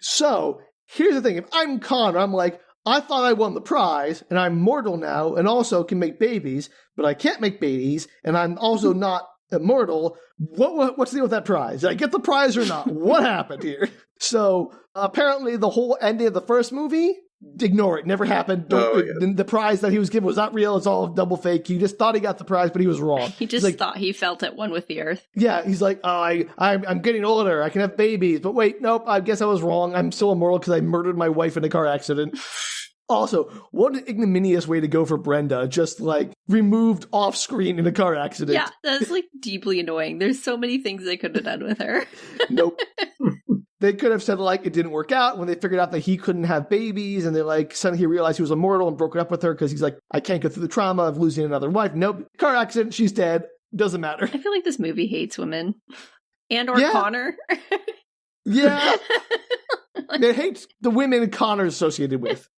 Speaker 2: So, here's the thing. If I'm Connor, I'm like, I thought I won the prize, and I'm mortal now, and also can make babies, but I can't make babies, and I'm also not immortal. What's the deal with that prize? Did I get the prize or not? What happened here? So, apparently the whole ending of the first movie, ignore it. Never happened. The prize that he was given was not real. It's all double fake. He just thought he got the prize, but he was wrong.
Speaker 3: He just thought he felt at one with the earth.
Speaker 2: Yeah, he's like, oh, I'm getting older. I can have babies. But wait, nope, I guess I was wrong. I'm still immortal because I murdered my wife in a car accident. Also, what an ignominious way to go for Brenda, just like removed off screen in a car accident.
Speaker 3: Yeah, that's like deeply annoying. There's so many things they could have done with her.
Speaker 2: Nope. They could have said, like, it didn't work out when they figured out that he couldn't have babies, and they're like, suddenly he realized he was immortal and broke up with her because he's like, I can't go through the trauma of losing another wife. Nope. Car accident, she's dead. Doesn't matter.
Speaker 3: I feel like this movie hates women. And or Connor.
Speaker 2: Yeah. It hates the women Connor's associated with.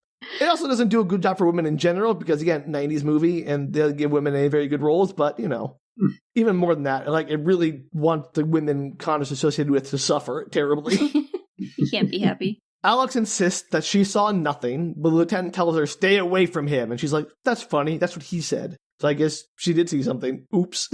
Speaker 2: It also doesn't do a good job for women in general because, again, 90s movie, and they'll give women any very good roles, but, you know. Even more than that, like, it really wants the women Connor's associated with to suffer terribly.
Speaker 3: He can't be happy.
Speaker 2: Alex insists that she saw nothing, but the lieutenant tells her, stay away from him. And she's like, that's funny. That's what he said. So I guess she did see something. Oops.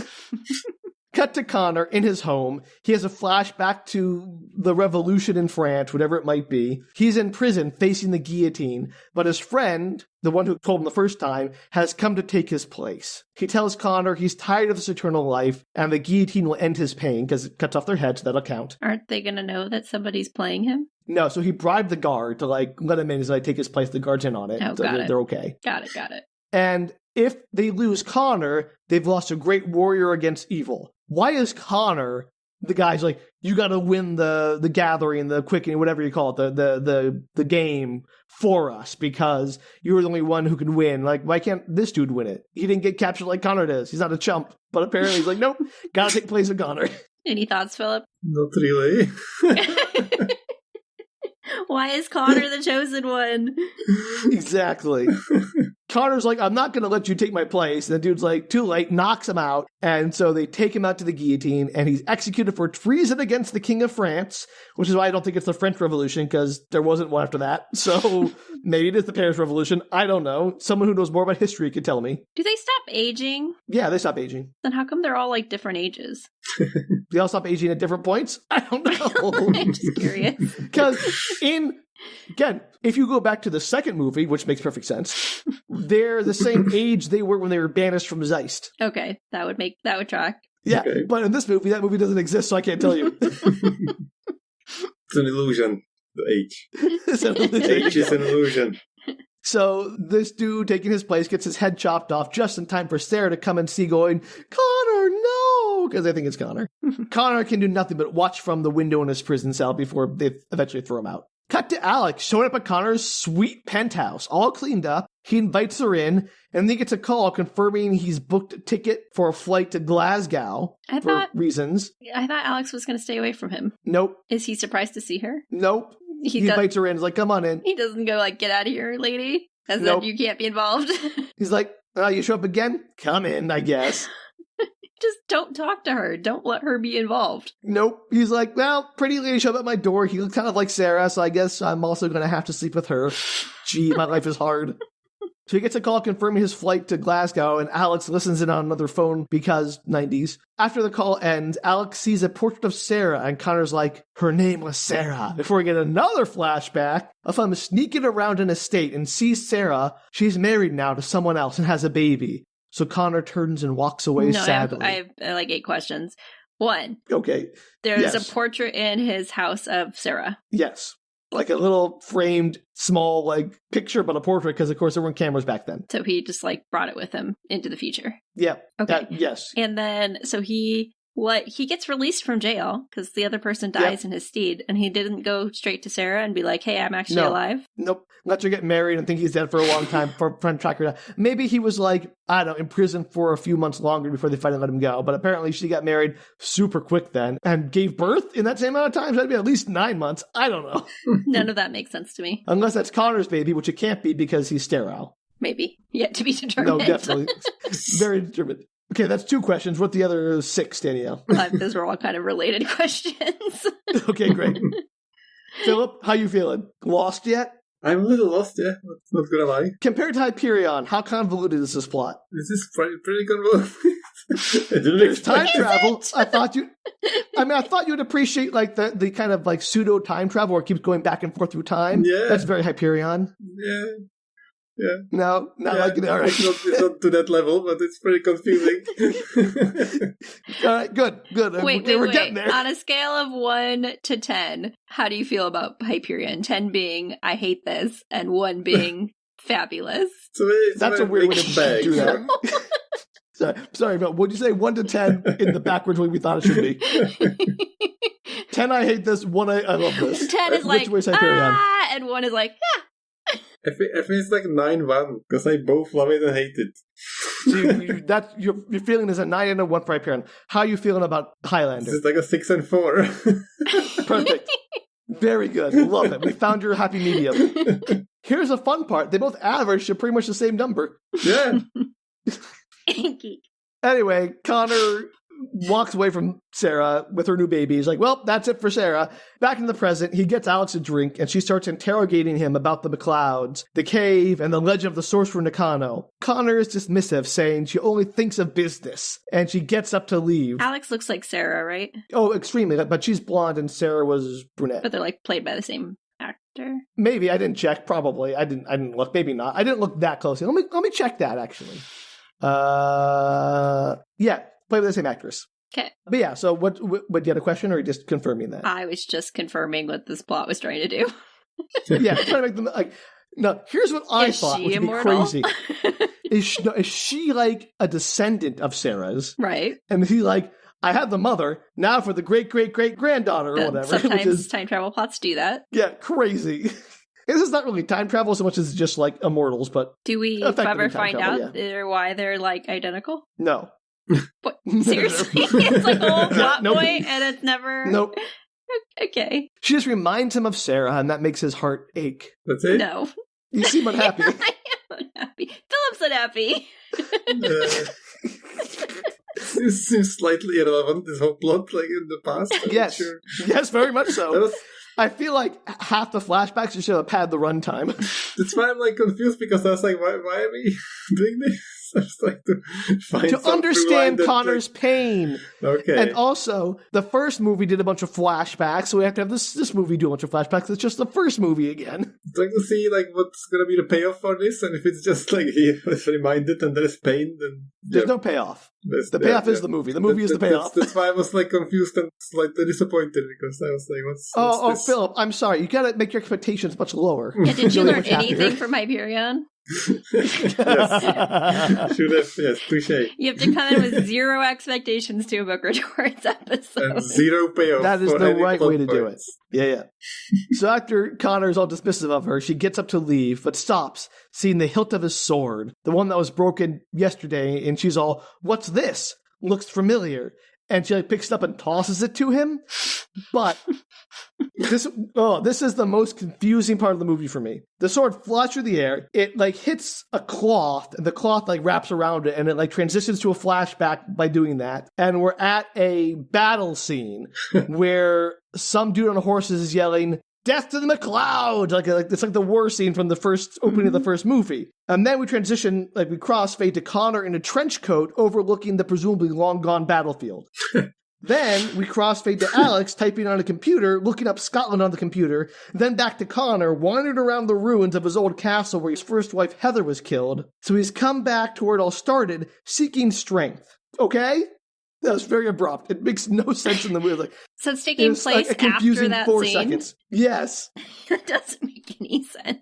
Speaker 2: Cut to Connor in his home. He has a flashback to the revolution in France, whatever it might be. He's in prison facing the guillotine, but his friend, the one who told him the first time, has come to take his place. He tells Connor he's tired of this eternal life, and the guillotine will end his pain because it cuts off their heads, so that'll count.
Speaker 3: Aren't they going to know that somebody's playing him?
Speaker 2: No, so he bribed the guard to, like, let him in as I take his place. The guard's in on it.
Speaker 3: Oh,
Speaker 2: so
Speaker 3: got it.
Speaker 2: They're okay.
Speaker 3: Got it.
Speaker 2: And if they lose Connor, they've lost a great warrior against evil. Why is Connor the guy's like, you got to win the gathering, the quickening, whatever you call it, the game for us because you're the only one who can win. Like, why can't this dude win it? He didn't get captured like Connor does. He's not a chump. But apparently he's like, nope, got to take place of Connor.
Speaker 3: Any thoughts, Filip?
Speaker 1: Not really.
Speaker 3: Why is Connor the chosen one?
Speaker 2: Exactly. Connor's like, I'm not going to let you take my place. And the dude's like, too late, knocks him out. And so they take him out to the guillotine, and he's executed for treason against the King of France, which is why I don't think it's the French Revolution, because there wasn't one after that. So maybe it is the Paris Revolution. I don't know. Someone who knows more about history could tell me.
Speaker 3: Do they stop aging?
Speaker 2: Yeah, they stop aging.
Speaker 3: Then how come they're all like different ages?
Speaker 2: They all stop aging at different points? I don't know.
Speaker 3: I'm just curious.
Speaker 2: Because again, if you go back to the second movie, which makes perfect sense, they're the same age they were when they were banished from Zeist.
Speaker 3: Okay, that would track.
Speaker 2: Yeah,
Speaker 1: okay.
Speaker 2: But in this movie, that movie doesn't exist, so I can't tell you.
Speaker 1: It's an illusion, the age.
Speaker 2: It's an illusion.
Speaker 1: Age is an illusion.
Speaker 2: So this dude taking his place gets his head chopped off just in time for Sarah to come and see going, Connor, no! Because they think it's Connor. Connor can do nothing but watch from the window in his prison cell before they eventually throw him out. Cut to Alex showing up at Connor's sweet penthouse, all cleaned up. He invites her in, and then gets a call confirming he's booked a ticket for a flight to Glasgow reasons.
Speaker 3: I thought Alex was going to stay away from him.
Speaker 2: Nope.
Speaker 3: Is he surprised to see her?
Speaker 2: Nope. He invites her in. He's like, come on in.
Speaker 3: He doesn't go like, get out of here, lady. As
Speaker 2: nope.
Speaker 3: if you can't be involved.
Speaker 2: He's like, oh, you show up again? Come in, I guess.
Speaker 3: Just don't talk to her. Don't let her be involved.
Speaker 2: Nope. He's like, well, pretty lady showed up at my door. He looks kind of like Sarah, so I guess I'm also going to have to sleep with her. Gee, my life is hard. So he gets a call confirming his flight to Glasgow, and Alex listens in on another phone because 90s. After the call ends, Alex sees a portrait of Sarah, and Connor's like, her name was Sarah. Before we get another flashback of him sneaking around an estate and sees Sarah. She's married now to someone else and has a baby. So Connor turns and walks away sadly.
Speaker 3: I have like 8 questions. 1.
Speaker 2: Okay.
Speaker 3: There's a portrait in his house of Sarah.
Speaker 2: Yes. Like a little framed, small, like, picture, but a portrait, because, of course, there weren't cameras back then.
Speaker 3: So he just, like, brought it with him into the future.
Speaker 2: Yeah.
Speaker 3: Okay.
Speaker 2: Yes.
Speaker 3: And then, so he What? He gets released from jail because the other person dies in his stead, and he didn't go straight to Sarah and be like, hey, I'm actually alive?
Speaker 2: Nope. Let her get married and think he's dead for a long time for trying to track her down. Maybe he was like, I don't know, in prison for a few months longer before they finally let him go. But apparently she got married super quick then and gave birth in that same amount of time. So that'd be at least 9 months. I don't know.
Speaker 3: None of that makes sense to me.
Speaker 2: Unless that's Connor's baby, which it can't be because he's sterile.
Speaker 3: Maybe. Yet to be determined.
Speaker 2: No, definitely. Very determined. Okay, that's 2 questions. What the other 6, Danielle?
Speaker 3: Those were all kind of related questions.
Speaker 2: Okay, great. Filip, how you feeling? Lost yet?
Speaker 1: I'm a little lost, yeah. Not gonna lie.
Speaker 2: Compared to Hyperion, how convoluted is this plot?
Speaker 1: This is pretty convoluted.
Speaker 2: There's time travel. I thought you'd appreciate like the kind of like pseudo time travel where it keeps going back and forth through time.
Speaker 1: Yeah.
Speaker 2: That's very Hyperion.
Speaker 1: Yeah. Yeah.
Speaker 2: No, not like it. All right.
Speaker 1: It's not to that level, but it's pretty confusing.
Speaker 2: All right, good.
Speaker 3: Wait.
Speaker 2: We're getting there.
Speaker 3: On a scale of 1 to 10, how do you feel about Hyperion? 10 being, I hate this, and 1 being fabulous.
Speaker 1: So
Speaker 2: that's a weird way to do that. Sorry, but would you say 1 to 10 in the backwards way we thought it should be? 10, I hate this. 1, I love this.
Speaker 3: 10 is like, and 1 is like, yeah.
Speaker 1: I think it's like 9-1 because I both love it and hate it.
Speaker 2: So your feeling is a 9 and a 1 for Hyperion. How are you feeling about Highlander?
Speaker 1: It's like a 6 and 4.
Speaker 2: Perfect. Very good. Love it. We found your happy medium. Here's the fun part. They both average to pretty much the same number.
Speaker 1: Yeah.
Speaker 2: Anyway, Connor walks away from Sarah with her new baby. He's like, well, that's it for Sarah. Back in the present, he gets Alex a drink, and she starts interrogating him about the MacLeods, the cave, and the legend of the Sorcerer Nakano. Connor is dismissive, saying she only thinks of business, and she gets up to leave.
Speaker 3: Alex looks like Sarah, right?
Speaker 2: Oh, extremely, but she's blonde, and Sarah was brunette.
Speaker 3: But they're like played by the same actor?
Speaker 2: Maybe. I didn't check. Probably. I didn't look. Maybe not. I didn't look that closely. Let me check that, actually. Yeah. Play with the same actress.
Speaker 3: Okay.
Speaker 2: But yeah, so what you had a question, or are you just confirming that?
Speaker 3: I was just confirming what this plot was trying to do.
Speaker 2: Yeah, trying to make them like. No, here's what I thought, which would be crazy. Is she like a descendant of Sarah's?
Speaker 3: Right.
Speaker 2: And he like, I had the mother, now for the great-great-great-granddaughter or whatever.
Speaker 3: Sometimes time travel plots do that.
Speaker 2: Yeah, crazy. This is not really time travel so much as just like Immortals, but
Speaker 3: do we ever find out why they're like identical?
Speaker 2: No.
Speaker 3: What? Seriously? It's like a whole plot point and it's never...
Speaker 2: Nope.
Speaker 3: Okay.
Speaker 2: She just reminds him of Sarah and that makes his heart ache.
Speaker 1: That's it?
Speaker 3: No.
Speaker 2: You seem unhappy.
Speaker 3: I am unhappy. Philip's unhappy.
Speaker 1: This seems slightly irrelevant, this whole plot, like in the past.
Speaker 2: Yes.
Speaker 1: Sure.
Speaker 2: Yes, very much so. I feel like half the flashbacks should have had the runtime.
Speaker 1: That's why I'm like confused, because I was like, why are we doing this? I just like to find
Speaker 2: to understand Connor's pain.
Speaker 1: Okay.
Speaker 2: And also, the first movie did a bunch of flashbacks, so we have to have this movie do a bunch of flashbacks. It's just the first movie again.
Speaker 1: It's like to see like what's gonna be the payoff for this, and if it's just like he was reminded and there's pain, then
Speaker 2: there's no payoff. The payoff is the movie. The movie is the payoff.
Speaker 1: That's why I was like confused and slightly disappointed, because I was like, what's this?
Speaker 2: Philip, I'm sorry. You gotta make your expectations much lower.
Speaker 3: Yeah, did you learn anything from Hyperion?
Speaker 1: Yes. Should have, yes, touche.
Speaker 3: You have to come in with 0 expectations to a Book Retorts episode.
Speaker 1: And 0 payoff.
Speaker 2: That is the right way to
Speaker 1: points.
Speaker 2: do it. Yeah. So after Connor's all dismissive of her, she gets up to leave, but stops, seeing the hilt of his sword, the one that was broken yesterday, and she's all, what's this? Looks familiar. And she like picks it up and tosses it to him. But this is the most confusing part of the movie for me. The sword flies through the air. It like hits a cloth, and the cloth like wraps around it, and it like transitions to a flashback by doing that. And we're at a battle scene where some dude on a horse is yelling, "Death to the MacLeod!" Like it's like the war scene from the first opening of the first movie. And then we transition, like we crossfade to Connor in a trench coat overlooking the presumably long gone battlefield. Then we crossfade to Alex typing on a computer, looking up Scotland on the computer. Then back to Connor wandering around the ruins of his old castle where his first wife Heather was killed. So he's come back to where it all started, seeking strength. Okay? That was very abrupt. It makes no sense in the movie. Like,
Speaker 3: so it's taking place like a
Speaker 2: confusing
Speaker 3: after that
Speaker 2: 4
Speaker 3: scene?
Speaker 2: seconds. Yes.
Speaker 3: That doesn't make any sense.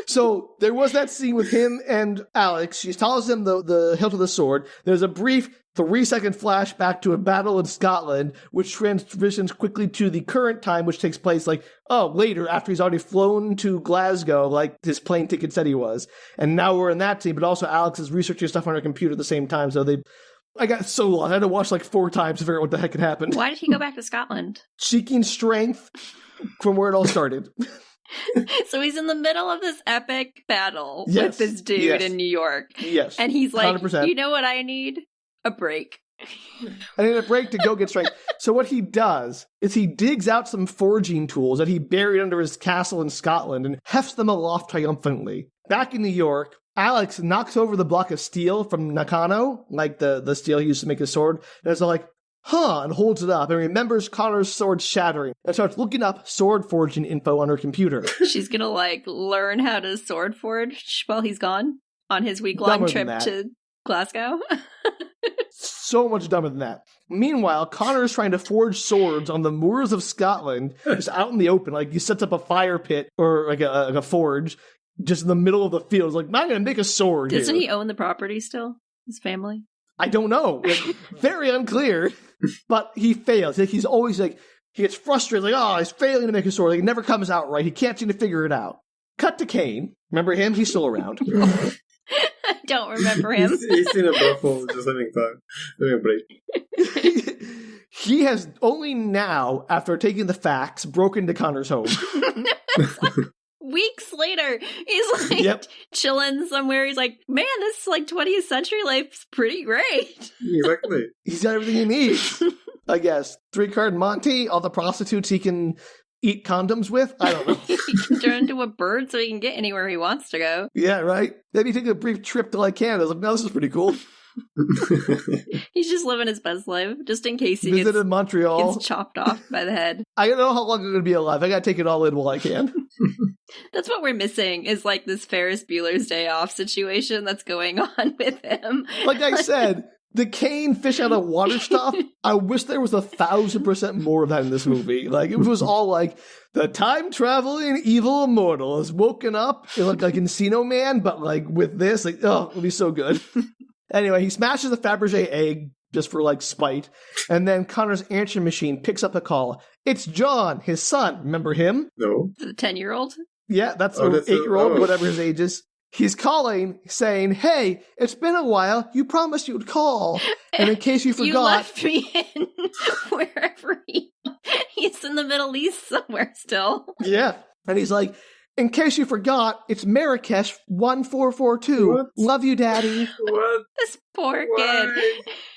Speaker 2: So there was that scene with him and Alex. She tells him the hilt of the sword. There's a brief 3-second flash back to a battle in Scotland, which transitions quickly to the current time, which takes place later after he's already flown to Glasgow, like his plane ticket said he was. And now we're in that scene, but also Alex is researching stuff on her computer at the same time. So I got so lost. I had to watch 4 times to figure out what the heck had happened.
Speaker 3: Why did he go back to Scotland?
Speaker 2: Seeking strength from where it all started.
Speaker 3: So he's in the middle of this epic battle with this dude in New York.
Speaker 2: Yes.
Speaker 3: And he's like,
Speaker 2: 100%.
Speaker 3: You know what I need? A break.
Speaker 2: I need a break to go get strength. So what he does is he digs out some forging tools that he buried under his castle in Scotland and hefts them aloft triumphantly. Back in New York, Alex knocks over the block of steel from Nakano, like the steel he used to make his sword, and it's like, and holds it up and remembers Connor's sword shattering and starts looking up sword forging info on her computer.
Speaker 3: She's gonna learn how to sword forge while he's gone on his week-long trip to Glasgow.
Speaker 2: So much dumber than that. Meanwhile, Connor is trying to forge swords on the moors of Scotland, just out in the open. He sets up a fire pit or a forge just in the middle of the field. He's like, I'm going to make a sword.
Speaker 3: Doesn't he own the property still? His family?
Speaker 2: I don't know. Very unclear. But he fails. He's always he gets frustrated. He's failing to make a sword. It never comes out right. He can't seem to figure it out. Cut to Kane. Remember him? He's still around.
Speaker 3: I don't remember him.
Speaker 1: He's in a brothel just having a break.
Speaker 2: He has only now, after taking the facts, broken into Connor's home.
Speaker 3: Weeks later, he's chilling somewhere. He's like, man, this 20th century life's pretty great.
Speaker 1: Exactly.
Speaker 2: He's got everything he needs. I guess. 3-card Monty, all the prostitutes he can eat condoms with? I don't know.
Speaker 3: He can turn into a bird so he can get anywhere he wants to go.
Speaker 2: Yeah, right? Maybe take a brief trip to Canada. I was like, no, this is pretty cool.
Speaker 3: He's just living his best life, just in case he
Speaker 2: visited Montreal.
Speaker 3: Gets chopped off by the head.
Speaker 2: I don't know how long I'm going to be alive. I got to take it all in while I can.
Speaker 3: That's what we're missing, is this Ferris Bueller's Day Off situation that's going on with him.
Speaker 2: Like I said, the Kane fish out of water stuff, I wish there was 1,000% more of that in this movie. It was all the time-traveling evil immortal has woken up. It looked like Encino Man, but with this, it would be so good. Anyway, he smashes the Fabergé egg just for spite, and then Connor's answering machine picks up a call. It's John, his son. Remember him?
Speaker 1: No.
Speaker 3: The 10-year-old?
Speaker 2: Yeah, that's an 8-year-old, whatever his age is. He's calling, saying, hey, it's been a while. You promised you'd call. And in case you forgot...
Speaker 3: You left me in wherever he's in the Middle East somewhere still.
Speaker 2: Yeah. And he's like, in case you forgot, it's Marrakesh 1442. What? Love you, Daddy.
Speaker 1: What?
Speaker 3: This poor kid.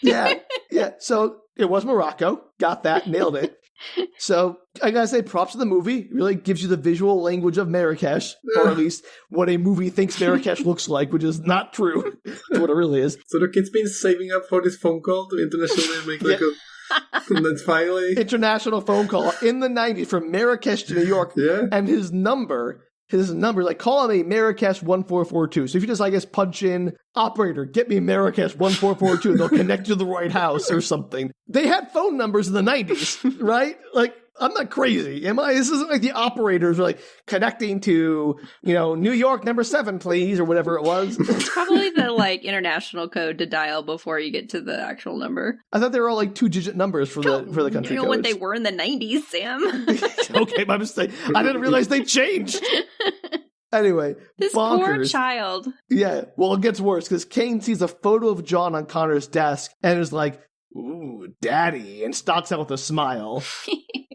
Speaker 2: Yeah. So it was Morocco. Got that. Nailed it. So I gotta say, props to the movie. It really gives you the visual language of Marrakesh, or at least what a movie thinks Marrakesh looks like, which is not true. It's what it really is.
Speaker 1: So the kid's been saving up for this phone call to internationally make and then finally...
Speaker 2: International phone call in the 90s from Marrakesh to New York.
Speaker 1: Yeah.
Speaker 2: And his number, call me Marrakesh 1442. So if you just, punch in, operator, get me Marrakesh 1442, they'll connect you to the right house or something. They had phone numbers in the 90s, right? I'm not crazy, am I? This isn't the operators are connecting to, New York number 7, please, or whatever it was.
Speaker 3: It's probably the international code to dial before you get to the actual number.
Speaker 2: I thought they were all 2-digit numbers for the country codes.
Speaker 3: What they were in the 90s, Sam.
Speaker 2: Okay, my mistake. I didn't realize they changed. Anyway,
Speaker 3: this
Speaker 2: bonkers.
Speaker 3: Poor child.
Speaker 2: Yeah, well, it gets worse because Kane sees a photo of John on Connor's desk and is like, ooh, Daddy, and stalks out with a smile.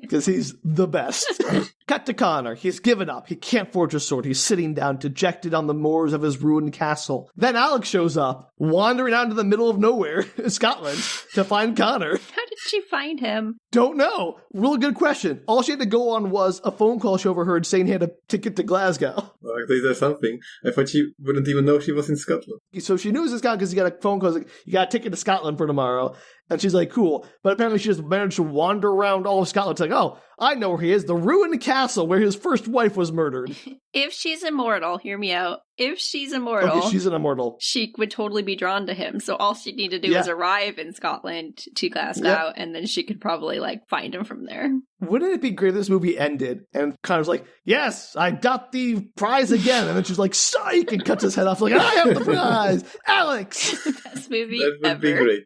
Speaker 2: Because he's the best. Cut to Connor. He's given up. He can't forge a sword. He's sitting down, dejected on the moors of his ruined castle. Then Alex shows up, wandering out into the middle of nowhere in Scotland to find Connor.
Speaker 3: How did she find him?
Speaker 2: Don't know. Real good question. All she had to go on was a phone call she overheard saying he had a ticket to Glasgow.
Speaker 1: Well, at least there's something. I thought she wouldn't even know she was in Scotland.
Speaker 2: So she knew it was in Scotland because he got a phone call. You got a ticket to Scotland for tomorrow. And she's like, cool. But apparently she just managed to wander around all of Scotland. It's like, oh, I know where he is. The ruined castle where his first wife was murdered.
Speaker 3: If she's immortal, hear me out. If she's immortal.
Speaker 2: Okay, she's an immortal.
Speaker 3: She would totally be drawn to him. So all she'd need to do is arrive in Scotland to Glasgow, and then she could probably find him from there.
Speaker 2: Wouldn't it be great if this movie ended and Connor's like, yes, I got the prize again. And then she's like, psych, and cuts his head off like, I have the prize. Alex!
Speaker 3: Best movie
Speaker 1: That would
Speaker 3: ever.
Speaker 1: be great.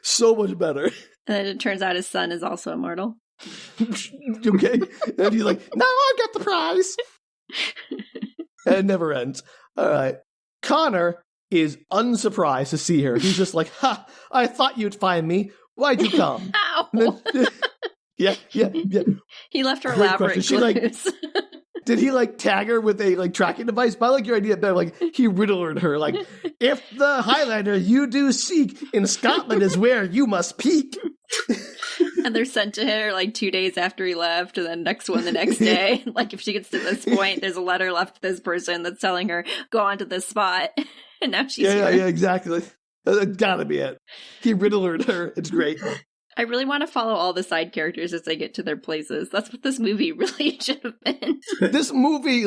Speaker 2: So much better.
Speaker 3: And then it turns out his son is also immortal.
Speaker 2: Okay. And he's like, now I get the prize. And it never ends. All right. Connor is unsurprised to see her. He's just like, ha, I thought you'd find me. Why'd you come?
Speaker 3: Ow!
Speaker 2: Yeah.
Speaker 3: He left her elaborate clues.
Speaker 2: Did he tag her with a tracking device? But I like your idea better. He riddled her. If the Highlander you do seek in Scotland is where you must peak.
Speaker 3: And they're sent to her 2 days after he left, and then next one the next day. If she gets to this point, there's a letter left to this person that's telling her, go on to this spot. And now she's here.
Speaker 2: Yeah, exactly. That's gotta be it. He riddled her. It's great.
Speaker 3: I really want to follow all the side characters as they get to their places. That's what this movie really should have been.
Speaker 2: This movie,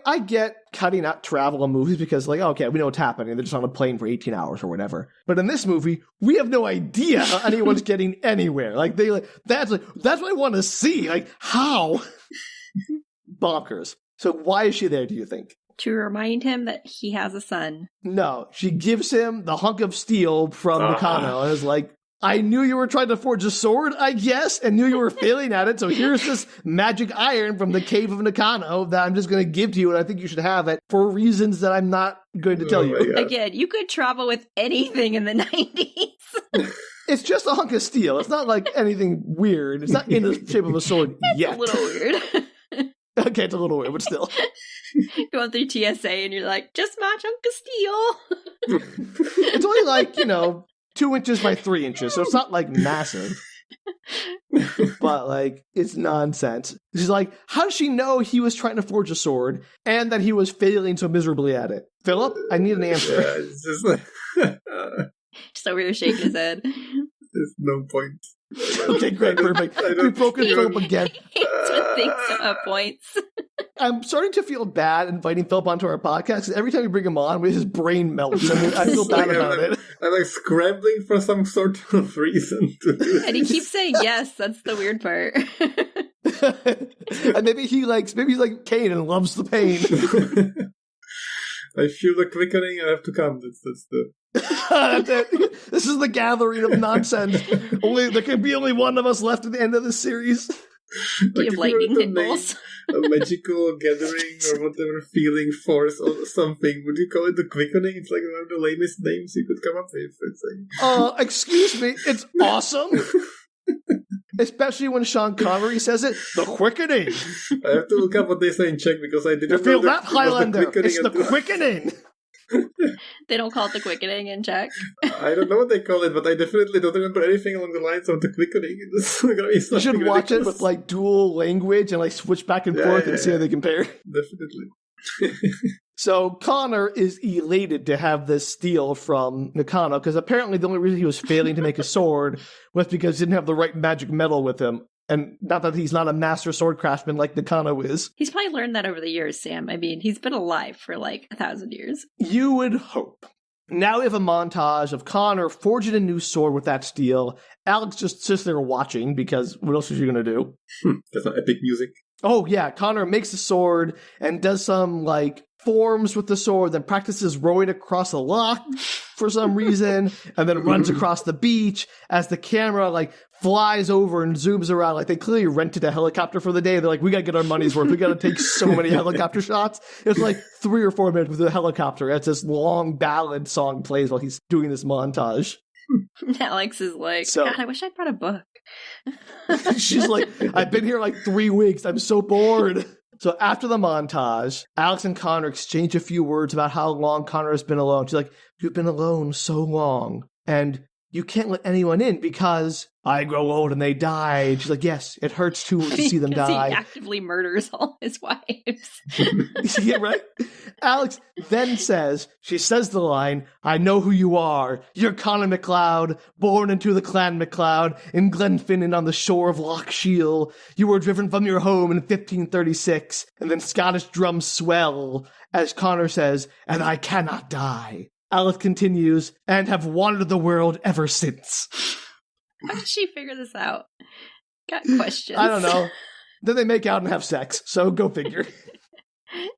Speaker 2: I get cutting out travel in movies because, okay, we know what's happening. They're just on a plane for 18 hours or whatever. But in this movie, we have no idea how anyone's getting anywhere. That's what I want to see. How? Bonkers. So why is she there, do you think?
Speaker 3: To remind him that he has a son.
Speaker 2: No, she gives him the hunk of steel from Nakano and is like, I knew you were trying to forge a sword, I guess, and knew you were failing at it, so here's this magic iron from the cave of Nakano that I'm just going to give to you, and I think you should have it for reasons that I'm not going to tell you.
Speaker 3: Again, you could travel with anything in the 90s.
Speaker 2: It's just a hunk of steel. It's not anything weird. It's not in the shape of a sword yet.
Speaker 3: It's a little weird.
Speaker 2: Okay, it's a little weird, but still.
Speaker 3: Going through TSA and you're like, just my chunk of steel.
Speaker 2: It's only 2 inches by 3 inches, so it's not massive. But it's nonsense. She's like, how does she know he was trying to forge a sword and that he was failing so miserably at it? Philip, I need an answer.
Speaker 1: Yeah, it's just
Speaker 3: just over here shaking his head.
Speaker 1: There's no point.
Speaker 2: Okay, great, perfect. We've broken Philip again.
Speaker 3: With things at points.
Speaker 2: I'm starting to feel bad inviting Philip onto our podcast because every time we bring him on, his brain melts. I feel bad about it.
Speaker 1: I'm scrambling for some sort of reason to do this.
Speaker 3: And he keeps saying yes. That's the weird part.
Speaker 2: And maybe he's like Kane and loves the pain.
Speaker 1: I feel the quickening. I have to come. That's the.
Speaker 2: That's it. This is the gathering of nonsense. There can be only one of us left at the end of the series.
Speaker 3: Do you have lightning pitbulls?
Speaker 1: A magical gathering or whatever, feeling force or something. Would you call it the quickening? It's one of the lamest names you could come up with. It's
Speaker 2: excuse me, it's awesome. Especially when Sean Connery says it, the quickening.
Speaker 1: I have to look up what they say in Czech because I didn't
Speaker 2: feel that Highlander. It's the quickening.
Speaker 3: They don't call it the quickening in Czech.
Speaker 1: I don't know what they call it, but I definitely don't remember anything along the lines of the quickening.
Speaker 2: You should watch it with dual language and switch back and forth and see how they compare.
Speaker 1: Definitely.
Speaker 2: So Connor is elated to have this steel from Nakano because apparently the only reason he was failing to make a sword was because he didn't have the right magic metal with him. And not that he's not a master sword craftsman like Nakano is.
Speaker 3: He's probably learned that over the years, Sam. I mean, he's been alive for 1,000 years.
Speaker 2: You would hope. Now we have a montage of Connor forging a new sword with that steel. Alex just sits there watching because what else is she going to do?
Speaker 1: That's not epic music.
Speaker 2: Oh, yeah. Connor makes a sword and does some, forms with the sword, then practices rowing across a loch for some reason, and then runs across the beach as the camera, flies over and zooms around. They clearly rented a helicopter for the day. They're like, we gotta get our money's worth. We gotta take so many helicopter shots. It's 3 or 4 minutes with a helicopter as this long ballad song plays while he's doing this montage.
Speaker 3: Alex is God, I wish I brought a book.
Speaker 2: She's like, I've been here 3 weeks. I'm so bored. So after the montage, Alex and Connor exchange a few words about how long Connor has been alone. She's like, you've been alone so long, and you can't let anyone in because I grow old and they die. And she's like, yes, it hurts too to see them die.
Speaker 3: He actively murders all his wives.
Speaker 2: Yeah, right? Alex then she says the line, I know who you are. You're Connor MacLeod, born into the clan MacLeod in Glenfinnan on the shore of Loch Shiel. You were driven from your home in 1536, and then Scottish drums swell as Connor says, and I cannot die. Alex continues, and have wandered the world ever since.
Speaker 3: How did she figure this out? Got questions.
Speaker 2: I don't know. Then they make out and have sex, so go figure.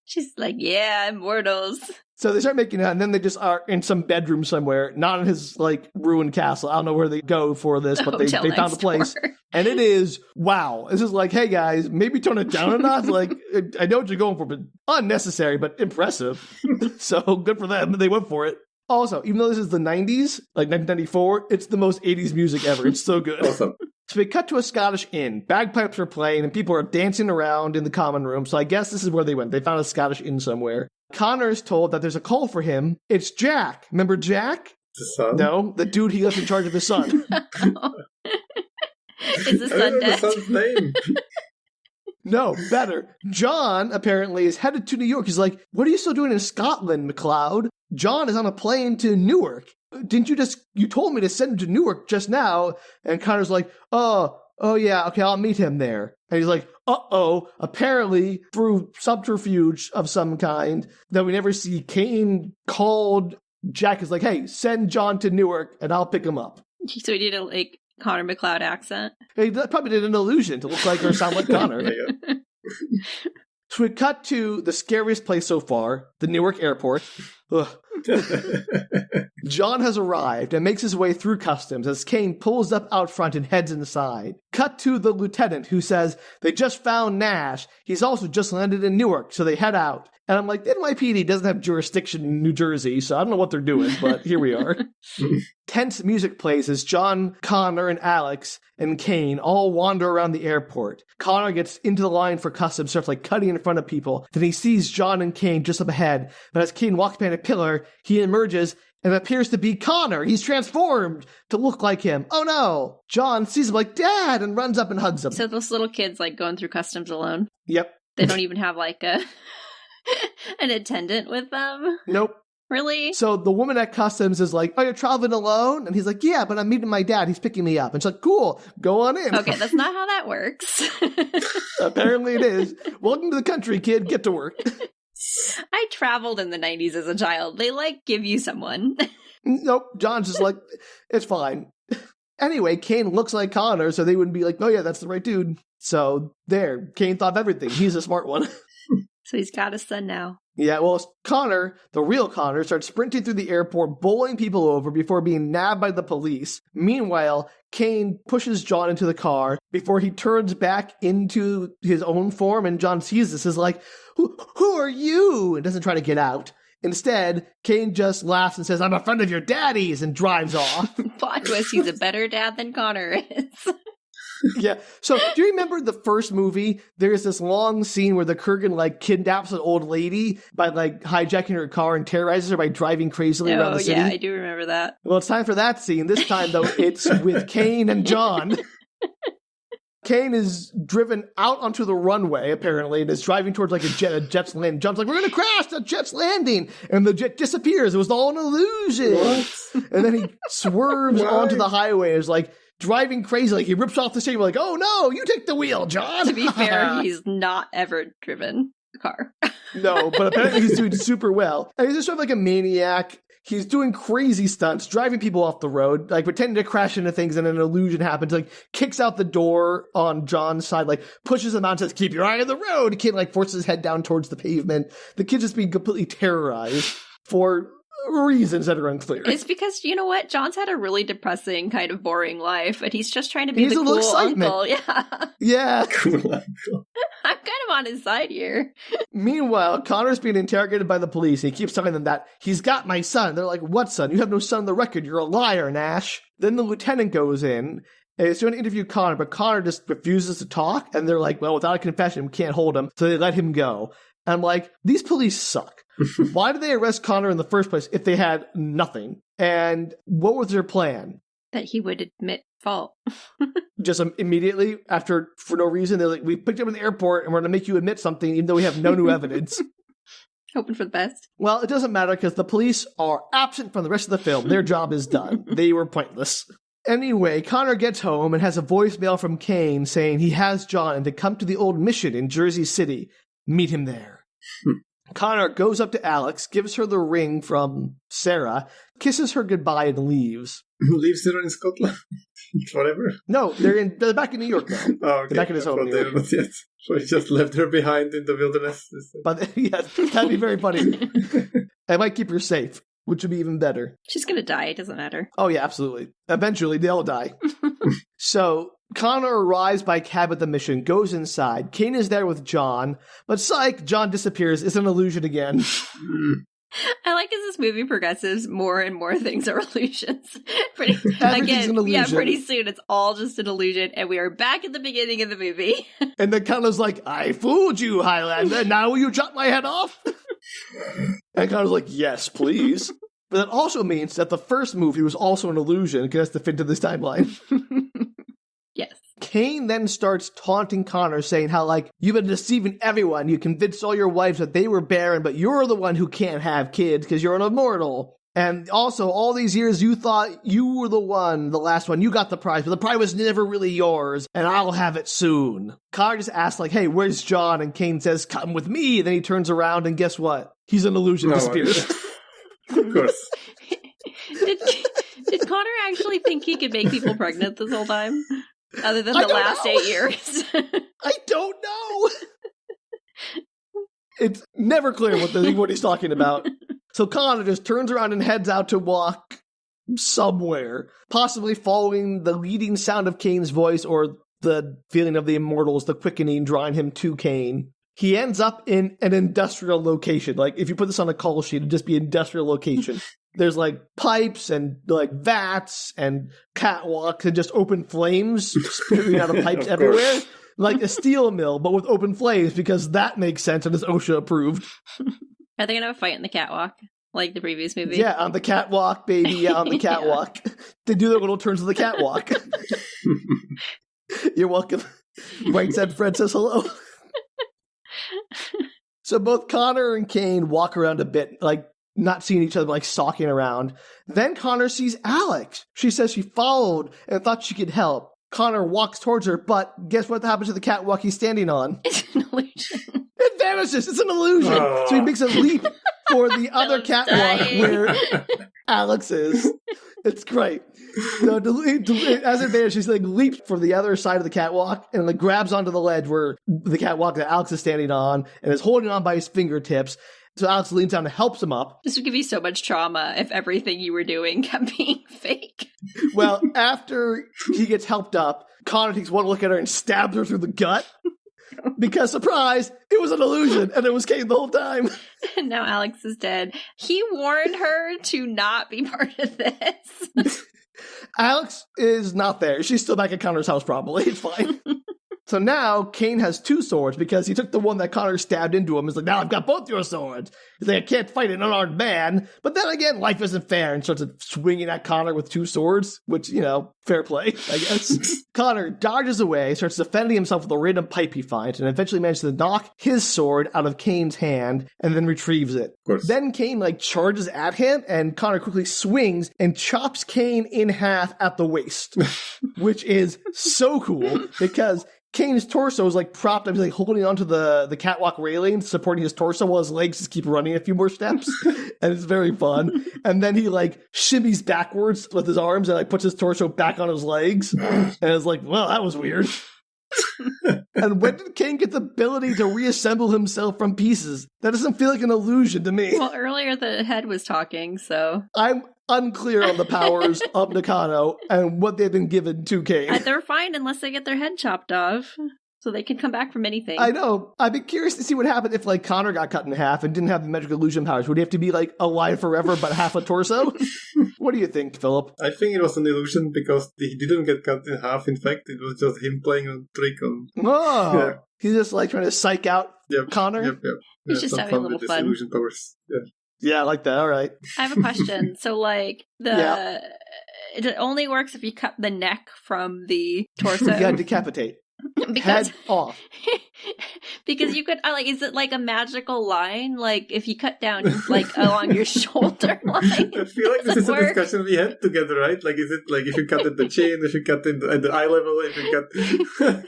Speaker 3: She's like, yeah, Immortals.
Speaker 2: So they start making out, and then they just are in some bedroom somewhere, not in his, like, ruined castle. I don't know where they go for this, but they found a place. And it is, wow. This is like, hey, guys, maybe tone it down a notch. Like, I know what you're going for, but unnecessary, but impressive. So good for them. They went for it. Also, even though this is the 90s, like 1994, it's the most 80s music ever. It's so good.
Speaker 1: Awesome.
Speaker 2: So we cut to a Scottish inn. Bagpipes are playing, and people are dancing around in the common room. So I guess this is where they went. They found a Scottish inn somewhere. Connor is told that there's a call for him. It's Jack. Remember Jack?
Speaker 1: The son?
Speaker 2: No, the dude he left in charge of his son.
Speaker 3: Is the son dead?
Speaker 1: The son's name.
Speaker 2: No, better. John, apparently, is headed to New York. He's like, what are you still doing in Scotland, MacLeod? John is on a plane to Newark. You told me to send him to Newark just now. And Connor's like, oh yeah, okay, I'll meet him there. And he's like, apparently through subterfuge of some kind that we never see, Kane called Jack is like, hey, send John to Newark and I'll pick him up.
Speaker 3: So he did a, like, Connor MacLeod accent?
Speaker 2: He probably did an illusion to look like or sound like Connor. So we cut to the scariest place so far, the Newark airport. John has arrived and makes his way through customs as Kane pulls up out front and heads inside. Cut to the lieutenant who says they just found Nash. He's also just landed in Newark, so they head out. And I'm like, the NYPD doesn't have jurisdiction in New Jersey, so I don't know what they're doing, but here we are. Tense music plays as John, Connor, and Alex and Kane all wander around the airport. Connor gets into the line for customs, starts like cutting in front of people. Then he sees John and Kane just up ahead. But as Kane walks behind a pillar, he emerges and appears to be Connor. He's transformed to look like him. Oh no! John sees him like, Dad, and runs up and hugs him.
Speaker 3: So those little kids, like, going through customs alone?
Speaker 2: Yep.
Speaker 3: They don't even have, like, an attendant with them?
Speaker 2: Nope.
Speaker 3: Really?
Speaker 2: So the woman at customs is like, oh, you're traveling alone? And he's like, yeah, but I'm meeting my dad. He's picking me up. And she's like, cool, go on in.
Speaker 3: Okay, that's not how that works.
Speaker 2: Apparently it is. Welcome to the country, kid. Get to work.
Speaker 3: I traveled in the 90s as a child. They, like, give you someone.
Speaker 2: Nope. John's just like, it's fine. Anyway, Kane looks like Connor, so they wouldn't be like, oh yeah, that's the right dude. So there, Kane thought of everything. He's a smart one.
Speaker 3: So he's got a son now.
Speaker 2: Yeah, well, Connor, the real Connor, starts sprinting through the airport, bowling people over before being nabbed by the police. Meanwhile, Kane pushes John into the car before he turns back into his own form, and John sees this, is like, who are you? And doesn't try to get out. Instead, Kane just laughs and says, I'm a friend of your daddy's, and drives off.
Speaker 3: Plot twist, he's a better dad than Connor is.
Speaker 2: Yeah. So, do you remember the first movie? There's this long scene where the Kurgan, like, kidnaps an old lady by, like, hijacking her car and terrorizes her by driving crazily around the city.
Speaker 3: Oh, yeah, I do remember that.
Speaker 2: Well, it's time for that scene. This time, though, it's with Kane and John. Kane is driven out onto the runway, apparently, and is driving towards, like, a jet's landing. John's like, we're going to crash! The jet's landing! And the jet disappears. It was all an illusion! What? And then he swerves onto the highway and is like, driving crazy, like he rips off the steering wheel, like, oh no, you take the wheel, John.
Speaker 3: To be fair, he's not ever driven a car.
Speaker 2: No, but apparently he's doing super well. And he's just sort of like a maniac. He's doing crazy stunts, driving people off the road, like pretending to crash into things, and an illusion happens, like kicks out the door on John's side, like pushes him out and says, keep your eye on the road. The kid like forces his head down towards the pavement. The kid's just being completely terrorized for reasons that are unclear.
Speaker 3: It's because, you know what? John's had a really depressing, kind of boring life, and he's just trying to be the cool uncle. Yeah.
Speaker 2: Yeah.
Speaker 1: Cool uncle.
Speaker 3: I'm kind of on his side here.
Speaker 2: Meanwhile, Connor's being interrogated by the police. He keeps telling them that he's got my son. They're like, what son? You have no son on the record. You're a liar, Nash. Then the lieutenant goes in and he's going to interview Connor, but Connor just refuses to talk. And they're like, well, without a confession, we can't hold him. So they let him go. And I'm like, these police suck. Why did they arrest Connor in the first place if they had nothing? And what was their plan?
Speaker 3: That he would admit fault.
Speaker 2: Just immediately after, for no reason, they're like, we picked you up in the airport and we're going to make you admit something even though we have no new evidence.
Speaker 3: Hoping for the best.
Speaker 2: Well, it doesn't matter because the police are absent from the rest of the film. Their job is done. They were pointless. Anyway, Connor gets home and has a voicemail from Kane saying he has John and to come to the old mission in Jersey City. Meet him there. Connor goes up to Alex, gives her the ring from Sarah, kisses her goodbye, and leaves.
Speaker 1: Who leaves her in Scotland? Forever?
Speaker 2: No, they're back in New York now.
Speaker 1: Oh, okay.
Speaker 2: They're back in his home in New York.
Speaker 1: Not yet. So he just left her behind in the wilderness.
Speaker 2: But yes, that'd be very funny. I might keep her safe, which would be even better.
Speaker 3: She's gonna die. It doesn't matter.
Speaker 2: Oh, yeah, absolutely. Eventually, they'll die. So, Connor arrives by cab at the mission, goes inside. Kane is there with John, but psych, John disappears. It's an illusion again.
Speaker 3: I like as this movie progresses, more and more things are illusions. Pretty soon it's all just an illusion, and we are back at the beginning of the movie.
Speaker 2: And then Connor's like, I fooled you, Highlander. Now will you chop my head off? And Connor's like, yes, please. But that also means that the first movie was also an illusion because it has to fit into this timeline.
Speaker 3: Yes.
Speaker 2: Kane then starts taunting Connor, saying how, like, you've been deceiving everyone. You convinced all your wives that they were barren, but you're the one who can't have kids because you're an immortal. And also, all these years you thought you were the last one. You got the prize, but the prize was never really yours, and I'll have it soon. Connor just asks, like, hey, where's John? And Kane says, come with me. Then he turns around, and guess what? He's an illusion, disappears.
Speaker 1: Of course.
Speaker 3: Did Connor actually think he could make people pregnant this whole time? Other than the last 8 years.
Speaker 2: I don't know. It's never clear what he's talking about. So Connor just turns around and heads out to walk somewhere, possibly following the leading sound of Kane's voice or the feeling of the Immortals, the Quickening, drawing him to Kane. He ends up in an industrial location. Like, if you put this on a call sheet, it'd just be industrial location. There's, like, pipes and, like, vats and catwalks and just open flames spewing out of pipes everywhere. Like a steel mill, but with open flames, because that makes sense and is OSHA approved.
Speaker 3: Are they going to have a fight in the catwalk, like the previous movie?
Speaker 2: Yeah, on the catwalk, baby. Yeah, on the catwalk. Yeah. They do their little turns of the catwalk. You're welcome. Right said Fred says hello. So both Connor and Kane walk around a bit, like, not seeing each other, but, like, stalking around. Then Connor sees Alex. She says she followed and thought she could help. Connor walks towards her, but guess what happens to the catwalk he's standing on?
Speaker 3: It's an illusion.
Speaker 2: It vanishes. It's an illusion. Oh. So he makes a leap for the other catwalk where Alex is. It's great. So as it vanishes, he like leaps for the other side of the catwalk and like grabs onto the ledge where the catwalk that Alex is standing on and is holding on by his fingertips. So Alex leans down and helps him up.
Speaker 3: This would give you so much trauma if everything you were doing kept being fake.
Speaker 2: Well, after he gets helped up, Connor takes one look at her and stabs her through the gut. Because, surprise, it was an illusion, and it was Kane the whole time.
Speaker 3: And now Alex is dead. He warned her to not be part of this.
Speaker 2: Alex is not there. She's still back at Connor's house, probably. It's fine. So now, Kane has two swords because he took the one that Connor stabbed into him. He's like, now I've got both your swords. He's like, I can't fight an unarmed man. But then again, life isn't fair. And starts swinging at Connor with two swords, which, you know, fair play, I guess. Connor dodges away, starts defending himself with a random pipe he finds, and eventually manages to knock his sword out of Kane's hand and then retrieves it. Then Kane, charges at him, and Connor quickly swings and chops Kane in half at the waist, which is so cool because Kane's torso is propped up. He's holding onto the catwalk railing, supporting his torso while his legs just keep running a few more steps. And it's very fun. And then he shimmies backwards with his arms and puts his torso back on his legs. And it's well, that was weird. And when did Kane get the ability to reassemble himself from pieces? That doesn't feel like an illusion to me.
Speaker 3: Well, earlier the head was talking, so
Speaker 2: I'm unclear on the powers of Nakano and what they've been given to Kane.
Speaker 3: They're fine unless they get their head chopped off, so they can come back from anything.
Speaker 2: I know. I'd be curious to see what happened if Connor got cut in half and didn't have the magical illusion powers. Would he have to be alive forever but half a torso? What do you think, Philip?
Speaker 1: I think it was an illusion because he didn't get cut in half. In fact, it was just him playing a trick on.
Speaker 2: Oh, yeah. He's just trying to psych out Connor.
Speaker 1: Yep.
Speaker 3: He's just having a little fun.
Speaker 1: Illusion powers. Yeah.
Speaker 2: Yeah, I like that. All right.
Speaker 3: I have a question. So, it only works if you cut the neck from the torso.
Speaker 2: You gotta decapitate. Head off.
Speaker 3: Because you could, is it a magical line? If you cut down, along your shoulder line?
Speaker 1: I feel like this is a discussion we had together, right? Is it if you cut at the chin, if you cut at the eye level, if you cut...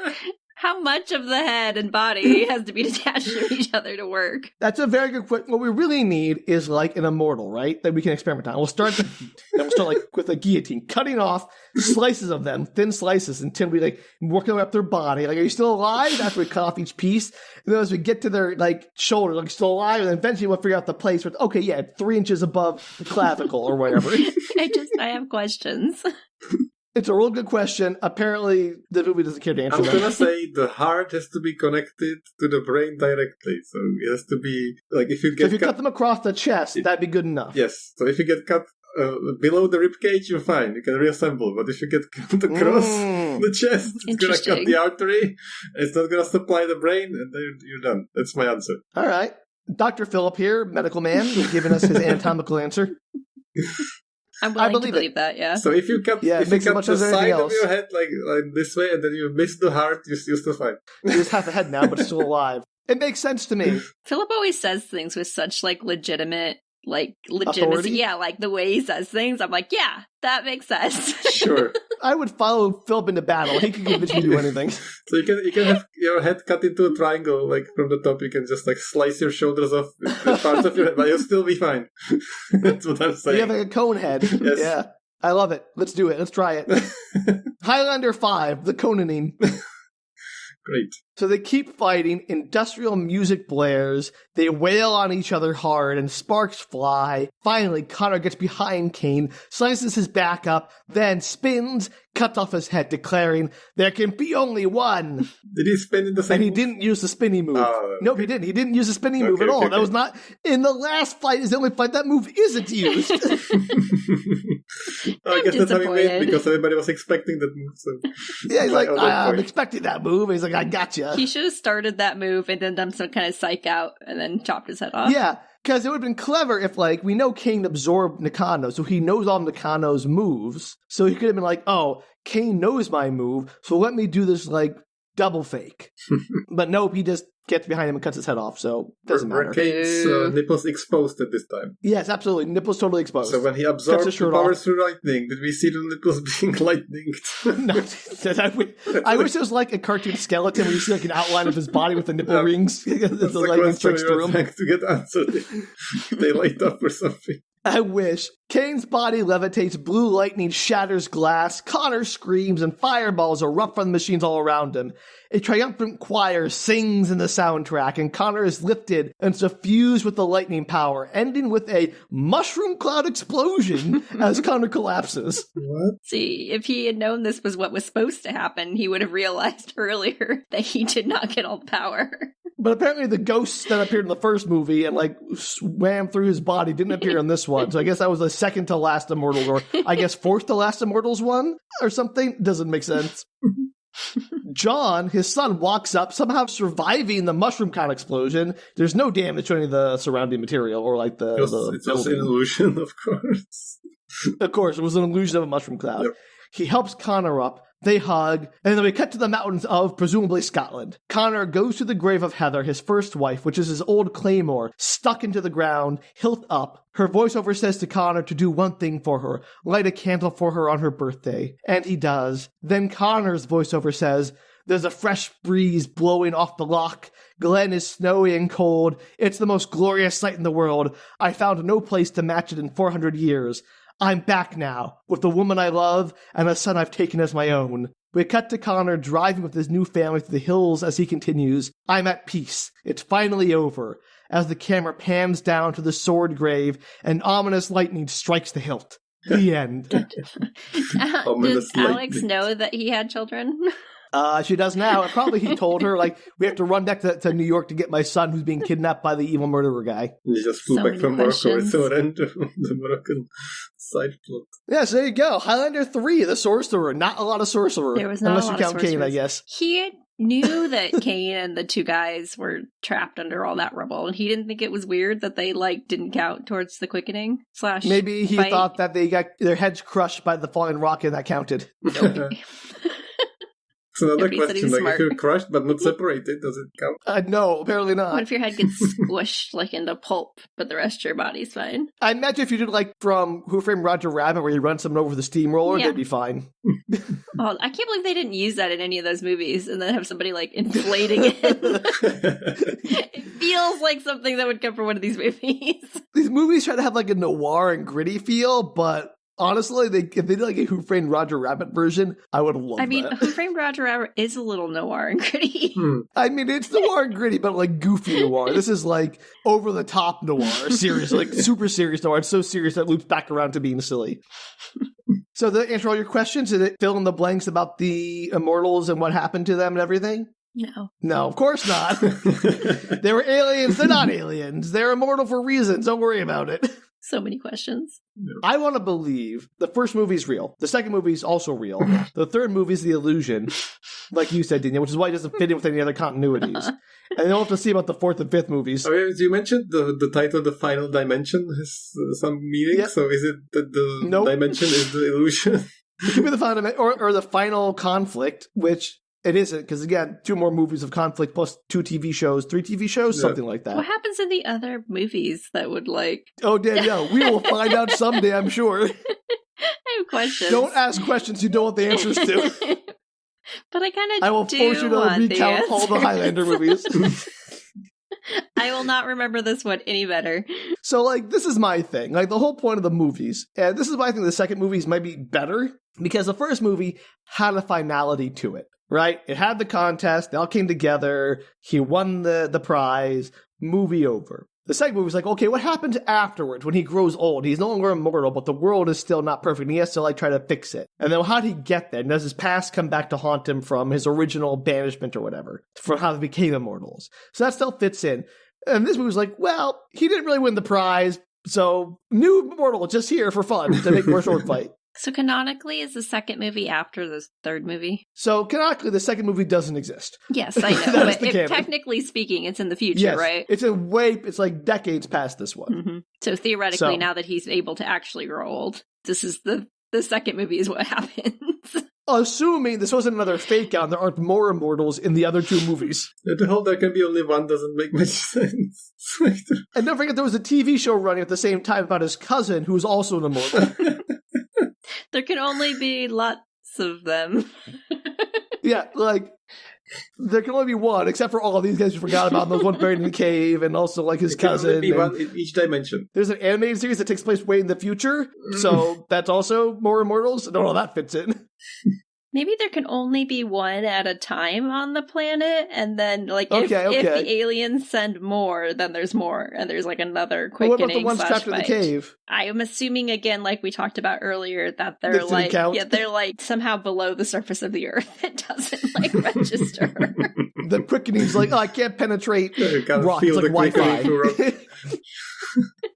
Speaker 3: How much of the head and body has to be detached from each other to work?
Speaker 2: That's a very good question. What we really need is like an immortal, right? That we can experiment on. We'll start like with a guillotine, cutting off slices of them, thin slices, until we like work their way up their body. Like, are you still alive? After we cut off each piece, and then as we get to their like shoulder, like still alive, and then eventually we'll figure out the place where okay, yeah, 3 inches above the clavicle or whatever.
Speaker 3: I have questions.
Speaker 2: It's a real good question. Apparently, the movie doesn't care to answer that.
Speaker 1: I'm gonna say the heart has to be connected to the brain directly. So it has to be like if you
Speaker 2: cut them across the chest, that'd be good enough.
Speaker 1: Yes. So if you get cut below the ribcage, you're fine. You can reassemble. But if you get cut across the chest, it's gonna cut the artery. It's not gonna supply the brain, and then you're done. That's my answer.
Speaker 2: All right, Dr. Filip here, medical man, giving us his anatomical answer.
Speaker 3: I'm willing to believe that, yeah.
Speaker 1: So if you cut, if you cut the side of your head like this way, and then you miss the heart, you're still fine.
Speaker 2: You just have the head now, but it's still alive. It makes sense to me.
Speaker 3: Filip always says things with such legitimacy.
Speaker 2: Authority?
Speaker 3: Yeah, like the way he says things, I'm like, yeah, that makes sense.
Speaker 1: Sure.
Speaker 2: I would follow Filip into battle. He can convince me to do anything.
Speaker 1: So you can have your head cut into a triangle, like from the top. You can just like slice your shoulders off parts of your head, but you'll still be fine. That's what I'm saying.
Speaker 2: You have like a cone head. Yes. Yeah. I love it. Let's do it. Let's try it. Highlander 5, the Quickening.
Speaker 1: Great.
Speaker 2: So they keep fighting, industrial music blares, they wail on each other hard, and sparks fly. Finally, Connor gets behind Kane, slices his back up, then spins, cuts off his head, declaring, there can be only one.
Speaker 1: Did he spin in the same
Speaker 2: And he didn't use the spinny move. Nope, he didn't. He didn't use the spinny move at all. Okay. That was not... In the last fight is the only fight that move isn't used.
Speaker 1: I guess that's how he made, because everybody was expecting that move. So.
Speaker 2: Yeah, he's like, I'm expecting that move. He's like, I gotcha.
Speaker 3: He should have started that move and then done some kind of psych out and then chopped his head off.
Speaker 2: Yeah, because it would have been clever if, like, we know Kane absorbed Nakano, so he knows all Nakano's moves. So he could have been like, oh, Kane knows my move, so let me do this, like, double fake. But nope, he just gets behind him and cuts his head off, so it doesn't matter.
Speaker 1: Were Kane's nipples exposed at this time?
Speaker 2: Yes, absolutely. Nipples totally exposed.
Speaker 1: So when he absorbed the power through lightning, did we see the nipples being lightninged?
Speaker 2: No. I wish it was like a cartoon skeleton where you see like an outline of his body with the nipple rings.
Speaker 1: That's the lightning strikes through him. To get answered. They light up or something.
Speaker 2: I wish. Kane's body levitates, blue lightning shatters glass, Connor screams, and fireballs erupt from the machines all around him. A triumphant choir sings in the soundtrack, and Connor is lifted and suffused with the lightning power, ending with a mushroom cloud explosion as Connor collapses.
Speaker 1: What?
Speaker 3: See, if he had known this was what was supposed to happen, he would have realized earlier that he did not get all the power.
Speaker 2: But apparently the ghosts that appeared in the first movie and, like, swam through his body didn't appear in this one. So I guess that was the second to last Immortal, or I guess fourth to last Immortals one or something. Doesn't make sense. John, his son, walks up, somehow surviving the mushroom cloud explosion. There's no damage to any of the surrounding material or, like,
Speaker 1: it's also an illusion, of course.
Speaker 2: Of course, it was an illusion of a mushroom cloud. Yep. He helps Connor up. They hug, and then we cut to the mountains of, presumably, Scotland. Connor goes to the grave of Heather, his first wife, which is his old claymore, stuck into the ground, hilt up. Her voiceover says to Connor to do one thing for her, light a candle for her on her birthday. And he does. Then Connor's voiceover says, there's a fresh breeze blowing off the loch. Glen is snowy and cold. It's the most glorious sight in the world. I found no place to match it in 400 years. I'm back now, with the woman I love and a son I've taken as my own. We cut to Connor driving with his new family through the hills as he continues, I'm at peace. It's finally over. As the camera pans down to the sword grave and ominous lightning strikes the hilt. The end.
Speaker 3: Does Alex know that he had children?
Speaker 2: She does now. And probably he told her, like, we have to run back to New York to get my son who's being kidnapped by the evil murderer guy.
Speaker 1: He just flew back from Morocco and so end the Moroccan side plot.
Speaker 2: Yes, there you go. Highlander 3, the Sorcerer. Not a lot of Sorcerer.
Speaker 3: There was not
Speaker 2: unless you count Kane, I guess.
Speaker 3: He knew that Kane and the two guys were trapped under all that rubble, and he didn't think it was weird that they, like, didn't count towards the quickening /
Speaker 2: Maybe he
Speaker 3: fight.
Speaker 2: Thought that they got their heads crushed by the falling rock and that counted.
Speaker 3: Nope.
Speaker 1: It's another question, like, if you're crushed but not separated, does it count?
Speaker 2: No, apparently not.
Speaker 3: What if your head gets squished, like, into pulp, but the rest of your body's fine?
Speaker 2: I imagine if you did, like, from Who Framed Roger Rabbit, where you run someone over the steamroller, they'd be fine.
Speaker 3: Oh, I can't believe they didn't use that in any of those movies and then have somebody like inflating it. It feels like something that would come from one of these movies.
Speaker 2: These movies try to have like a noir and gritty feel, but honestly, if they did like a Who Framed Roger Rabbit version, I would love that.
Speaker 3: I mean, Who Framed Roger Rabbit is a little noir and gritty.
Speaker 2: I mean, it's noir and gritty, but like goofy noir. This is like over-the-top noir, serious, like super serious noir. It's so serious that it loops back around to being silly. So to answer all your questions, did it fill in the blanks about the Immortals and what happened to them and everything? No, of course not. They were aliens. They're not aliens. They're immortal for reasons. Don't worry about it.
Speaker 3: So many questions.
Speaker 2: I want to believe the first movie is real. The second movie is also real. The third movie is the illusion, like you said, Danielle, which is why it doesn't fit in with any other continuities. And then we'll have to see about the fourth and fifth movies.
Speaker 1: Okay, you mentioned the title, The Final Dimension, has some meaning. Yep. So is it that the dimension is the illusion?
Speaker 2: It could be the final or the final conflict, which it isn't, because again, 2 more movies of conflict plus 2 TV shows, 3 TV shows, something like that.
Speaker 3: What happens in the other movies that would like...
Speaker 2: Oh, Danielle, we will find out someday, I'm sure.
Speaker 3: I have questions.
Speaker 2: Don't ask questions you don't want the answers to.
Speaker 3: But I kind of
Speaker 2: I will force you to recount all the Highlander movies.
Speaker 3: I will not remember this one any better.
Speaker 2: So, like, this is my thing. Like, the whole point of the movies, and this is why I think the second movies might be better, because the first movie had a finality to it. Right? It had the contest. They all came together. He won the prize. Movie over. The second movie was like, okay, what happens afterwards when he grows old? He's no longer immortal, but the world is still not perfect. And he has to like try to fix it. And then how did he get there? And does his past come back to haunt him from his original banishment or whatever? From how they became immortals. So that still fits in. And this movie was like, well, he didn't really win the prize. So new immortal just here for fun to make more sword fight.
Speaker 3: So canonically, is the second movie after the third movie?
Speaker 2: So canonically, the second movie doesn't exist.
Speaker 3: Yes, I know. But technically speaking, it's in the future, right?
Speaker 2: It's like decades past this one.
Speaker 3: Mm-hmm. So theoretically, now that he's able to actually grow old, this is the second movie is what happens.
Speaker 2: Assuming this wasn't another fake out, there aren't more immortals in the other 2 movies.
Speaker 1: The whole there can be only one doesn't make much sense.
Speaker 2: And don't forget, there was a TV show running at the same time about his cousin, who was also an immortal.
Speaker 3: There can only be lots of them.
Speaker 2: Yeah, like, there can only be one, except for all of these guys you forgot about. Those one buried in the cave, and also, like, his cousin.
Speaker 1: There can only be one in each dimension.
Speaker 2: There's an animated series that takes place way in the future, so that's also more immortals. I don't know how that fits in.
Speaker 3: Maybe there can only be one at a time on the planet, and then, like, if the aliens send more, then there's more, and there's, like, another quickening.
Speaker 2: What about the ones trapped in the cave?
Speaker 3: I am assuming, again, like we talked about earlier, that they're, like, they're, like, somehow below the surface of the Earth. It doesn't, like, register.
Speaker 2: The quickening's like, oh, I can't penetrate rock. It's like Wi-Fi.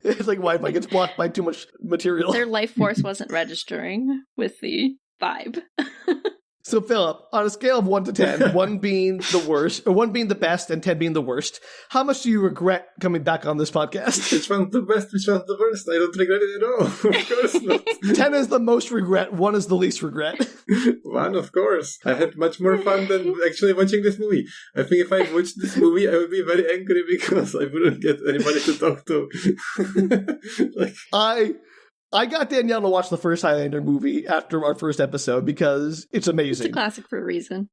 Speaker 2: It's like Wi-Fi. It gets blocked by too much material.
Speaker 3: Their life force wasn't registering with the vibe.
Speaker 2: So, Filip, on a scale of 1 to 10, 1 being the worst, or 1 being the best, and 10 being the worst, how much do you regret coming back on this podcast?
Speaker 1: Which one's the best, which one's the worst? I don't regret it at all. Of course not.
Speaker 2: 10 is the most regret, 1 is the least regret.
Speaker 1: 1, of course. I had much more fun than actually watching this movie. I think if I watched this movie, I would be very angry because I wouldn't get anybody to talk to. I got Danielle to watch the first Highlander movie after our first episode because it's amazing.
Speaker 3: It's a classic for a reason.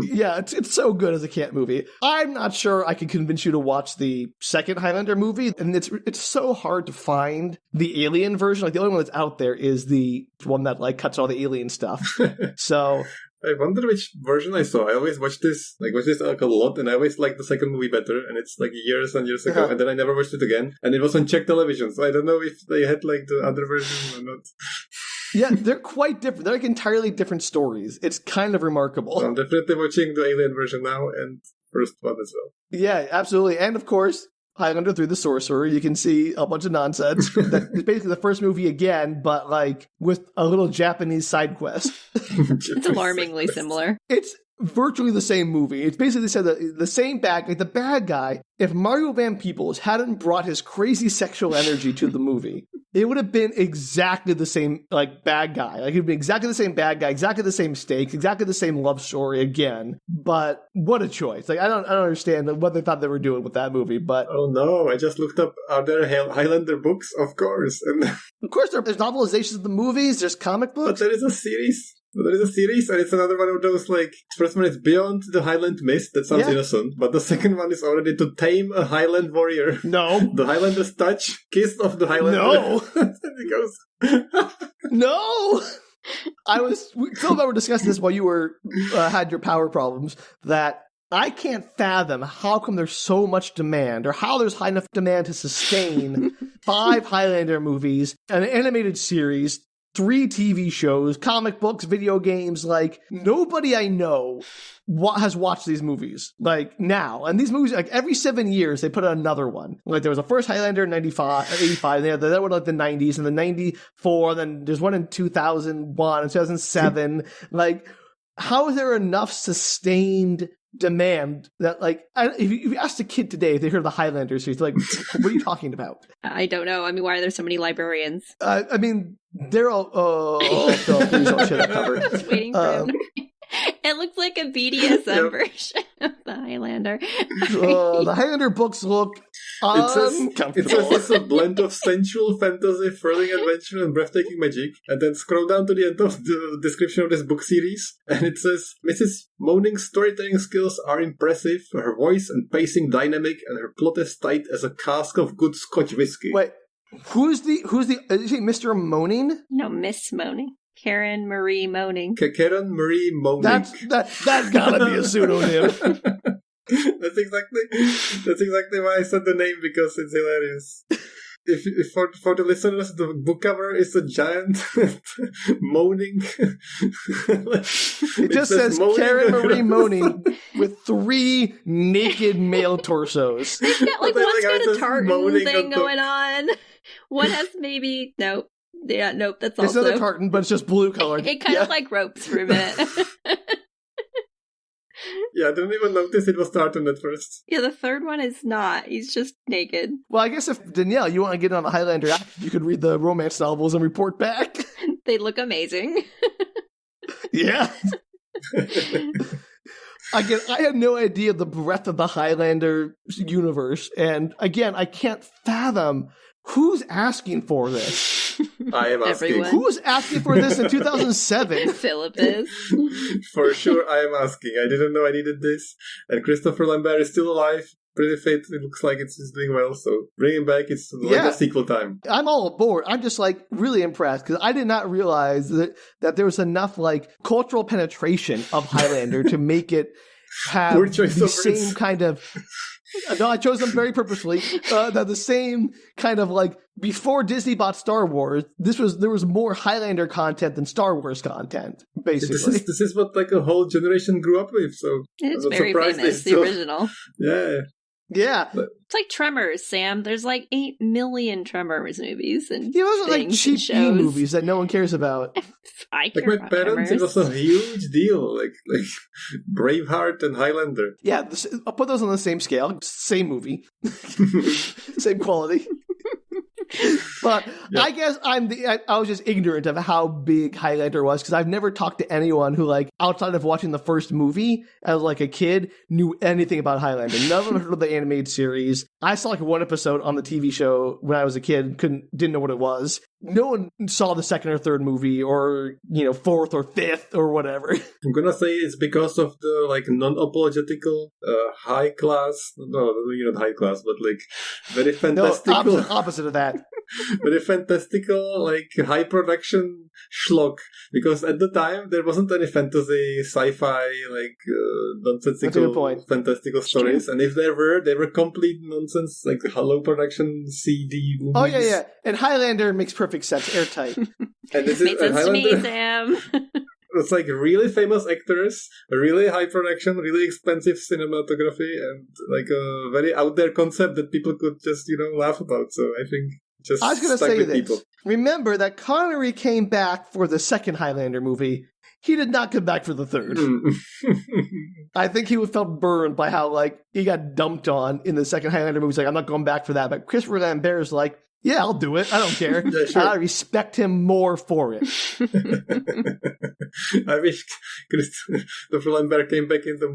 Speaker 2: Yeah, it's so good as a cat movie. I'm not sure I can convince you to watch the second Highlander movie, and it's so hard to find the alien version. Like, the only one that's out there is the one that, like, cuts all the alien stuff. So
Speaker 1: I wonder which version I saw. I always watch this like a lot, and I always like the second movie better, and it's like years and years ago, and then I never watched it again, and it was on Czech television, so I don't know if they had like the other version or not.
Speaker 2: Yeah, they're quite different. They're like entirely different stories. It's kind of remarkable.
Speaker 1: So I'm definitely watching the alien version now, and first one as well.
Speaker 2: Yeah, absolutely. And of course, Highlander III, the Sorcerer, you can see a bunch of nonsense. It's basically the first movie again, but like with a little Japanese side quest.
Speaker 3: It's alarmingly similar.
Speaker 2: It's virtually the same movie. It's basically said that the same the bad guy, if Mario Van Peebles hadn't brought his crazy sexual energy to the movie, it would have been exactly the same, like, bad guy. Like, it would be exactly the same bad guy, exactly the same stakes, exactly the same love story again. But what a choice. Like, I don't understand what they thought they were doing with that movie, but...
Speaker 1: Oh, no. I just looked up, are there Highlander books? Of course. And
Speaker 2: of course, there's novelizations of the movies, there's comic books.
Speaker 1: But there is a series. There is a series, and it's another one of those, like, first one is Beyond the Highland Mist. That sounds innocent. But the second one is already To Tame a Highland Warrior.
Speaker 2: No.
Speaker 1: The Highlander's Touch, Kiss of the Highlander.
Speaker 2: No.
Speaker 1: And it goes...
Speaker 2: No! Phil and I were discussing this while you were had your power problems, that I can't fathom how come there's so much demand, or how there's high enough demand to sustain 5 Highlander movies, an animated series, 3 TV shows, comic books, video games. Like, nobody I know has watched these movies, like, now. And these movies, like, every 7 years, they put out another one. Like, there was a first Highlander in 85, they had that one like the 90s, and the 94, and then there's one in 2001 and 2007. Like, how is there enough sustained demand that, like, if you asked a kid today if they heard the Highlander series, they're like, what are you talking about?
Speaker 3: I don't know. I mean, why are there so many librarians?
Speaker 2: I mean, they're all... Phil, please don't share that cover.
Speaker 3: Just waiting for him. It looks like a BDSM version of the Highlander.
Speaker 2: The Highlander books look uncomfortable.
Speaker 1: It's a blend of sensual fantasy, thrilling adventure, and breathtaking magic. And then scroll down to the end of the description of this book series, and it says, Mrs. Moaning's storytelling skills are impressive, her voice and pacing dynamic, and her plot as tight as a cask of good Scotch whiskey.
Speaker 2: Wait, who's the is he Mr. Moaning?
Speaker 3: No, Miss Moaning. Karen Marie Moaning.
Speaker 1: Karen Marie Moaning.
Speaker 2: That's gotta be a pseudonym.
Speaker 1: That's exactly why I said the name, because it's hilarious. If for the listeners, the book cover is a giant moaning.
Speaker 2: It just says Karen Marie Moaning with 3 naked male torsos.
Speaker 3: They've got, like, one's got a tartan thing going on. One has maybe nope. Yeah, nope. That's also
Speaker 2: it's another tartan, but it's just blue colored.
Speaker 3: It kind of like ropes for a minute.
Speaker 1: Yeah, I didn't even notice it was tartan at first.
Speaker 3: Yeah, the third one is not. He's just naked.
Speaker 2: Well, I guess if, Danielle, you want to get on a Highlander app, you could read the romance novels and report back.
Speaker 3: They look amazing.
Speaker 2: Yeah. Again, I had no idea the breadth of the Highlander universe. And again, I can't fathom who's asking for this.
Speaker 1: I am asking.
Speaker 3: Everyone.
Speaker 2: Who was asking for this in 2007?
Speaker 3: Filip is.
Speaker 1: For sure, I am asking. I didn't know I needed this. And Christopher Lambert is still alive. Pretty fit. It looks like it's doing well. So bring him back. It's like a sequel time.
Speaker 2: I'm all aboard. I'm just, like, really impressed because I did not realize that there was enough, like, cultural penetration of Highlander to make it have the same kind of... No, I chose them very purposefully. The same kind of, like, before Disney bought Star Wars, there was more Highlander content than Star Wars content, basically.
Speaker 1: This is what, like, a whole generation grew up with, so...
Speaker 3: It's very famous, the original.
Speaker 1: Yeah.
Speaker 2: Yeah.
Speaker 3: It's like Tremors, Sam. There's like 8 million Tremors movies and
Speaker 2: those are like cheap movies that no one cares about.
Speaker 3: I care
Speaker 1: like my
Speaker 3: about
Speaker 1: parents,
Speaker 3: Tremors.
Speaker 1: it was a huge deal. Like Braveheart and Highlander.
Speaker 2: Yeah, I'll put those on the same scale. Same movie. Same quality. But I guess I was just ignorant of how big Highlander was because I've never talked to anyone who, like, outside of watching the first movie as, like, a kid, knew anything about Highlander. None of them heard of the animated series. I saw, like, 1 episode on the TV show when I was a kid, didn't know what it was. No one saw the 2nd or 3rd movie or, 4th or 5th or whatever.
Speaker 1: I'm gonna say it's because of the, like, non-apologetical, high class, no, not high class, but, like, very fantastical.
Speaker 2: No, opposite of that.
Speaker 1: Very fantastical, like, high production schlock. Because at the time, there wasn't any fantasy, sci-fi, like, nonsensical, fantastical stories. And if there were, they were complete nonsense, like, low production CD movies.
Speaker 2: Oh, yeah. And Highlander makes perfect sense, airtight.
Speaker 1: And this
Speaker 3: makes sense
Speaker 1: Highlander,
Speaker 3: to me, Sam.
Speaker 1: It's like really famous actors, really high production, really expensive cinematography, and like a very out there concept that people could just, laugh about. So I think just
Speaker 2: I was going to say this.
Speaker 1: People.
Speaker 2: Remember that Connery came back for the 2nd Highlander movie. He did not come back for the 3rd. I think he felt burned by how, like, he got dumped on in the 2nd Highlander movie. He's like, I'm not going back for that. But Christopher Lambert is like, yeah, I'll do it. I don't care.
Speaker 1: Yeah, sure.
Speaker 2: I respect him more for it.
Speaker 1: I wish Christopher Lambert came back in the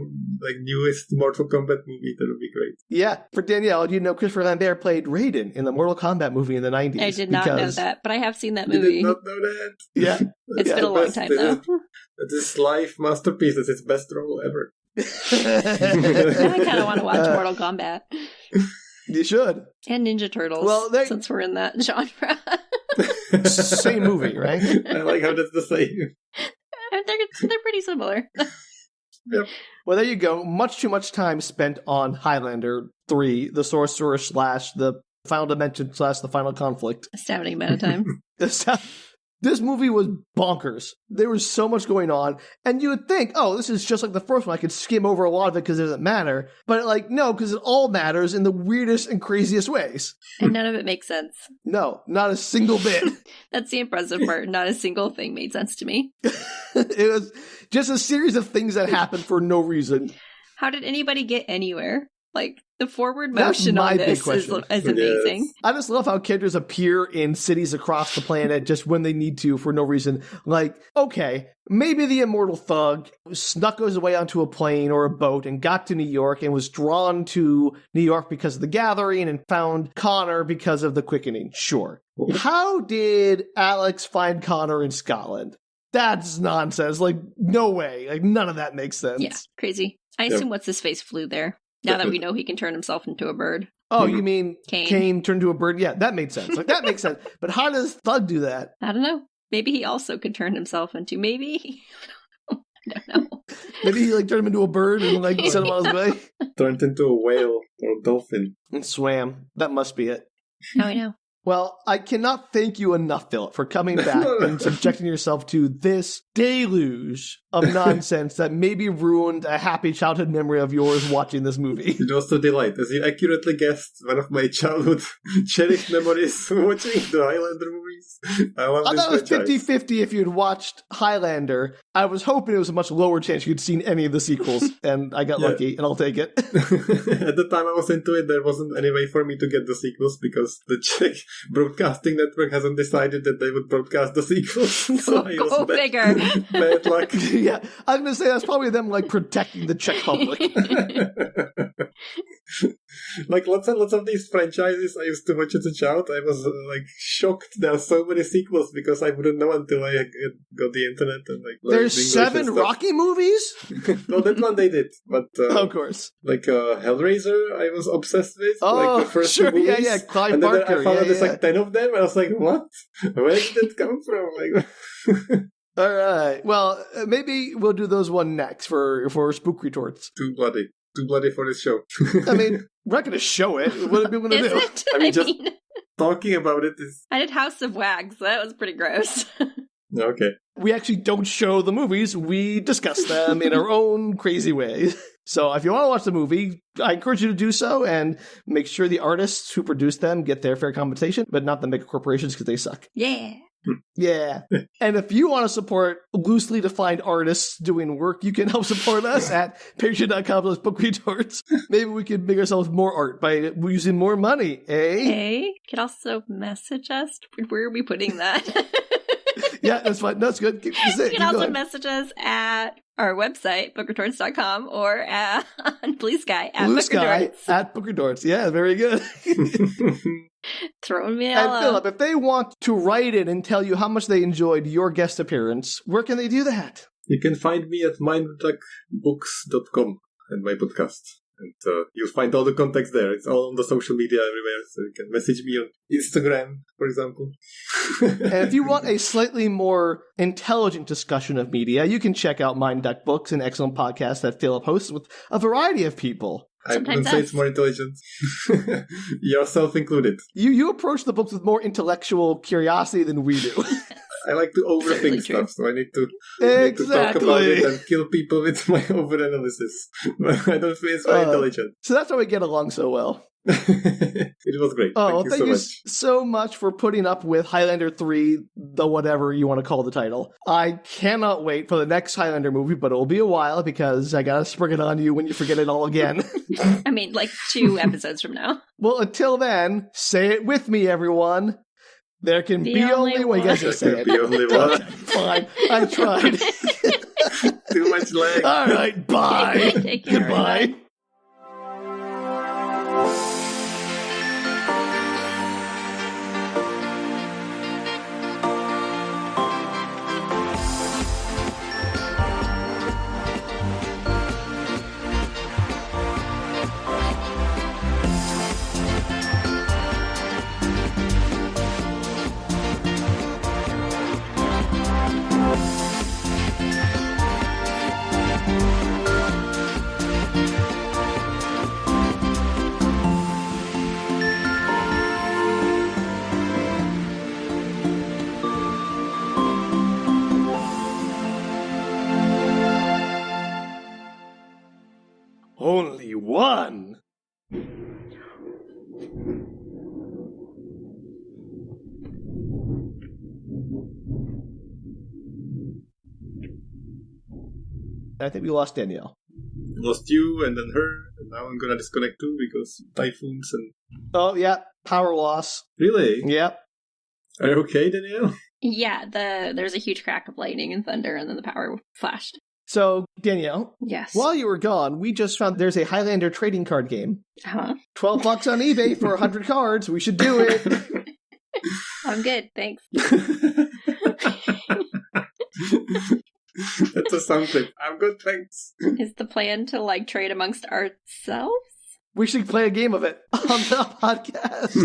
Speaker 1: newest Mortal Kombat movie. That would be great.
Speaker 2: Yeah. For Danielle, Christopher Lambert played Raiden in the Mortal Kombat movie in the 90s.
Speaker 3: I did not know that, but I have seen that movie.
Speaker 1: You did not know that?
Speaker 2: Yeah.
Speaker 3: It's been a long time, though.
Speaker 1: This life masterpiece is its best role ever.
Speaker 3: Now I kind of want to watch Mortal Kombat.
Speaker 2: You should.
Speaker 3: And Ninja Turtles, since we're in that genre.
Speaker 2: Same movie, right?
Speaker 1: I like how that's the same.
Speaker 3: They're pretty similar.
Speaker 1: Yep.
Speaker 2: Well, there you go. Much too much time spent on Highlander 3, the Sorcerer / the Final Dimension / the Final Conflict.
Speaker 3: Astounding amount of time.
Speaker 2: This movie was bonkers. There was so much going on, and you would think, oh, this is just like the first one. I could skim over a lot of it because it doesn't matter. But, no, because it all matters in the weirdest and craziest ways.
Speaker 3: And none of it makes sense.
Speaker 2: No, not a single bit.
Speaker 3: That's the impressive part. Not a single thing made sense to me.
Speaker 2: It was just a series of things that happened for no reason.
Speaker 3: How did anybody get anywhere? The forward motion on this is amazing.
Speaker 2: Yes. I just love how characters appear in cities across the planet just when they need to for no reason. Okay, maybe the immortal thug snuck his way onto a plane or a boat and got to New York and was drawn to New York because of the gathering and found Connor because of the quickening. Sure. How did Alex find Connor in Scotland? That's nonsense. No way. None of that makes sense.
Speaker 3: Yeah, crazy. I assume What's-His-Face flew there. Now that we know he can turn himself into a bird.
Speaker 2: Oh, you mean Kane turned into a bird? Yeah, that made sense. That makes sense. But how does Thug do that?
Speaker 3: I don't know. Maybe he also could turn himself into I don't know.
Speaker 2: Maybe he turned him into a bird and sent him on his way.
Speaker 1: Turned into a whale or a dolphin.
Speaker 2: And swam. That must be it.
Speaker 3: Oh, I know.
Speaker 2: Well, I cannot thank you enough, Filip, for coming back and subjecting yourself to this deluge of nonsense that maybe ruined a happy childhood memory of yours watching this movie.
Speaker 1: It was a delight. As you accurately guessed, one of my childhood cherished memories watching the Highlander movies. I thought
Speaker 2: it was 50-50 if you'd watched Highlander. I was hoping it was a much lower chance you'd seen any of the sequels, and I got lucky, and I'll take it.
Speaker 1: At the time I was into it, there wasn't any way for me to get the sequels because the Czech broadcasting network hasn't decided that they would broadcast the sequels. So
Speaker 3: Go figure.
Speaker 1: Bad luck.
Speaker 2: Yeah, I'm going to say that's probably them protecting the Czech public.
Speaker 1: Lots of these franchises I used to watch as a child, I was shocked there are so many sequels because I wouldn't know until I got the internet and
Speaker 2: there's 7 Rocky movies?
Speaker 1: No, that one they did, but
Speaker 2: of course.
Speaker 1: Hellraiser I was obsessed with.
Speaker 2: Oh,
Speaker 1: the first
Speaker 2: sure,
Speaker 1: two movies.
Speaker 2: yeah, Clive
Speaker 1: and
Speaker 2: Barker.
Speaker 1: Then I found out there's 10 of them, and I was like, what? Where did that come from?
Speaker 2: All right. Well, maybe we'll do those one next for Spook Retorts.
Speaker 1: Too bloody for this show.
Speaker 2: I mean, we're not going to show it. What are we going to do?
Speaker 3: It? I mean,
Speaker 1: talking about it is...
Speaker 3: I did House of Wags. That was pretty gross.
Speaker 1: Okay.
Speaker 2: We actually don't show the movies. We discuss them in our own crazy way. So if you want to watch the movie, I encourage you to do so and make sure the artists who produce them get their fair compensation, but not the mega corporations because they suck.
Speaker 3: Yeah.
Speaker 2: Yeah. And if you want to support loosely defined artists doing work, you can help support us at patreon.com/bookretorts. Maybe we can make ourselves more art by using more money, eh?
Speaker 3: Hey, you can also message us. Where are we putting that?
Speaker 2: Yeah, that's fine. That's good.
Speaker 3: You can also message us at our website, bookretorts.com, or on Blue Sky at Bookretorts.
Speaker 2: At Bookretorts. Yeah, very good.
Speaker 3: Throwing me
Speaker 2: And Filip, if they want to write in and tell you how much they enjoyed your guest appearance, where can they do that?
Speaker 1: You can find me at mindduckbooks.com and my podcast. And you'll find all the contacts there. It's all on the social media everywhere, so you can message me on Instagram, for example.
Speaker 2: And if you want a slightly more intelligent discussion of media, you can check out Mind Duck Books, an excellent podcast that Filip hosts with a variety of people.
Speaker 1: I wouldn't say it's more intelligent. Yourself included.
Speaker 2: You approach the books with more intellectual curiosity than we do.
Speaker 1: I like to overthink stuff, so I need to talk about it and kill people with my overanalysis. But I don't feel it's very intelligent.
Speaker 2: So that's why we get along so well.
Speaker 1: It was great.
Speaker 2: Thank you so much for putting up with Highlander 3, the whatever you want to call the title. I cannot wait for the next Highlander movie, but it will be a while because I gotta spring it on you when you forget it all again.
Speaker 3: I mean, 2 episodes from now.
Speaker 2: Well, until then, say it with me, everyone. There can be only one. You guys just say it.
Speaker 1: There can be only one.
Speaker 2: Fine, I tried.
Speaker 1: Too much lag.
Speaker 2: All right, bye.
Speaker 3: Take care.
Speaker 2: Goodbye. I think we lost Danielle.
Speaker 1: Lost you and then her, and now I'm gonna disconnect too because typhoons and...
Speaker 2: Oh, yeah. Power loss.
Speaker 1: Really?
Speaker 2: Yep.
Speaker 1: Are you okay, Danielle?
Speaker 3: Yeah, there's a huge crack of lightning and thunder, and then the power flashed.
Speaker 2: So, Danielle.
Speaker 3: Yes.
Speaker 2: While you were gone, we just found there's a Highlander trading card game.
Speaker 3: $12
Speaker 2: on eBay for 100 cards. We should do it.
Speaker 3: I'm good, thanks.
Speaker 1: That's a sound clip. I'm good, thanks.
Speaker 3: Is the plan to, like, trade amongst ourselves?
Speaker 2: We should play a game of it on the podcast.